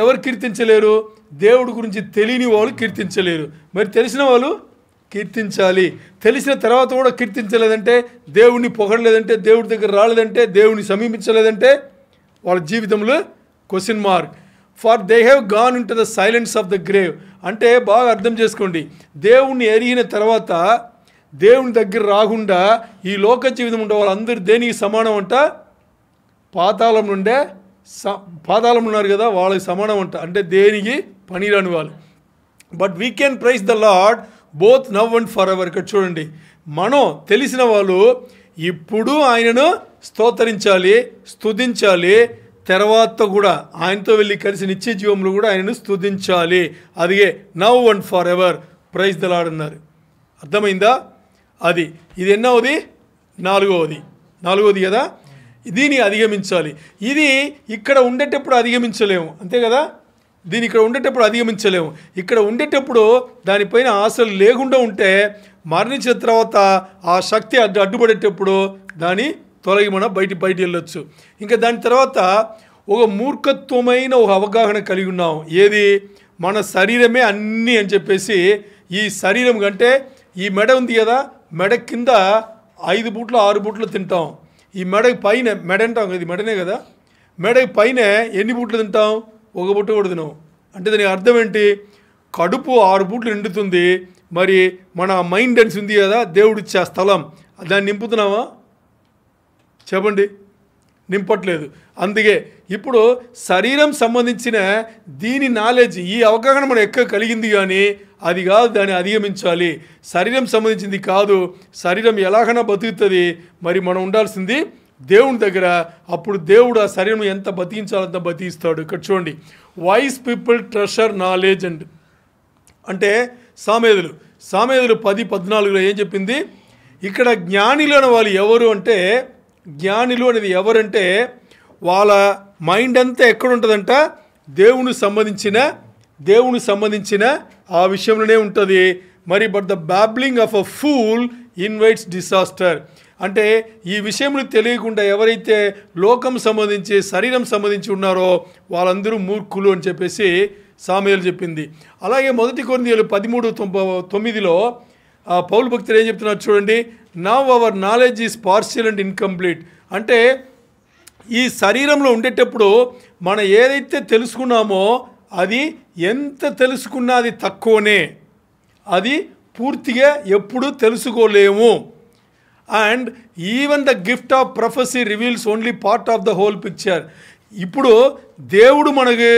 ఎవరు కీర్తించలేరు? దేవుడి గురించి తెలియని వాళ్ళు కీర్తించలేరు. మరి తెలిసిన వాళ్ళు కీర్తించాలి. తెలిసిన తర్వాత కూడా కీర్తించలేదంటే, దేవుణ్ణి పొగడలేదంటే, దేవుడి దగ్గర రాలేదంటే, దేవుని సమీపించలేదంటే వాళ్ళ జీవితంలో question mark. For they have gone in to the silence of the grave. అంటే బాగా అర్థం చేసుకోండి, దేవుణ్ణి ఎరిగిన తర్వాత దేవుని దగ్గర రాకుండా ఈ లోక జీవితం ఉండే వాళ్ళందరూ దేనికి సమానం అంట? పాతాళం ఉన్నారు కదా, వాళ్ళకి సమానం అంట. అంటే దేనికి పనిరాని వాళ్ళు. But we can praise the Lord both now and forever. ఇక్కడ చూడండి, మనం తెలిసిన వాళ్ళు ఇప్పుడు ఆయనను స్తోత్రించాలి, స్తుతించాలి. తర్వాత కూడా ఆయనతో వెళ్ళి కలిసి నిత్య జీవంలో కూడా ఆయనను స్తుతించాలి. అదిగే now and forever praise the Lord అన్నారు. అర్థమైందా? ఇది ఎన్నవది? నాలుగవది కదా. దీన్ని అధిగమించాలి. ఇది ఇక్కడ ఉండేటప్పుడు అధిగమించలేము, అంతే కదా. దీన్ని ఇక్కడ ఉండేటప్పుడు అధిగమించలేము. ఇక్కడ ఉండేటప్పుడు దానిపైన ఆశలు లేకుండా ఉంటే మరణించిన తర్వాత ఆ శక్తి అడ్డుపడేటప్పుడు దాన్ని తొలగి మనం బయట వెళ్ళొచ్చు. ఇంకా దాని తర్వాత ఒక మూర్ఖత్వమైన ఒక అవగాహన కలిగి ఉన్నాం. ఏది? మన శరీరమే అన్నీ అని చెప్పేసి, ఈ శరీరం కంటే ఈ మెడ ఉంది కదా, మెడ కింద 5 బూట్లు 6 బూట్లు తింటాం. ఈ మెడ పైన మెడ అంటాం కదా, ఇది మెడనే కదా, మెడ పైన ఎన్ని బూట్లు తింటాం? 1 బూట్టు కూడా తినాం. అంటే దానికి అర్థం ఏంటి? కడుపు 6 బూట్లు నిండుతుంది. మరి మన మైండ్ అని ఉంది కదా, దేవుడిచ్చే స్థలం, దాన్ని నింపుతున్నావా? చెప్పండి, నింపట్లేదు. అందుకే ఇప్పుడు శరీరం సంబంధించిన దీని నాలెడ్జ్, ఈ అవగాహన మనం ఎక్కువ కలిగింది, కానీ అది కాదు, దాన్ని అధిగమించాలి. శరీరం సంబంధించింది కాదు. శరీరం ఎలాగైనా బతుకుతుంది. మరి మనం ఉండాల్సింది దేవుని దగ్గర. అప్పుడు దేవుడు ఆ శరీరం ఎంత బతికించాలంత బతికిస్తాడు. ఇక్కడ చూడండి, వైస్ పీపుల్ ట్రెషర్ నాలెడ్జ్ అంటే సామెతలు 10:14 ఏం చెప్పింది? ఇక్కడ జ్ఞానిలు అనే వాళ్ళు ఎవరు అంటే, జ్ఞానులు అనేది ఎవరంటే వాళ్ళ మైండ్ అంతా ఎక్కడ ఉంటుందంట? దేవునికి సంబంధించిన ఆ విషయంలోనే ఉంటుంది. మరి but the babbling of a fool invites disaster. అంటే ఈ విషయంలో తెలియకుండా ఎవరైతే లోకం సంబంధించి శరీరం సంబంధించి ఉన్నారో వాళ్ళందరూ మూర్ఖులు అని చెప్పేసి సామెతలు చెప్పింది. అలాగే 1 కొరింథీయులు 13:9 పౌలు భక్తులు ఏం చెప్తున్నారు చూడండి, now our knowledge is partial and incomplete. అంటే ఈ శరీరంలో ఉండేటప్పుడు మనం ఏదైతే తెలుసుకున్నామో అది ఎంత తెలుసుకున్నా అది తక్కువనే, అది పూర్తిగా ఎప్పుడు తెలుసుకోలేము. And even the gift of ప్రొఫెసీ reveals only part of the whole picture. ఇప్పుడు దేవుడు మనకి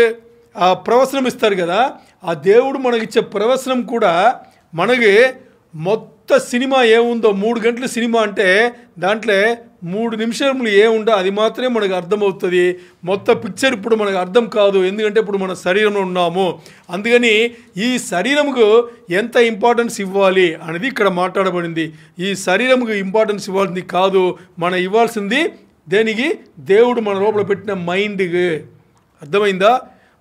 ఆ ప్రవచనం ఇస్తారు కదా, ఆ దేవుడు మనకిచ్చే ప్రవచనం కూడా మనకి మొత్తం సినిమా ఏముందో, 3 గంటల సినిమా అంటే దాంట్లో 3 నిమిషములు ఏముందో అది మాత్రమే మనకు అర్థమవుతుంది. మొత్తం పిక్చర్ ఇప్పుడు మనకు అర్థం కాదు, ఎందుకంటే ఇప్పుడు మన శరీరంలో ఉన్నాము. అందుకని ఈ శరీరముకు ఎంత ఇంపార్టెన్స్ ఇవ్వాలి అనేది ఇక్కడ మాట్లాడబడింది. ఈ శరీరముకు ఇంపార్టెన్స్ ఇవ్వాల్సింది కాదు, మనం ఇవ్వాల్సింది దేనికి? దేవుడు మన లోపల పెట్టిన మైండ్కి. అర్థమైందా?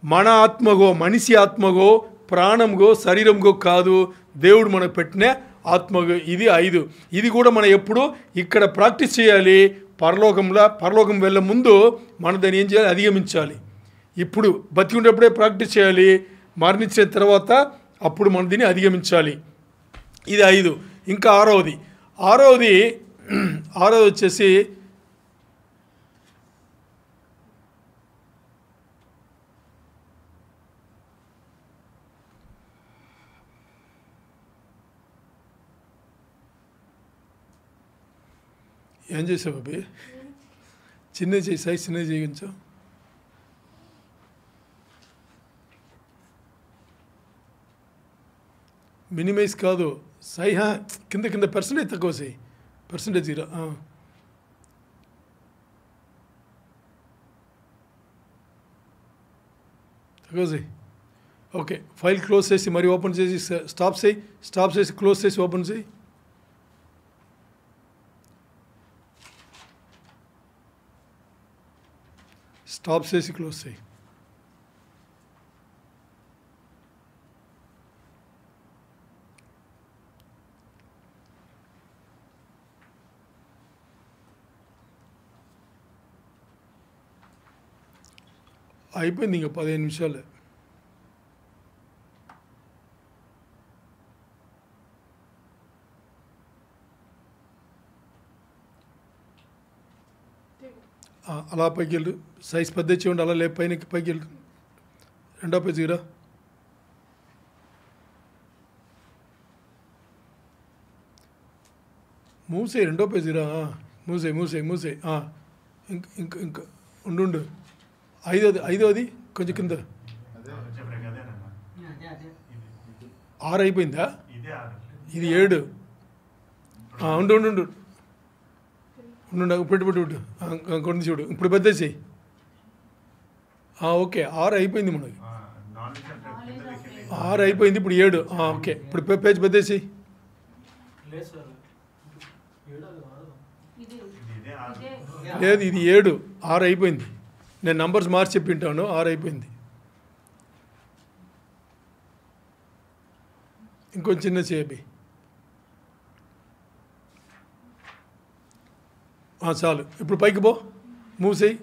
మన ఆత్మగో, మనిషి ఆత్మగో, ప్రాణంగో, శరీరంగో కాదు, దేవుడు మనకు పెట్టిన ఆత్మగో. ఇది 5. ఇది కూడా మనం ఎప్పుడు ఇక్కడ ప్రాక్టీస్ చేయాలి. పరలోకం వెళ్ళే ముందు మనం దాన్ని ఏం చేయాలి? అధిగమించాలి. ఇప్పుడు బతికి ఉండేప్పుడే ప్రాక్టీస్ చేయాలి, మరణించిన తర్వాత అప్పుడు మనం దీన్ని అధిగమించాలి. ఇది 5. ఇంకా 6వది వచ్చేసి ఏం చేసావు అబ్బి? చిన్నది చేయి, సైజ్ చిన్నది చేయించావు. మినిమైజ్ కాదు, కింద పర్సంటేజ్ తక్కువ చేయి, పర్సంటేజ్ 0. తక్కువ చేయి. ఓకే, ఫైల్ క్లోజ్ చేసి మరి ఓపెన్ చేసి స్టాప్ చేసి క్లోజ్ చేసి ఓపెన్ చేయి. స్టాప్ చేసి క్లోజ్ చేయి. అయిపోయింది, ఇంకా 15 నిమిషాలే. అలా పైకి వెళ్ళు, సైజ్ పెద్ద చేయండి, అలా లే పైకి వెళ్ళు. 2వ పేజీరా, మూసే 2వ పేజీరా, మూసే ఇంకా ఉండు. 5వది కొంచెం కింద. 6 అయిపోయిందా? ఇది 7. ఉండు పెట్టు కొన్ని చూడు. ఇప్పుడు పెద్ద చెయ్యి. ఓకే, 6 అయిపోయింది మనకి. 6 అయిపోయింది, ఇప్పుడు 7. ఓకే, ఇప్పుడు పేజ్ పెద్ద చెయ్యి. లేదు, ఇది 7. 6 అయిపోయింది. నేను నంబర్స్ మార్చి చెప్పింటాను. 6 అయిపోయింది. ఇంకొంచెం చిన్న చేయి. చాలు, ఇప్పుడు పైకి పో. మూసేయి.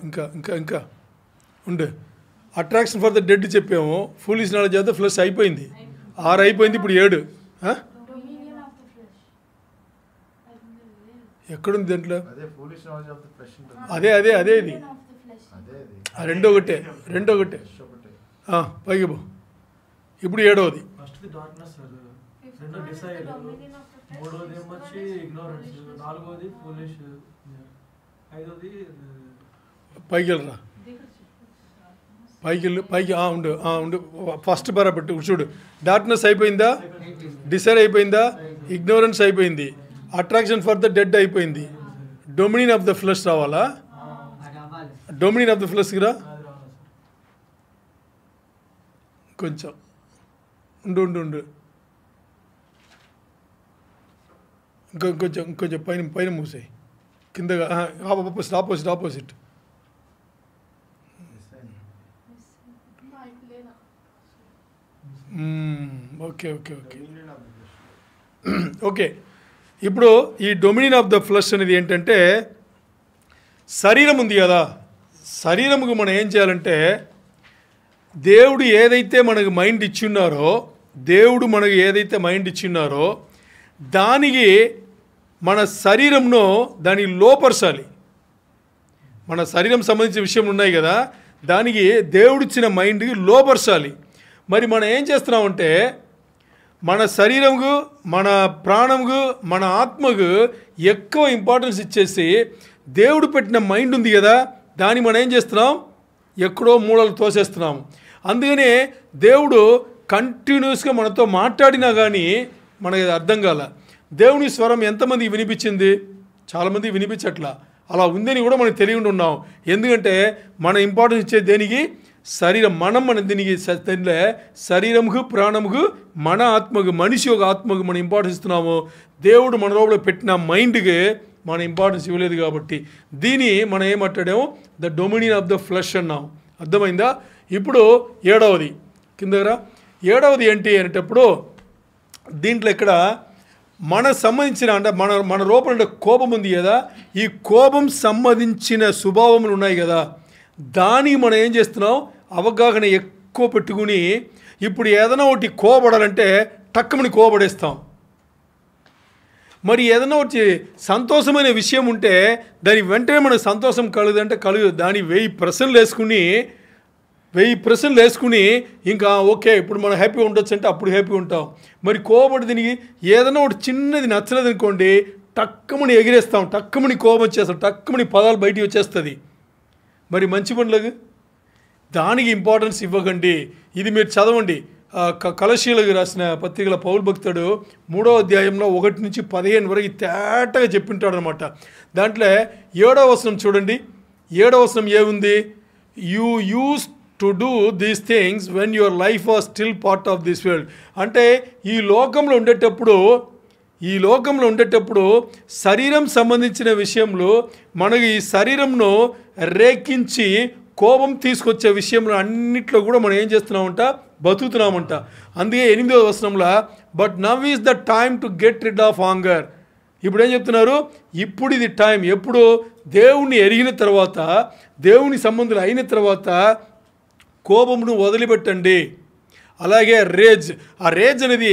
ఇంకా ఉండు. అట్రాక్షన్ ఫర్ ద డెడ్ చెప్పాము, foolish knowledge of the flesh అయిపోయింది, 6 అయిపోయింది, ఇప్పుడు 7. ఎక్కడుంది దాంట్లో? అదే foolish knowledge of the flesh ఉంటుంది. అదే ఇది అదే అది. రెండో ఒకటే ఒకటే. పైకి పో. ఇప్పుడు 7వది ఫస్ట్ది డార్క్నెస్ సార్, రెండో డిసైడ్, మూడోది ఏమొచ్చి ఇగ్నోరెన్స్, నాలుగోది ఫూలిష్, ఐదోది పైకి వెళ్ళరా, పైకి వెళ్ళు, పైకి ఉండు ఫస్ట్ పెట్టి చూడు. డార్క్నెస్ అయిపోయిందా, డిసైర్ అయిపోయిందా, ఇగ్నోరెన్స్ అయిపోయింది, అట్రాక్షన్ ఫర్ ద డెడ్ అయిపోయింది, డొమినియన్ ఆఫ్ ద ఫ్లెష్ రావాలా? డొమినియన్ ఆఫ్ ద ఫ్లెష్కి రా కొంచెం, ఉండు ఇంకొంచెం పైన మూసాయి, కిందగా ఆపోజిట్. ఓకే. ఇప్పుడు ఈ డొమినియన్ ఆఫ్ ద ఫ్లెష్ అనేది ఏంటంటే, శరీరం ఉంది కదా, శరీరముకు మనం ఏం చేయాలంటే, దేవుడు ఏదైతే మనకు మైండ్ ఇచ్చిన్నారో, దానికి మన శరీరంను దాన్ని లోపరచాలి. మన శరీరం సంబంధించిన విషయం ఉన్నాయి కదా, దానికి దేవుడిచ్చిన మైండ్కి లోపరచాలి. మరి మనం ఏం చేస్తున్నామంటే, మన శరీరంకు, మన ప్రాణంకు, మన ఆత్మకు ఎక్కువ ఇంపార్టెన్స్ ఇచ్చేసి దేవుడు పెట్టిన మైండ్ ఉంది కదా, దాన్ని మనం ఏం చేస్తున్నాం, ఎక్కడో మూలలు తోసేస్తున్నాం. అందుకనే దేవుడు కంటిన్యూస్గా మనతో మాట్లాడినా కానీ మనకి అర్థం కాల. దేవుని స్వరం ఎంతమంది వినిపించింది? చాలామంది వినిపించట్లా. అలా ఉందని కూడా మనకు తెలియకుండా ఉన్నాం. ఎందుకంటే మన ఇంపార్టెన్స్ ఇచ్చే దేనికి? శరీరం. మన దీనికి శరీరముకు, ప్రాణముకు, మన ఆత్మకు, మనిషి యొక్క ఆత్మకు మనం ఇంపార్టెన్స్ ఇస్తున్నాము. దేవుడు మన లోపల పెట్టిన మైండ్కి మన ఇంపార్టెన్స్ ఇవ్వలేదు. కాబట్టి దీన్ని మనం ఏమంటాడేమో the dominion of the flesh అన్నాం. అర్థమైందా? ఇప్పుడు 7వది కిందరా. 7వది ఏంటి అనేటప్పుడు దీంట్లో ఇక్కడ మన సంబంధించిన అంటే మన లోపల కోపం ఉంది కదా, ఈ కోపం సంబంధించిన స్వభావములు ఉన్నాయి కదా, దానికి మనం ఏం చేస్తున్నాం, అవగాహన ఎక్కువ పెట్టుకుని ఇప్పుడు ఏదైనా ఒకటి కోపడాలంటే టక్కుమని కోపడేస్తాం. మరి ఏదైనా ఒకటి సంతోషమైన విషయం ఉంటే దాని వెంటనే మనకు సంతోషం కలుగుదంటే కలుగు. దాని 1000 ప్రశ్నలు వేసుకుని ఇంకా ఓకే ఇప్పుడు మనం హ్యాపీగా ఉండొచ్చు అంటే అప్పుడు హ్యాపీగా ఉంటాం. మరి కోపడి దీనికి ఏదైనా ఒకటి చిన్నది నచ్చలేదు అనుకోండి, టక్కుమని ఎగిరేస్తాం, టక్కుమని కోపం వచ్చేస్తాం, టక్కుమని పదాలు బయటికి వచ్చేస్తుంది. మరి మంచి పనులకు దానికి ఇంపార్టెన్స్ ఇవ్వకండి. ఇది మీరు చదవండి. కలశీలకు రాసిన పత్రికల పౌలు భక్తుడు 3వ అధ్యాయంలో 1 నుంచి 15 వరకు తేటగా చెప్పింటాడు అనమాట. దాంట్లో 7వ వచనం చూడండి. 7వ వచనం ఏముంది? You use to do these things when your life was still part of this world. అంటే ఈ లోకంలో ఉండేటప్పుడు శరీరం సంబంధించిన విషయంలో మనకి ఈ శరీరంను రేకించి కోపం తీసుకొచ్చే విషయంలో అన్నిట్లో కూడా మనం ఏం చేస్తున్నామంట, బతుకుతున్నామంట. అందుకే 8వ వచనంలో but now is the time to get rid of ఆంగర్. ఇప్పుడు ఏం చెప్తున్నారు? ఇప్పుడు ఇది టైం. ఎప్పుడు? దేవుణ్ణి ఎరిగిన తర్వాత, దేవుని సంబంధులు అయిన తర్వాత కోపమును వదిలిపెట్టండి. అలాగే ఆ రేజ్ అనేది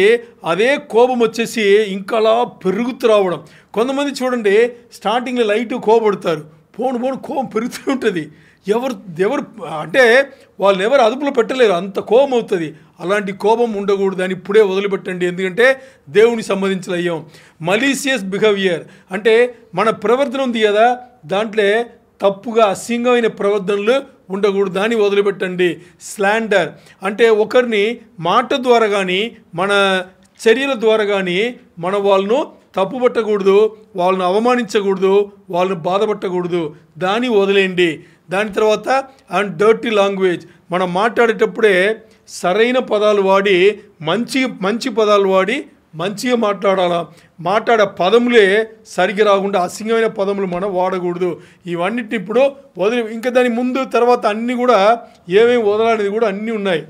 అదే కోపం వచ్చేసి ఇంకా అలా పెరుగుతూ రావడం. కొంతమంది చూడండి స్టార్టింగ్లో లైట్ కోపడతారు, పోను కోపం పెరుగుతూ ఉంటుంది. ఎవరు అంటే వాళ్ళని ఎవరు అదుపులో పెట్టలేరు, అంత కోపం అవుతుంది. అలాంటి కోపం ఉండకూడదు, అని ఇప్పుడే వదిలిపెట్టండి. ఎందుకంటే దేవుని సంబంధించిన అయ్యాం. మలీసియస్ బిహేవియర్ అంటే మన ప్రవర్తన ఉంది కదా, దాంట్లో తప్పుగా అసహ్యంగమైన ప్రవర్తనలు ఉండకూడదు, దాన్ని వదిలిపెట్టండి. స్లాండర్ అంటే ఒకరిని మాట ద్వారా కానీ మన చర్యల ద్వారా కానీ మన వాళ్ళను తప్పు పట్టకూడదు, వాళ్ళను అవమానించకూడదు, వాళ్ళను బాధపట్టకూడదు, దాన్ని వదిలేయండి. దాని తర్వాత అండ్ డర్టీ లాంగ్వేజ్. మనం మాట్లాడేటప్పుడే సరైన పదాలు వాడి మంచి పదాలు వాడి మంచిగా మాట్లాడాలా. మాట్లాడే పదములే సరిగ్గా రాకుండా అసింగమైన పదములు మనం వాడకూడదు. ఇవన్నిటిని ఇప్పుడు వదిలి ఇంకా దాని ముందు తర్వాత అన్నీ కూడా ఏమేమి వదలనేది కూడా అన్నీ ఉన్నాయి.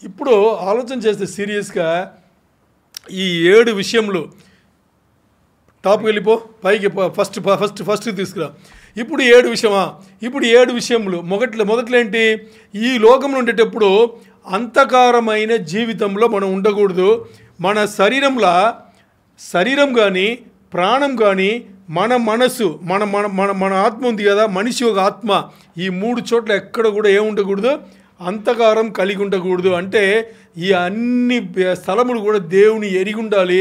ఇప్పుడు ఆలోచన చేస్తే సీరియస్గా ఈ 7 విషయంలో టాప్కి వెళ్ళిపో, పైకి ఫస్ట్ తీసుకురా. ఇప్పుడు 7 విషయమా? ఇప్పుడు 7 విషయములు. మొదట్లో ఏంటి? ఈ లోకంలో ఉండేటప్పుడు అంధకారమైన జీవితంలో మనం ఉండకూడదు. మన శరీరం కానీ ప్రాణం కానీ మన మనసు మన ఆత్మ ఉంది కదా, మనిషి ఒక ఆత్మ, ఈ 3 చోట్ల ఎక్కడ కూడా ఏముండకూడదు? అంధకారం కలిగి ఉండకూడదు. అంటే ఈ అన్ని స్థలములు కూడా దేవుని ఎరిగి ఉండాలి,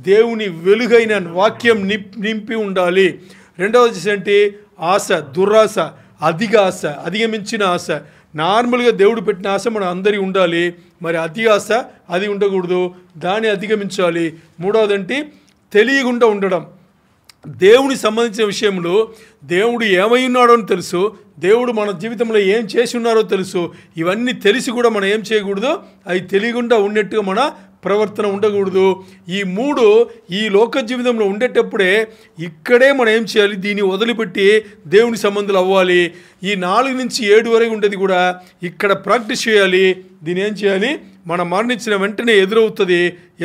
దేవుని వెలుగైన వాక్యం నింపి ఉండాలి. రెండవది వచ్చేసి ఏంటి? ఆశ, దురాశ, అధిగమించిన ఆశ. నార్మల్గా దేవుడు పెట్టిన ఆశ మన అందరికీ ఉండాలి, మరి అతి ఆశ అది ఉండకూడదు, దాన్ని అధిగమించాలి. మూడవది ఏంటి? తెలియకుండా ఉండడం. దేవుని సంబంధించిన విషయంలో దేవుడు ఏమై ఉన్నాడో అని తెలుసు, దేవుడు మన జీవితంలో ఏం చేసి ఉన్నారో తెలుసు. ఇవన్నీ తెలిసి కూడా మనం ఏం చేయకూడదు? అవి తెలియకుండా ఉన్నట్టుగా మన ప్రవర్తన ఉండకూడదు. ఈ 3 ఈ లోక జీవితంలో ఉండేటప్పుడే ఇక్కడే మనం ఏం చేయాలి? దీన్ని వదిలిపెట్టి దేవుని సంబంధాలు అవ్వాలి. ఈ 4 నుంచి 7 వరకు ఉండేది కూడా ఇక్కడ ప్రాక్టీస్ చేయాలి. దీన్ని ఏం చేయాలి? మనం మరణించిన వెంటనే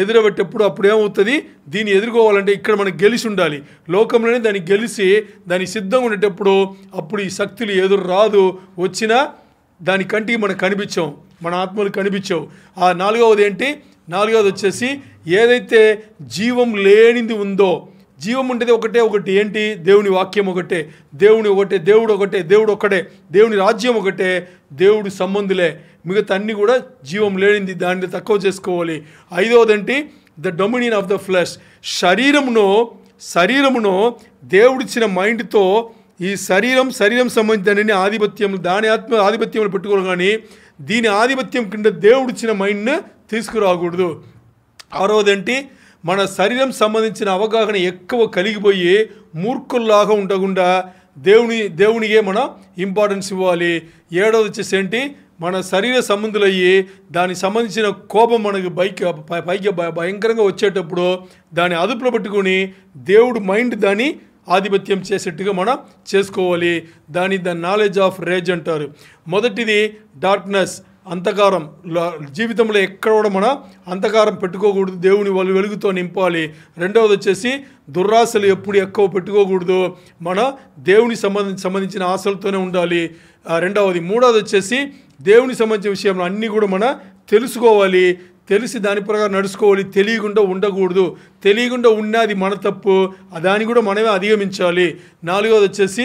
ఎదురబెట్టేప్పుడు అప్పుడు ఏమవుతుంది? దీన్ని ఎదుర్కోవాలంటే ఇక్కడ మనం గెలిచి ఉండాలి. లోకంలోనే దాన్ని గెలిచి దాన్ని సిద్ధంగా ఉండేటప్పుడు అప్పుడు ఈ శక్తులు ఎదురు రాదు. వచ్చినా దాని కంటికి మనకు కనిపించాం, మన ఆత్మలు కనిపించవు. ఆ 4వది ఏంటి? 4వది వచ్చేసి ఏదైతే జీవం లేనిది ఉందో, జీవం ఉండేది ఒకటి ఏంటి? దేవుని వాక్యం ఒకటే, దేవుడు ఒకటే, దేవుని రాజ్యం ఒకటే, దేవుడి సంబంధులే. మిగతా అన్నీ కూడా జీవం లేనిది, దాన్ని తక్కువ చేసుకోవాలి. 5వది ఏంటి? The dominion of the flesh. శరీరమును దేవుడిచ్చిన మైండ్తో ఈ శరీరం సంబంధించిన దాని ఆధిపత్యంలో పెట్టుకోవాలి, కానీ దీని ఆధిపత్యం కింద దేవుడిచ్చిన మైండ్ని తీసుకురాకూడదు. 6వది ఏంటి? మన శరీరం సంబంధించిన అవగాహన ఎక్కువ కలిగిపోయి మూర్ఖుల్లాగా ఉండకుండా దేవునికే మనం ఇంపార్టెన్స్ ఇవ్వాలి. 7వది వచ్చేసి ఏంటి? మన శరీర సంబంధులయ్యి దానికి సంబంధించిన కోపం మనకు పైకి భయంకరంగా వచ్చేటప్పుడు దాన్ని అదుపులో పెట్టుకుని దేవుడు మైండ్ దాన్ని ఆధిపత్యం చేసేట్టుగా మనం చేసుకోవాలి. ద నాలెడ్జ్ ఆఫ్ రేజ్ అంటారు. మొదటిది డార్క్నెస్, అంధకారం. జీవితంలో ఎక్కడ కూడా మనం అంధకారం పెట్టుకోకూడదు, దేవుని వెలుగుతో నింపాలి. రెండవది వచ్చేసి దుర్రాశలు ఎప్పుడు ఎక్కువ పెట్టుకోకూడదు, మన దేవుని సంబంధించిన ఆశలతోనే ఉండాలి. రెండవది. మూడవది వచ్చేసి దేవుని సంబంధించిన విషయంలో అన్నీ కూడా మనం తెలుసుకోవాలి, తెలిసి దాని ప్రకారం నడుచుకోవాలి. తెలియకుండా ఉండకూడదు, తెలియకుండా ఉన్నది మన తప్పు, దాన్ని కూడా మనమే అధిగమించాలి. 4వది వచ్చేసి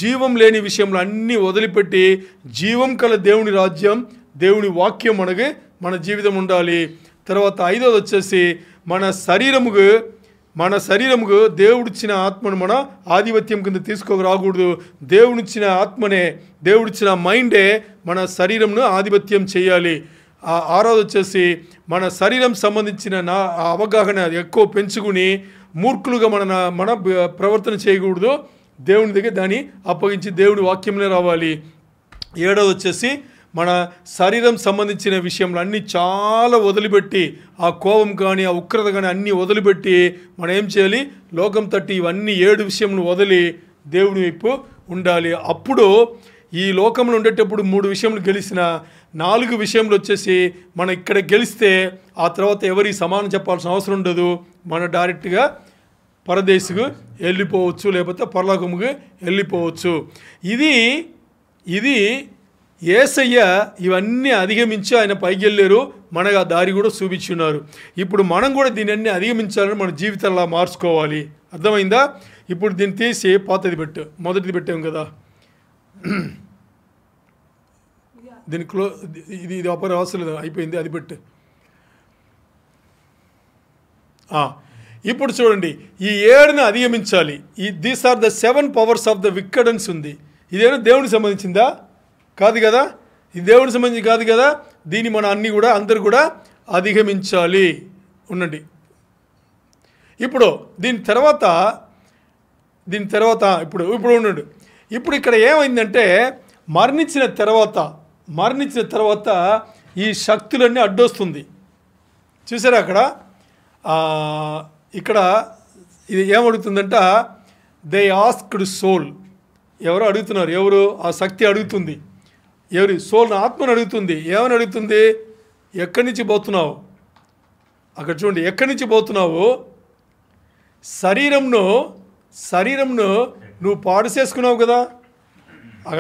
జీవం లేని విషయంలో అన్నీ వదిలిపెట్టి జీవం కల దేవుని రాజ్యం, దేవుని వాక్యం మన జీవితం ఉండాలి. తర్వాత 5వది వచ్చేసి మన శరీరముకు దేవుడిచ్చిన ఆత్మను మన ఆధిపత్యం కింద తీసుకోరాకూడదు. దేవుడిచ్చిన ఆత్మనే, దేవుడిచ్చిన మైండే మన శరీరంను ఆధిపత్యం చేయాలి. 6వది వచ్చేసి మన శరీరం సంబంధించిన అవగాహన ఎక్కువ పెంచుకుని మూర్ఖులుగా మన ప్రవర్తన చేయకూడదు. దేవుని దగ్గర దాన్ని అప్పగించి దేవుని వాక్యంలో రావాలి. 7వది వచ్చేసి మన శరీరం సంబంధించిన విషయంలో అన్నీ చాలా వదిలిపెట్టి, ఆ కోపం కానీ ఆ ఉగ్రత కానీ అన్నీ వదిలిపెట్టి మనం ఏం చేయాలి? లోకం తట్టి ఇవన్నీ 7 విషయంలో వదిలి దేవుని వైపు ఉండాలి. అప్పుడు ఈ లోకంలో ఉండేటప్పుడు 3 విషయంలో గెలిచిన 4 విషయంలో వచ్చేసి మనం ఇక్కడ గెలిస్తే ఆ తర్వాత ఎవరికి సమానం చెప్పాల్సిన అవసరం ఉండదు. మనం డైరెక్ట్గా పరదేశకు వెళ్ళిపోవచ్చు, లేకపోతే పరలోకముకు వెళ్ళిపోవచ్చు. ఇది యేసయ్య ఇవన్నీ అధిగమించి ఆయన పైకి వెళ్ళారు, మనకు ఆ దారి కూడా చూపించున్నారు. ఇప్పుడు మనం కూడా దీన్ని అధిగమించాలని మన జీవితాల్లో మార్చుకోవాలి. అర్థమైందా? ఇప్పుడు దీన్ని తీసి పాతది పెట్టు, మొదటిది పెట్టాం కదా, దీని ఇది అపర అవసరం అయిపోయింది, అది పెట్టు. ఇప్పుడు చూడండి, ఈ 7ని అధిగమించాలి. These are the 7 powers of the wickedness ఉంది. ఇదేనా దేవునికి సంబంధించిందా? కాదు కదా, ఇది దేవునికి సంబంధించి కాదు కదా. దీన్ని మనం అందరూ కూడా అధిగమించాలి. ఉండండి. ఇప్పుడు దీని తర్వాత ఇప్పుడు ఉండండి. ఇప్పుడు ఇక్కడ ఏమైందంటే మరణించిన తర్వాత ఈ శక్తులన్నీ అడ్డొస్తుంది. చూసారా ఇక్కడ ఇది ఏమడుగుతుందంట? They asked soul. ఎవరు అడుగుతున్నారు? ఆ శక్తి అడుగుతుంది. సోల్ ఆత్మను అడుగుతుంది. ఏమని అడుగుతుంది? ఎక్కడి నుంచి పోతున్నావు? అక్కడ చూడండి, ఎక్కడి నుంచి పోతున్నావు? శరీరంను నువ్వు పాడు చేసుకున్నావు కదా.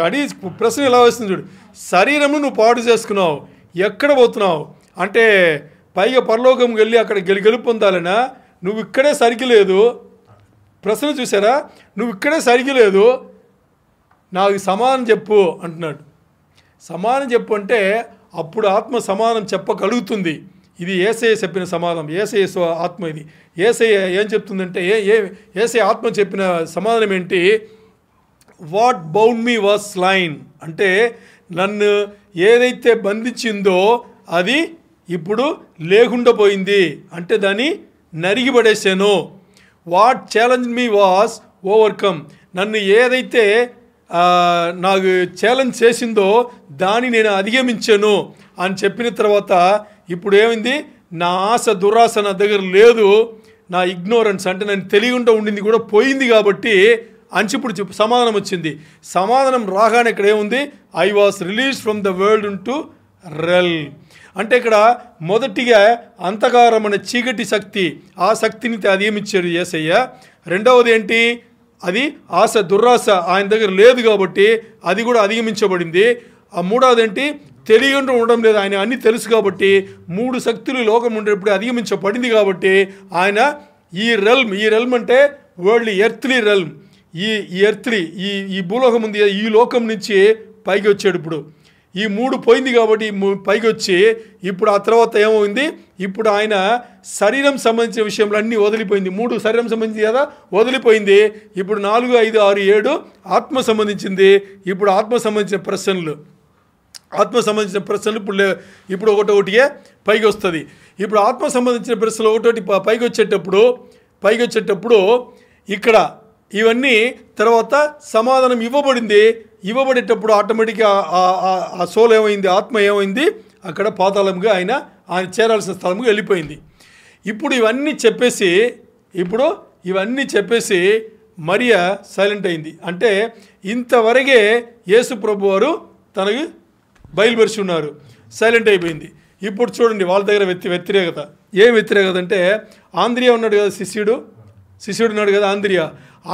అడిగి ప్రశ్న ఎలా వస్తుంది చూడు. శరీరంను నువ్వు పాడు చేసుకున్నావు, ఎక్కడ పోతున్నావు అంటే పైగా పరలోకం వెళ్ళి అక్కడ గెలుపు పొందాలనా? నువ్వు ఇక్కడే సరికి లేదు. ప్రశ్న చూసారా? నువ్వు ఇక్కడే సరికి లేదు, నాకు సమానం చెప్పు అంటున్నాడు. సమానం చెప్పు అంటే అప్పుడు ఆత్మ సమానం చెప్పగలుగుతుంది. ఇది యేసయ్య చెప్పిన సమాధానం, యేసయ్య ఆత్మ. ఇది యేసయ్య ఏం చెప్తుందంటే యేసయ్య ఆత్మ చెప్పిన సమాధానం ఏంటి? What bound me was slain అంటే నన్ను ఏదైతే బంధించిందో అది ఇప్పుడు లేకుండా పోయింది, అంటే దాన్ని నరిగిపడేసాను. What challenge me was overcome, నన్ను ఏదైతే నాకు ఛాలెంజ్ చేసిందో దాన్ని నేను అధిగమించాను అని చెప్పిన తర్వాత ఇప్పుడు ఏమైంది? నా ఆశ దురాశ నా దగ్గర లేదు, నా ఇగ్నోరెన్స్ అంటే నేను తెలియకుండా ఉండింది కూడా పోయింది కాబట్టి అని ఇప్పుడు సమాధానం వచ్చింది. సమాధానం రాగానే ఇక్కడ ఏముంది? I was release from the world into real అంటే ఇక్కడ మొదటిగా అంధకారం అనే చీకటి శక్తి, ఆ శక్తిని అధిగమించాడు యేసయ్య. రెండవది ఏంటి? అది ఆశ దురాశ ఆయన దగ్గర లేదు కాబట్టి అది కూడా అధిగమించబడింది. ఆ మూడవది ఏంటి? తెలియకుండా ఉండడం లేదు, ఆయన అన్నీ తెలుసు కాబట్టి 3 శక్తులు లోకం ఉండేటప్పుడు అధిగమించబడింది కాబట్టి ఆయన ఈ రెల్మ్ అంటే వరల్డ్ ఎర్త్లీ రెల్మ్, ఈ ఎర్త్లీ ఈ భూలోకం ఉంది, ఈ లోకం నుంచి పైకి వచ్చాడు. ఇప్పుడు ఈ 3 పోయింది కాబట్టి పైకి వచ్చి ఇప్పుడు ఆ తర్వాత ఏమైంది? ఇప్పుడు ఆయన శరీరం సంబంధించిన విషయంలో అన్నీ వదిలిపోయింది. 3 శరీరం సంబంధించి కదా వదిలిపోయింది. ఇప్పుడు 4, 5, 6, 7 ఆత్మ సంబంధించింది. ఇప్పుడు ఆత్మ సంబంధించిన ప్రశ్నలు ఇప్పుడు ఒకటొకటిగా పైకి వస్తుంది. ఇప్పుడు ఆత్మ సంబంధించిన ప్రశ్నలు ఒకటొకటి పైకి వచ్చేటప్పుడు ఇక్కడ ఇవన్నీ తర్వాత సమాధానం ఇవ్వబడేటప్పుడు ఆటోమేటిక్గా ఆ సోల్ ఏమైంది? ఆత్మ ఏమైంది? అక్కడ పాతాళంగా ఆయన చేరాల్సిన స్థలంగా వెళ్ళిపోయింది. ఇప్పుడు ఇవన్నీ చెప్పేసి మరియా సైలెంట్ అయింది. అంటే ఇంతవరకే యేసు ప్రభు వారు తనకి బయలుపరిచి ఉన్నారు, సైలెంట్ అయిపోయింది. ఇప్పుడు చూడండి వాళ్ళ దగ్గర వ్యతిరేకత. ఏం వ్యతిరేకత అంటే ఆంద్రియా ఉన్నాడు కదా, శిష్యుడు ఉన్నాడు కదా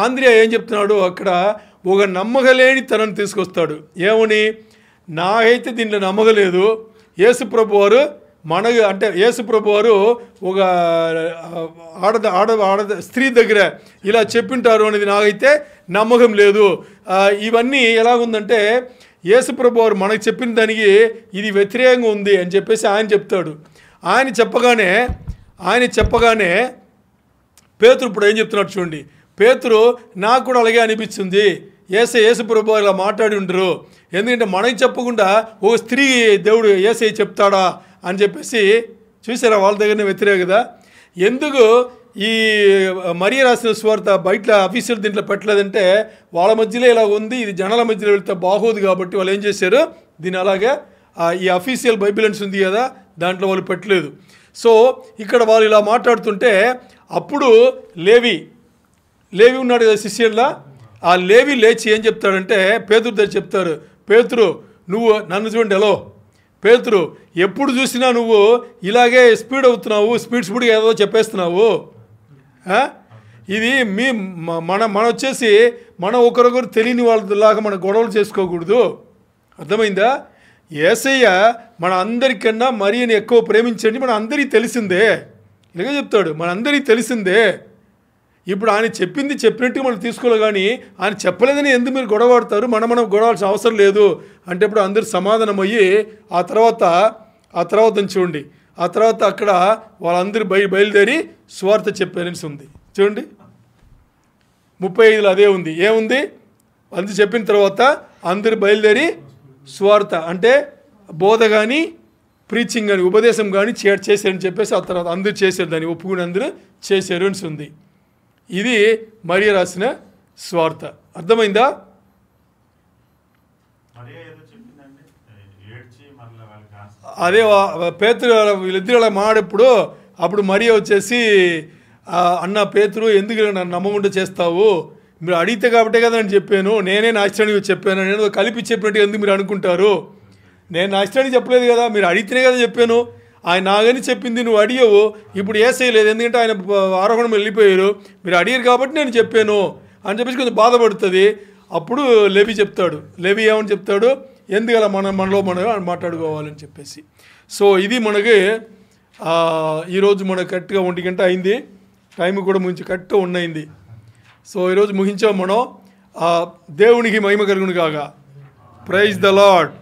ఆంద్రియా ఏం చెప్తున్నాడు? అక్కడ ఒక నమ్మకలేని తనను తీసుకొస్తాడు. ఏమని? నాకైతే దీంట్లో నమ్మకలేదు, యేసుప్రభు వారు యేసుప్రభు వారు ఒక ఆడ స్త్రీ దగ్గర ఇలా చెప్పింటారు అనేది నాకైతే నమ్మకం లేదు. ఇవన్నీ ఎలాగుందంటే యేసుప్రభు వారు మనకు చెప్పిన దానికి ఇది వ్యతిరేకంగా ఉంది అని చెప్పేసి ఆయన చెప్తాడు. ఆయన చెప్పగానే పేతురు ఇప్పుడు ఏం చెప్తున్నాడు చూడండి. పేతురు నాకు కూడా అలాగే అనిపించింది, యేసుప్రభు ఇలా మాట్లాడి ఉండరు, ఎందుకంటే మనకి చెప్పకుండా ఓ స్త్రీ దేవుడు యేసయ్య చెప్తాడా అని చెప్పేసి చూసారా వాళ్ళ దగ్గరనే వ్యతిరేకత. ఎందుకు ఈ మరియ రాసిన సువార్త బయట అఫీషియల్ దీంట్లో పెట్టలేదంటే వాళ్ళ మధ్యలో ఇలా ఉంది, ఇది జనాల మధ్యలో వెళ్తే బాగోదు కాబట్టి వాళ్ళు ఏం చేశారు? దీని అలాగే ఈ అఫీషియల్ బైబిలెన్స్ ఉంది కదా దాంట్లో వాళ్ళు పెట్టలేదు. సో ఇక్కడ వాళ్ళు ఇలా మాట్లాడుతుంటే అప్పుడు లేవి ఉన్నాడు కదా శిష్యుల్లా, ఆ లేవి లేచి ఏం చెప్తాడంటే పేతురు దగ్గర చెప్తారు, పేతురు నువ్వు నన్ను చూడండి, హలో పేతురు ఎప్పుడు చూసినా నువ్వు ఇలాగే స్పీడ్ అవుతున్నావు, స్పీడ్గా ఏదో చెప్పేస్తున్నావు. ఇది మన వచ్చేసి మనం ఒకరొకరు తెలియని వాళ్ళలాగా మన గొడవలు చేసుకోకూడదు, అర్థమైందా? యేసయ్య మన అందరికన్నా మరియని ఎక్కువ ప్రేమించండి, మన అందరికీ తెలిసిందే. ఇలాగే చెప్తాడు, మన అందరికీ తెలిసిందే. ఇప్పుడు ఆయన చెప్పినట్టు మనం తీసుకోవాలి, కానీ ఆయన చెప్పలేదని ఎందుకు మీరు గొడవడతారు? మనం గొడవాల్సిన అవసరం లేదు అంటే ఇప్పుడు అందరు సమాధానం అయ్యి ఆ తర్వాత చూడండి, ఆ తర్వాత అక్కడ వాళ్ళందరూ బయలుదేరి సువార్త చెప్పారని ఉంది చూడండి. 35లో అదే ఉంది. ఏముంది? అందరూ చెప్పిన తర్వాత అందరు బయలుదేరి సువార్త అంటే బోధ కానీ ప్రీచింగ్ కానీ ఉపదేశం కానీ చేశారని చెప్పేసి ఆ తర్వాత అందరూ చేశారు, దాన్ని ఒప్పుకుని అందరూ చేశారు అని ఉంది. ఇది మరియ రాసిన స్వార్థ. అర్థమైందా? అదే పేతురు వీళ్ళిద్దరు అలా మాడప్పుడు అప్పుడు మరియ వచ్చేసి అన్న పేతురు ఎందుకు నన్ను నమ్మకుండా చేస్తావు? మీరు అడిగితే కాబట్టే కదా అని చెప్పాను, నేనే నా ఇష్టానికి చెప్పాను, నేను కలిపి చెప్పినట్టు ఎందుకు మీరు అనుకుంటారు? నేను నా ఇష్టానికి చెప్పలేదు కదా, మీరు అడిగితేనే కదా చెప్పాను. ఆయన నాగని చెప్పింది నువ్వు అడిగావు, ఇప్పుడు యేసయ్య లేదు, ఎందుకంటే ఆయన ఆరోహణం వెళ్ళిపోయారు, మీరు అడిగారు కాబట్టి నేను చెప్పాను అని చెప్పేసి కొంచెం బాధపడుతుంది. అప్పుడు లేవి చెప్తాడు, లేవి ఏమని చెప్తాడు, ఎందుకలా మనలో మనం మాట్లాడుకోవాలని చెప్పేసి. సో ఇది మనకి ఈరోజు మనకు కరెక్ట్గా 1 గంట అయింది, టైం కూడా ముంచి కరెక్ట్గా ఉన్నయింది. సో ఈరోజు ముగించాం మనం. దేవునికి మహిమ కలుగును గాక. Praise the lord.